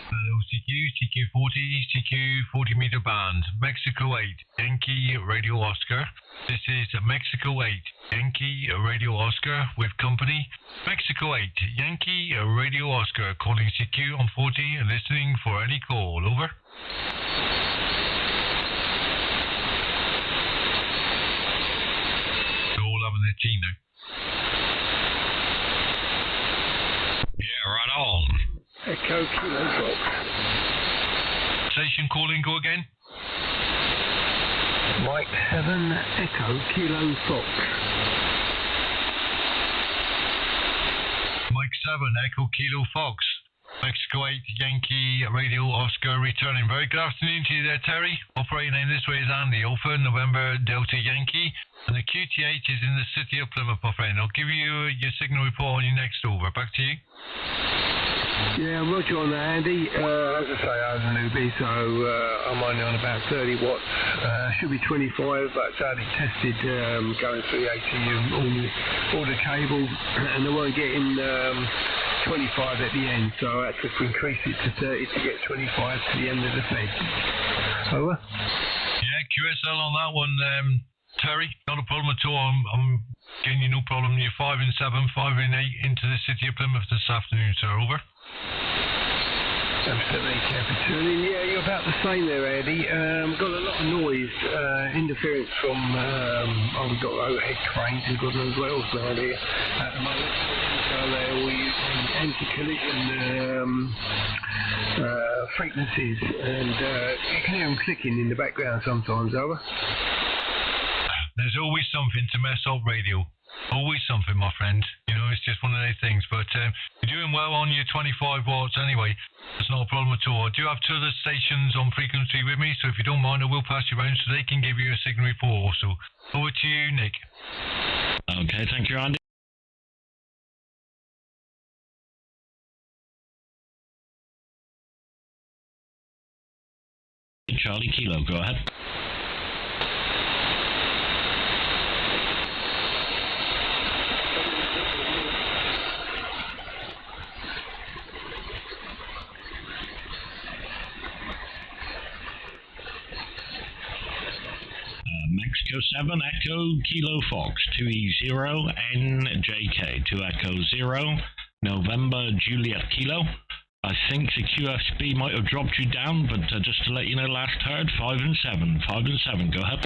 Hello, CQ40, 40 meter band, Mexico 8, Yankee Radio Oscar. This is Mexico 8, Yankee Radio Oscar with company. Mexico 8, Yankee Radio Oscar calling CQ on 40 and listening for any call. Over. They're all having their tea now. Yeah, right on. Echo Kilo Fox. Station calling, go again. Mike 7 Echo Kilo Fox. Mike 7 Echo Kilo Fox. Mexico 8 Yankee Radio Oscar returning. Very good afternoon to you there, Terry. Operating in this way is Andy. Alpha November Delta Yankee. And the QTH is in the city of Plymouth, my friend. I'll give you your signal report on your next over. Back to you. Yeah, roger on that, Andy. As I say, I was a newbie, so I'm only on about 30 watts. Should be 25, but it's only tested going through the ATU, all the cables, and they weren't getting 25 at the end, so I had to increase it to 30 to get 25 to the end of the fed. Over? Yeah, QSL on that one, Terry. Not a problem at all. I'm giving you no problem. You're 5 and 7, 5 and 8 into the city of Plymouth this afternoon, sir. Over. Yeah, you're about the same there, Andy. Got a lot of noise, interference from, we've got overhead cranes and God knows what else down here at the moment. So they're all using anti-collision frequencies, and you can hear them clicking in the background sometimes, over. There's always something to mess up radio. Always something, my friend. You know, it's just one of those things. But you're doing well on your 25 watts anyway. That's not a problem at all. I do have two other stations on frequency with me, so if you don't mind, I will pass you around so they can give you a signal report also. Over to you, Nick. Okay, thank you, Andy. Charlie Kilo, go ahead. Mexico 7 Echo Kilo Fox 2e0njk 2 Echo 0 November Juliet Kilo. I think the QSB might have dropped you down, but just to let you know, last heard 5 and 7. 5 and 7. Go ahead.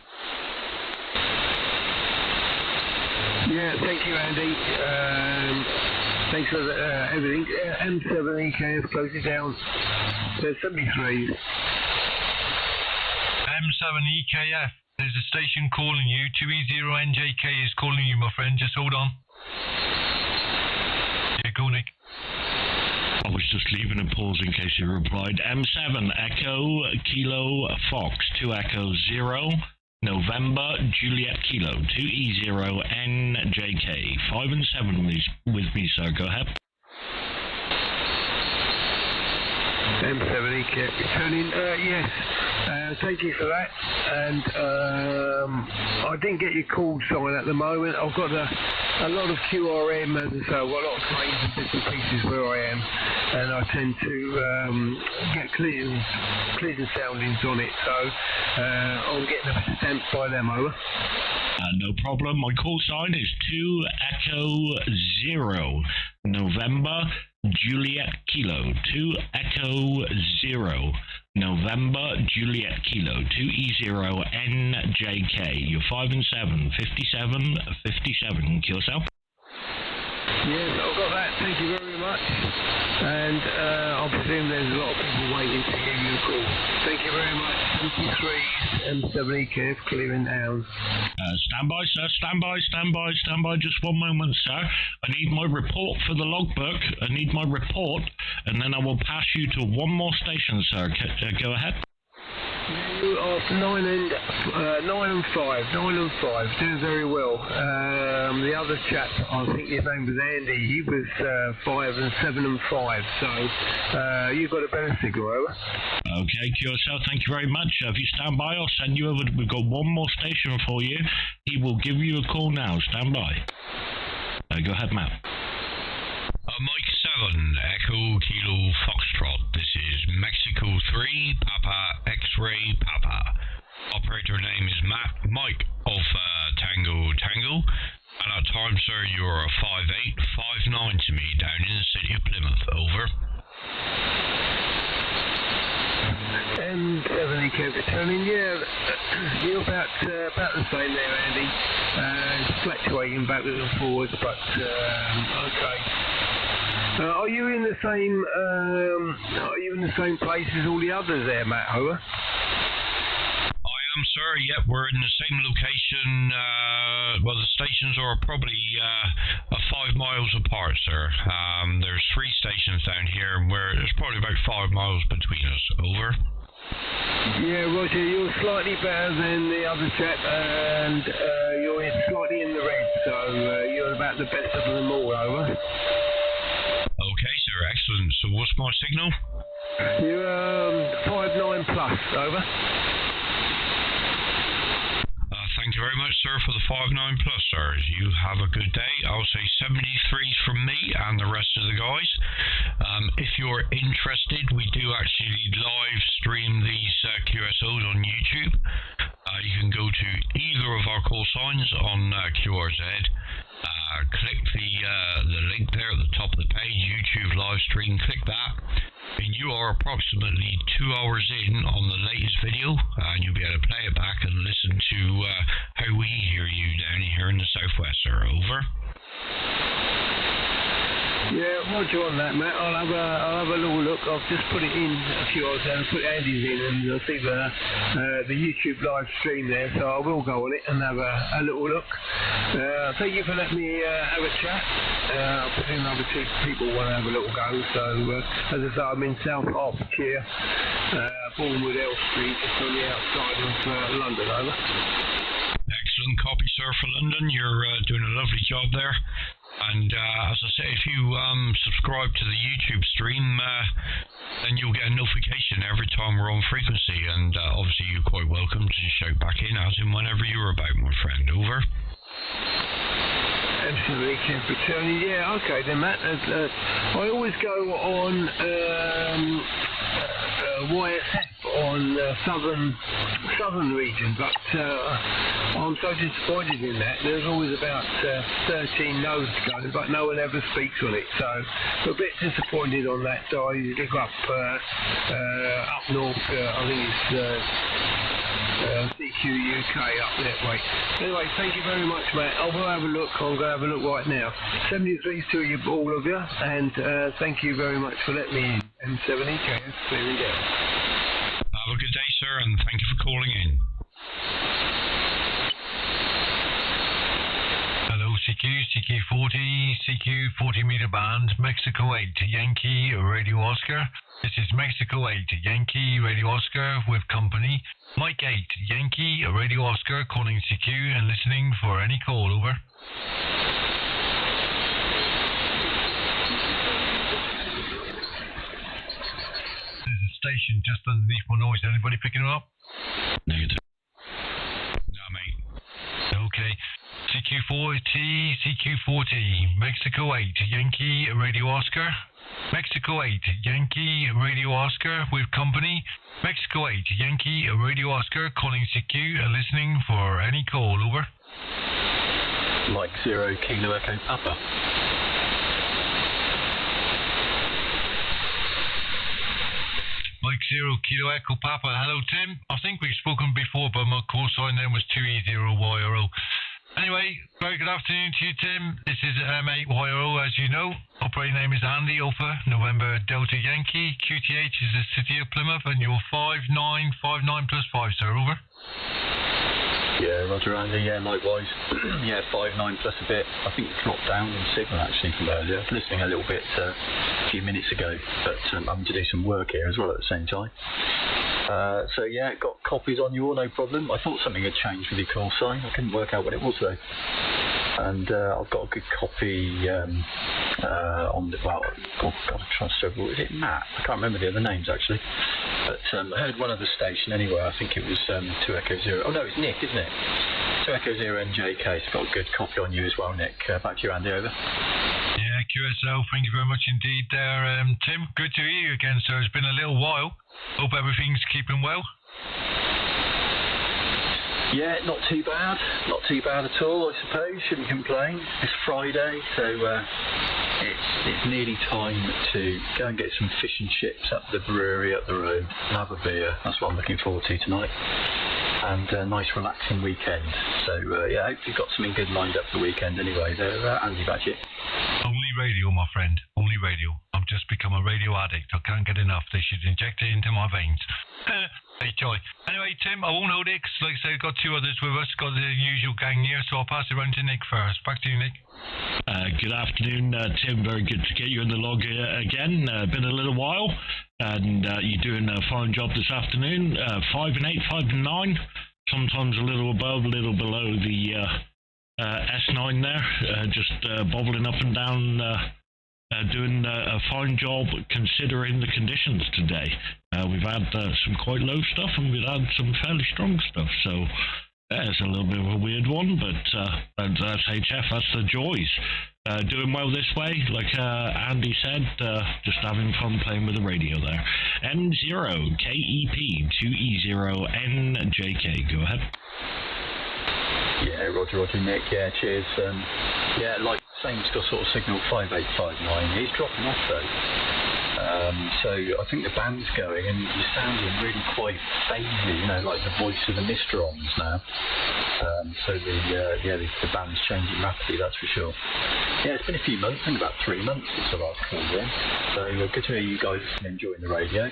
Yeah, thank you, Andy. Thanks for everything. M7EKF closes down. So 73. M7EKF. There's a station calling you. 2e0njk is calling you, my friend. Just hold on. Yeah, go, Nick. I was just leaving a pause in case you replied. M7 Echo Kilo Fox 2 Echo 0 November Juliet Kilo 2e0njk 5 and 7 with me, sir. Go ahead. M7yk returning. Yes, thank you for that. And I didn't get your call sign at the moment. I've got a lot of QRM, as I say, I've got a lot of trains and bits and pieces where I am, and I tend to get clear soundings on it, so I'm getting a stamp by them, over. No problem. My call sign is 2e0njk, November, Juliet Kilo. 2e0njk, November, Juliet Kilo. 2e0njk. You're 5 and 7, 57, 57. Yourself? Yes, I've got that. Thank you very much. And I presume there's a lot of people waiting to give you a call. Thank you very much. 73 M7yk clearing down. Stand by, sir. Stand by. Just one moment, sir. I need my report for the logbook. I need my report, and then I will pass you to one more station, sir. Go ahead. You are 9 and 5, doing very well. The other chap, I think his name was Andy, he was 5 and 7 and 5, so you've got a better signal, over. Okay, QSL, thank you very much. If you stand by, I'll send you over. We've got one more station for you. He will give you a call now. Stand by. Go ahead, Matt. Mike 7, Echo Kilo Foxtrot. This is Mexico 3, Papa X-Ray Papa. Operator name is Matt, Mike of Tango Tango. And at times, sir, you're a 5859 to me down in the city of Plymouth. Over. M7yk returning. Yeah, you're about the same there, Andy. It's fluctuating backwards and forwards, but okay. Are you in the same? Are you in the same place as all the others there, Matt? Over. I am, sir. Yep, we're in the same location. Well, the stations are probably 5 miles apart, sir. There's 3 stations down here, where there's probably about 5 miles between us. Over. Yeah, Roger. You're slightly better than the other chap, and you're slightly in the red, so you're about the best of them all. Over. Okay, sir, excellent. So what's my signal? You're 59 plus, over. Thank you very much, sir, for the 59 plus, sir. You have a good day. I'll say 73 from me and the rest of the guys. If you're interested, we do actually live stream these QSOs on YouTube. You can go to either of our call signs on QRZ. Click the link there at the top of the page, YouTube live stream, click that, and you are approximately 2 hours in on the latest video, and you'll be able to play it back and listen to how we hear you down here in the southwest, sir. Over. Yeah, Roger on that, Matt. I'll have a little look. I've just put it in a few hours ago and put Andy's in, and you'll see the YouTube live stream there, so I will go on it and have a little look. Thank you for letting me have a chat. I presume other people want to have a little go, so as I say, I'm in South Hertfordshire, Bournemouth L Street, just on the outside of London, over. Excellent copy, sir, for London. You're doing a lovely job there. And as I say, if you subscribe to the YouTube stream, then you'll get a notification every time we're on frequency. And obviously, you're quite welcome to shout back in as in whenever you're about, my friend. Over. Absolutely, keep returning. Yeah, okay then, Matt. I always go on YSF on southern region, but I'm so disappointed in that. There's always about 13 nodes going, but no one ever speaks on it, so I'm a bit disappointed on that. So I usually go up north, I think it's CQ UK up that way. Anyway, thank you very much, Matt. I will have a look. I'm going to have a look right now. 73 to you, all of you, and thank you very much for letting me in. M7yk is clearing down. Have a good day, sir, and thank you for calling in. Hello, CQ40, CQ 40 meter band, Mexico 8 Yankee Radio Oscar. This is Mexico 8 Yankee Radio Oscar with company. Mike 8 Yankee Radio Oscar calling CQ and listening for any call. Over. station just underneath my noise. Anybody picking them up? Negative. No, mate. Okay. CQ40, Mexico 8, Yankee Radio Oscar. Mexico 8, Yankee Radio Oscar with company. Mexico 8, Yankee Radio Oscar calling CQ, listening for any call, over. Mike 0 Kilo Echo Papa. Mike 0 Kilo Echo Papa. Hello, Tim. I think we've spoken before, but my call sign then was 2e0njk. Anyway, very good afternoon to you, Tim. This is m8yro, as you know. Operating name is Andy, Alpha, November Delta Yankee. QTH is the city of Plymouth, and you're 5959 plus 5, sir, over. Yeah, Roger, Andy. Yeah, likewise. Yeah, 59 plus a bit. I think it dropped down in signal actually from earlier. I was listening a little bit a few minutes ago, but I'm having to do some work here as well at the same time. So yeah, got copies on you all, no problem. I thought something had changed with your call sign. I couldn't work out what it was though. And I've got a good copy on the, well, I've got a transferable. Is it Matt? I can't remember the other names actually. But I heard one other station anyway. I think it was 2e0. Oh no, it's Nick, isn't it? 2e0njk. So got a good copy on you as well, Nick. Back to you, Andy, over. Yeah, QSL, thank you very much indeed there, Tim. Good to hear you again, sir. It's been a little while. Hope everything's keeping well. Yeah, not too bad. Not too bad at all, I suppose. Shouldn't complain. It's Friday, so it's nearly time to go and get some fish and chips up the brewery up the road and have a beer. That's what I'm looking forward to tonight. And a nice relaxing weekend. So yeah, I hope you've got something good lined up for the weekend anyway. There, Andy Badgett. Only radio, my friend. Only radio. I've just become a radio addict. I can't get enough. They should inject it into my veins. Hey, joy. Anyway, Tim, I won't hold it, 'cause like I said, I've got two others with us. Got the usual gang here, so I'll pass it around to Nick first. Back to you, Nick. Good afternoon, Tim. Very good to get you in the log again. Been a little while, and you're doing a fine job this afternoon. 5 and 8, 5 and 9. Sometimes a little above, a little below the S9 there. Just bobbling up and down, doing a fine job considering the conditions today. We've had some quite low stuff, and we've had some fairly strong stuff. So it's a little bit of a weird one, but that's HF, that's the joys. Doing well this way, like Andy said, just having fun playing with the radio there. M0KEP 2e0njk, go ahead. Yeah, Roger, Nick, yeah, cheers. Yeah, like same sort of signal 5859. He's dropping off though. So I think the band's going, and you're sounding really quite phasey, you know, like the voice of the Misterons now. So the band's changing rapidly, that's for sure. Yeah, it's been a few months, I think about 3 months since I last called in. So good to hear you guys enjoying the radio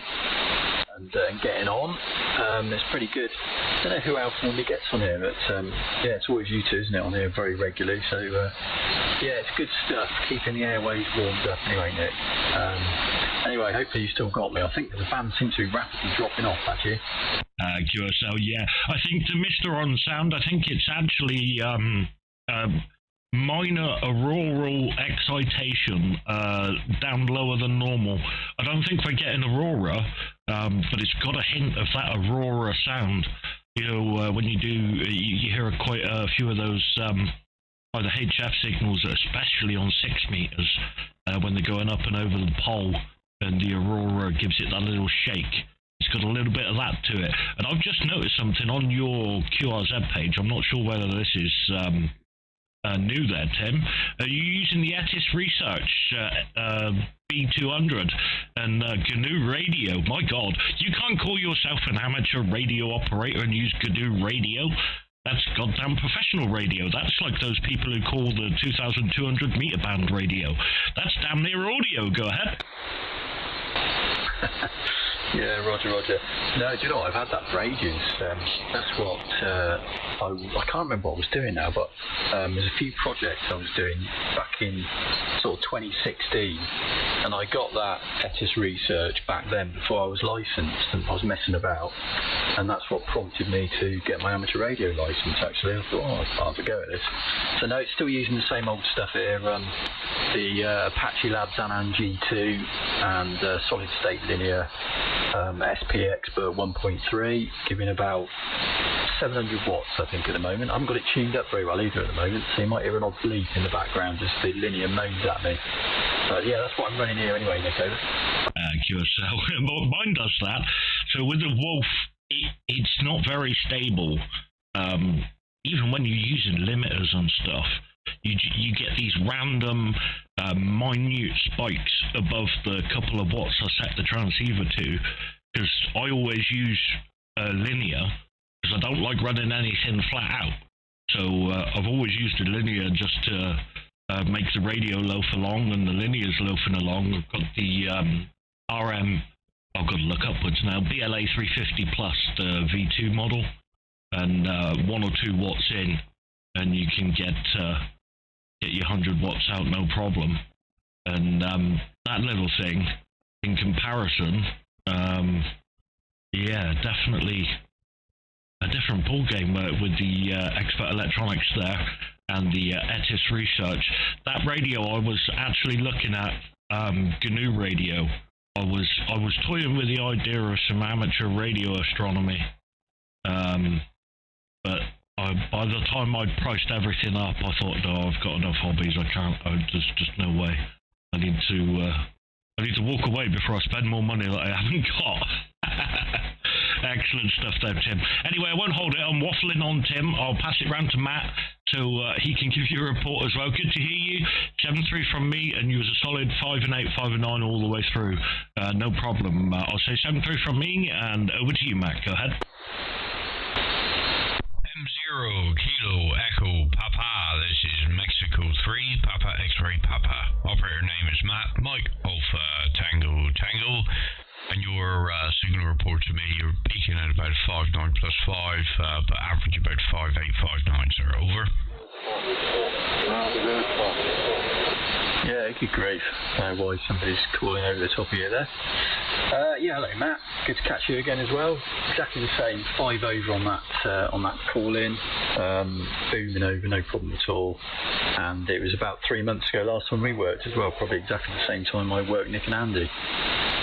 and getting on. It's pretty good. I don't know who else normally gets on here, but yeah, it's always you two, isn't it, on here very regularly. So yeah, it's good stuff, keeping the airways warmed up anyway, Nick. Anyway, hopefully you still got me. I think the band seems to be rapidly dropping off, actually. QSL, yeah. I think the Misteron sound, I think it's actually minor auroral excitation down lower than normal. I don't think we're getting aurora, but it's got a hint of that aurora sound. You know, when you do, you hear quite a few of those either HF signals, especially on 6 meters, when they're going up and over the pole, and the aurora gives it that little shake. It's got a little bit of that to it. And I've just noticed something on your QRZ page. I'm not sure whether this is new there, Tim. Are you using the ETIS Research B200 and GNU Radio? My God, you can't call yourself an amateur radio operator and use GNU Radio. That's goddamn professional radio. That's like those people who call the 2,200 meter band radio. That's damn near audio. Go ahead. Yeah, Roger. No, do you know what? I've had that for ages. That's what I can't remember what I was doing now, but there's a few projects I was doing back in sort of 2016, and I got that ETIS Research back then before I was licensed, and I was messing about, and that's what prompted me to get my amateur radio license. Actually, I thought, oh, I'll have a go at this. So no, it's still using the same old stuff here. The Apache Labs Anan G2 and solid state linear SPX but 1.3, giving about 700 watts, I think, at the moment. I haven't got it tuned up very well either at the moment, so you might hear an odd bleep in the background, just the linear moans at me. But yeah, that's what I'm running here anyway, Nick. Over. QSL. Mine does that. So with the Wolf, it's not very stable. Even when you're using limiters and stuff, you get these random minute spikes above the couple of watts I set the transceiver to, because I always use linear, because I don't like running anything flat out. So I've always used a linear just to make the radio loaf along, and the linear's loafing along. I've got the RM, I've got to look upwards now, BLA 350 plus, the V2 model, and 1 or 2 watts in, and you can get your 100 watts out no problem. And that little thing, in comparison, yeah, definitely a different ball game with the Expert Electronics there and the ETIS research. That radio, I was actually looking at GNU radio. I was toying with the idea of some amateur radio astronomy, but by the time I'd priced everything up, I thought, no, I've got enough hobbies. I can't. There's just no way. I need to walk away before I spend more money that I haven't got. Excellent stuff there, Tim. Anyway, I won't hold it. I'm waffling on, Tim. I'll pass it round to Matt so he can give you a report as well. Good to hear you. 7-3 from me, and you was a solid 5 and 8, 5 and 9 all the way through. No problem. I'll say 7-3 from me, and over to you, Matt. Go ahead. M0 Kilo Echo Papa, this is Mexico 3, Papa X-Ray Papa. Operator name is Matt, Mike Alpha Tango Tango, and your signal report to me, you're peaking at about 5.9 plus 5, but average about 5.8, 5.9, sir, over. Yeah, good grief. Why somebody's calling over the top of you there. Yeah, hello Matt. Good to catch you again as well. Exactly the same. 5 over on that call in. Booming over, no problem at all. And it was about 3 months ago last time we worked as well. Probably exactly the same time I worked Nick and Andy.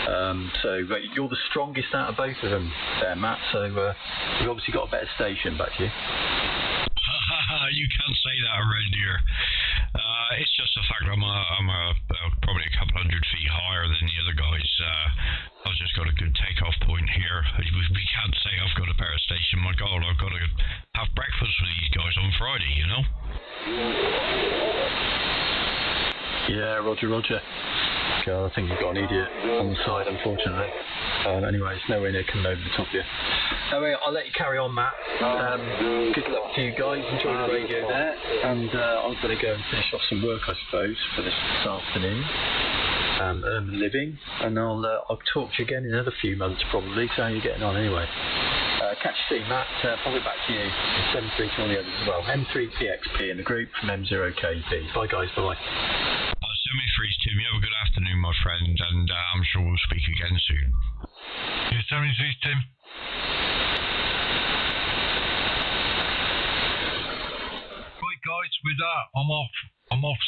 But you're the strongest out of both of them there, Matt. So you've obviously got a better station back here. You can't say that around here. It's just the fact I'm probably a couple hundred feet higher than the other guys. I've just got a good takeoff point here. We can't say I've got a better station. My God, I've got to have breakfast with these guys on Friday, you know? Yeah, Roger. God, I think you've got an idiot on the side, unfortunately. Anyway, it's nowhere near coming over the top of you. Anyway, I'll let you carry on, Matt. Good luck to you guys. Enjoy the radio there. And I'm going to go and finish off some work, I suppose, for this afternoon. Earn living. And I'll talk to you again in another few months, probably. So how are you getting on, anyway? Catch you soon, Matt. Probably back to you. 7-3 to all the others as well. M3pxp in the group from m0kp. Bye, guys. Bye. 73's Tim, you have a good afternoon, my friend, and I'm sure we'll speak again soon. Yeah, 73's Tim. Right, guys, with that, I'm off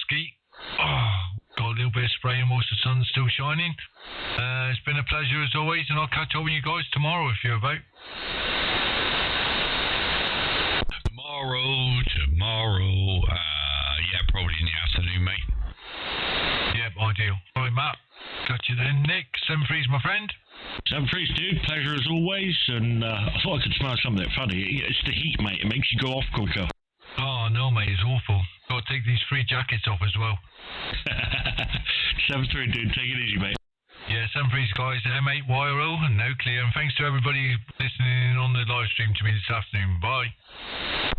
ski. Oh, got a little bit of spray and most of the sun's still shining. It's been a pleasure as always, and I'll catch up with you guys tomorrow if you're about. Tomorrow, yeah, probably in the afternoon, mate. Yep, ideal. Alright, Matt. Got you then. Nick, 7-3's my friend. 7-3's dude, pleasure as always, and I thought I could smell something funny. It's the heat, mate. It makes you go off quicker. Oh, no, mate, it's awful. Got to take these free jackets off as well. 7-3, dude. Take it easy, mate. Yeah, 7-3's guys, m8yro and no clear. And thanks to everybody listening on the live stream to me this afternoon. Bye.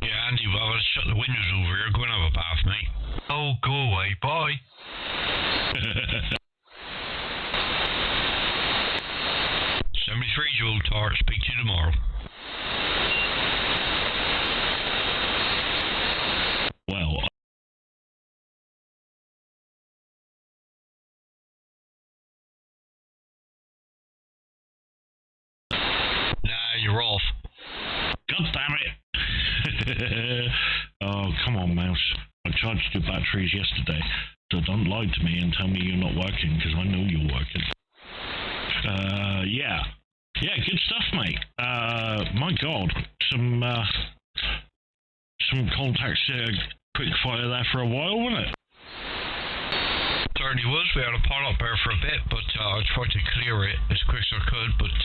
Yeah, Andy, well, I'll shut the windows over here. Go and have a bath, mate. Oh, go away. Bye. 73, you old tart. Speak to you tomorrow. Well, nah, you're off. God damn it. Oh, come on, Mouse. I charged your batteries yesterday, so don't lie to me and tell me you're not working, because I know you're working. Yeah. Yeah, good stuff, mate. My God, some contacts quick fire there for a while, wasn't it? Certainly was. We had a pot up there for a bit, but I tried to clear it as quick as I could, but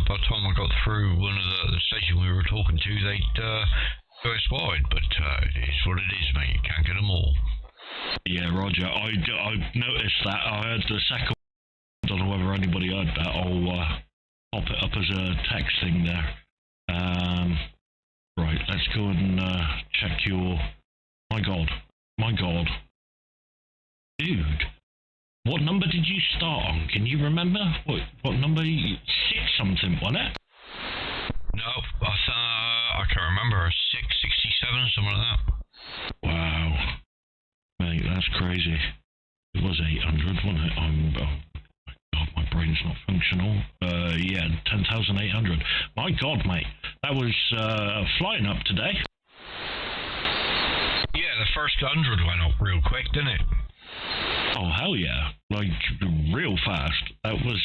by the time I got through one of the station we were talking to, they'd go wide, but it is what it is, mate. You can't get them all. Yeah, Roger. I noticed that. I heard the second one. I don't know whether anybody heard that. I'll pop it up as a text thing there. Right, let's go and check your... My God. Dude, what number did you start on? Can you remember? What number? 6 something, wasn't it? No, I can't remember. 667, something like that. Wow. Mate, that's crazy. It was 800, wasn't it? God, my brain's not functional. Yeah, 10,800. My God, mate. That was flying up today. Yeah, the first 100 went up real quick, didn't it? Oh, hell yeah. Like, real fast. That was,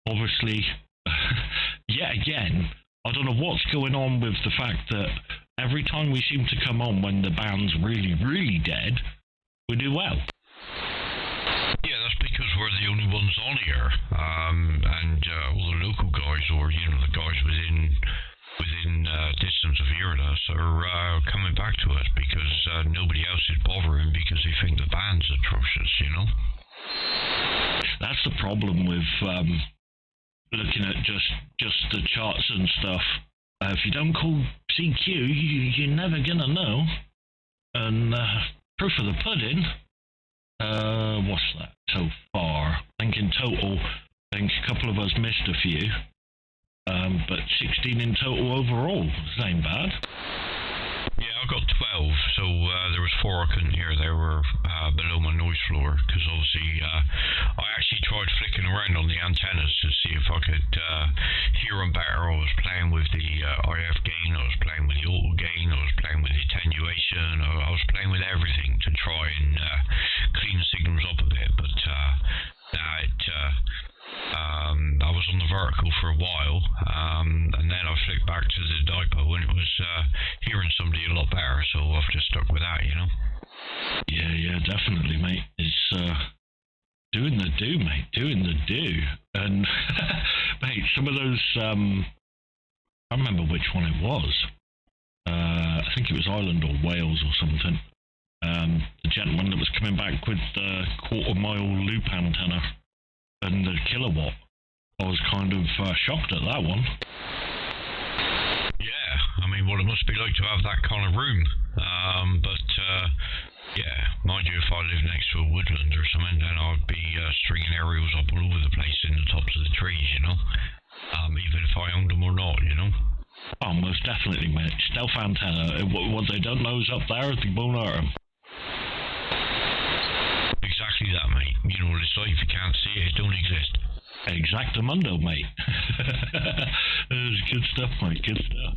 obviously, yet again, I don't know what's going on with the fact that every time we seem to come on when the band's really, really dead, we do well. Yeah, that's because we're the only ones on here, and all the local guys, or the guys within distance of hearing us, are coming back to us because nobody else is bothering because they think the band's atrocious. That's the problem with looking at just the charts and stuff. If you don't call CQ, you're never gonna know. And proof of the pudding. What's that so far? I think in total, a couple of us missed a few, but 16 in total overall. That ain't bad. Yeah, I got 12, so there was 4 I couldn't hear. They were below my noise floor, because obviously I actually tried flicking around on the antennas to see if I could hear them better. I was playing with the IF gain, I was playing with the auto gain, I was playing with the attenuation, I was playing with everything to try and clean the signals up a bit, but I was on the vertical for a while, and then I flicked back to the dipo and it was hearing somebody a lot better, so I've just stuck with that, Yeah, definitely, mate. It's doing the do, mate, doing the do. And, mate, some of those, I can't remember which one it was. I think it was Ireland or Wales or something. The gentleman that was coming back with the quarter-mile loop antenna and the kilowatt. I was kind of shocked at that one. Yeah, I mean, what it must be like to have that kind of room. But yeah, mind you, if I lived next to a woodland or something, then I'd be stringing aerials up all over the place in the tops of the trees, even if I owned them or not, Oh, most definitely, mate. Stealth antenna. What they don't know is up there, they won't hurt them. Exactly that, mate. You know what it's like. If you can't see it, it don't exist. Exactamundo, mate. It was good stuff, mate. Good stuff.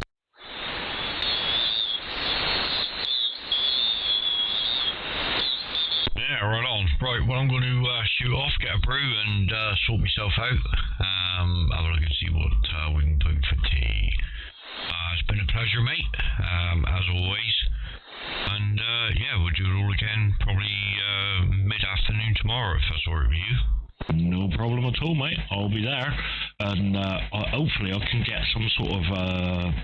Yeah, right on. Right, well, I'm going to shoot off, get a brew, and sort myself out. Have a look and see what we can do for tea. It's been a pleasure, mate, as always. And yeah, we'll do it all again probably mid-afternoon tomorrow, if that's alright with you. No problem at all, mate. I'll be there. And hopefully I can get some sort of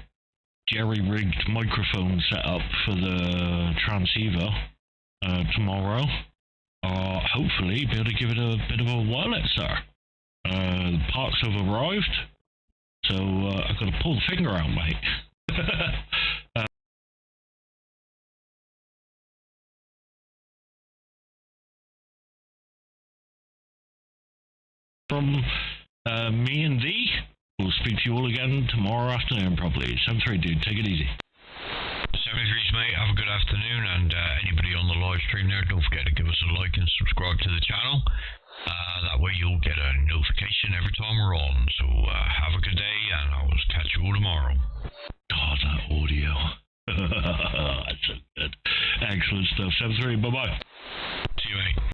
jerry-rigged microphone set up for the transceiver tomorrow. Hopefully be able to give it a bit of a whirl at, sir. The parts have arrived, so I've got to pull the finger out, mate. From me and thee, we'll speak to you all again tomorrow afternoon, probably. 7-3, dude, take it easy. 73's, mate, have a good afternoon, and anybody on the live stream there, don't forget to give us a like and subscribe to the channel. That way you'll get a notification every time we're on. So have a good day, and I'll catch you all tomorrow. God, that audio. That's so good. Excellent stuff. 7-3, bye-bye. See you, mate.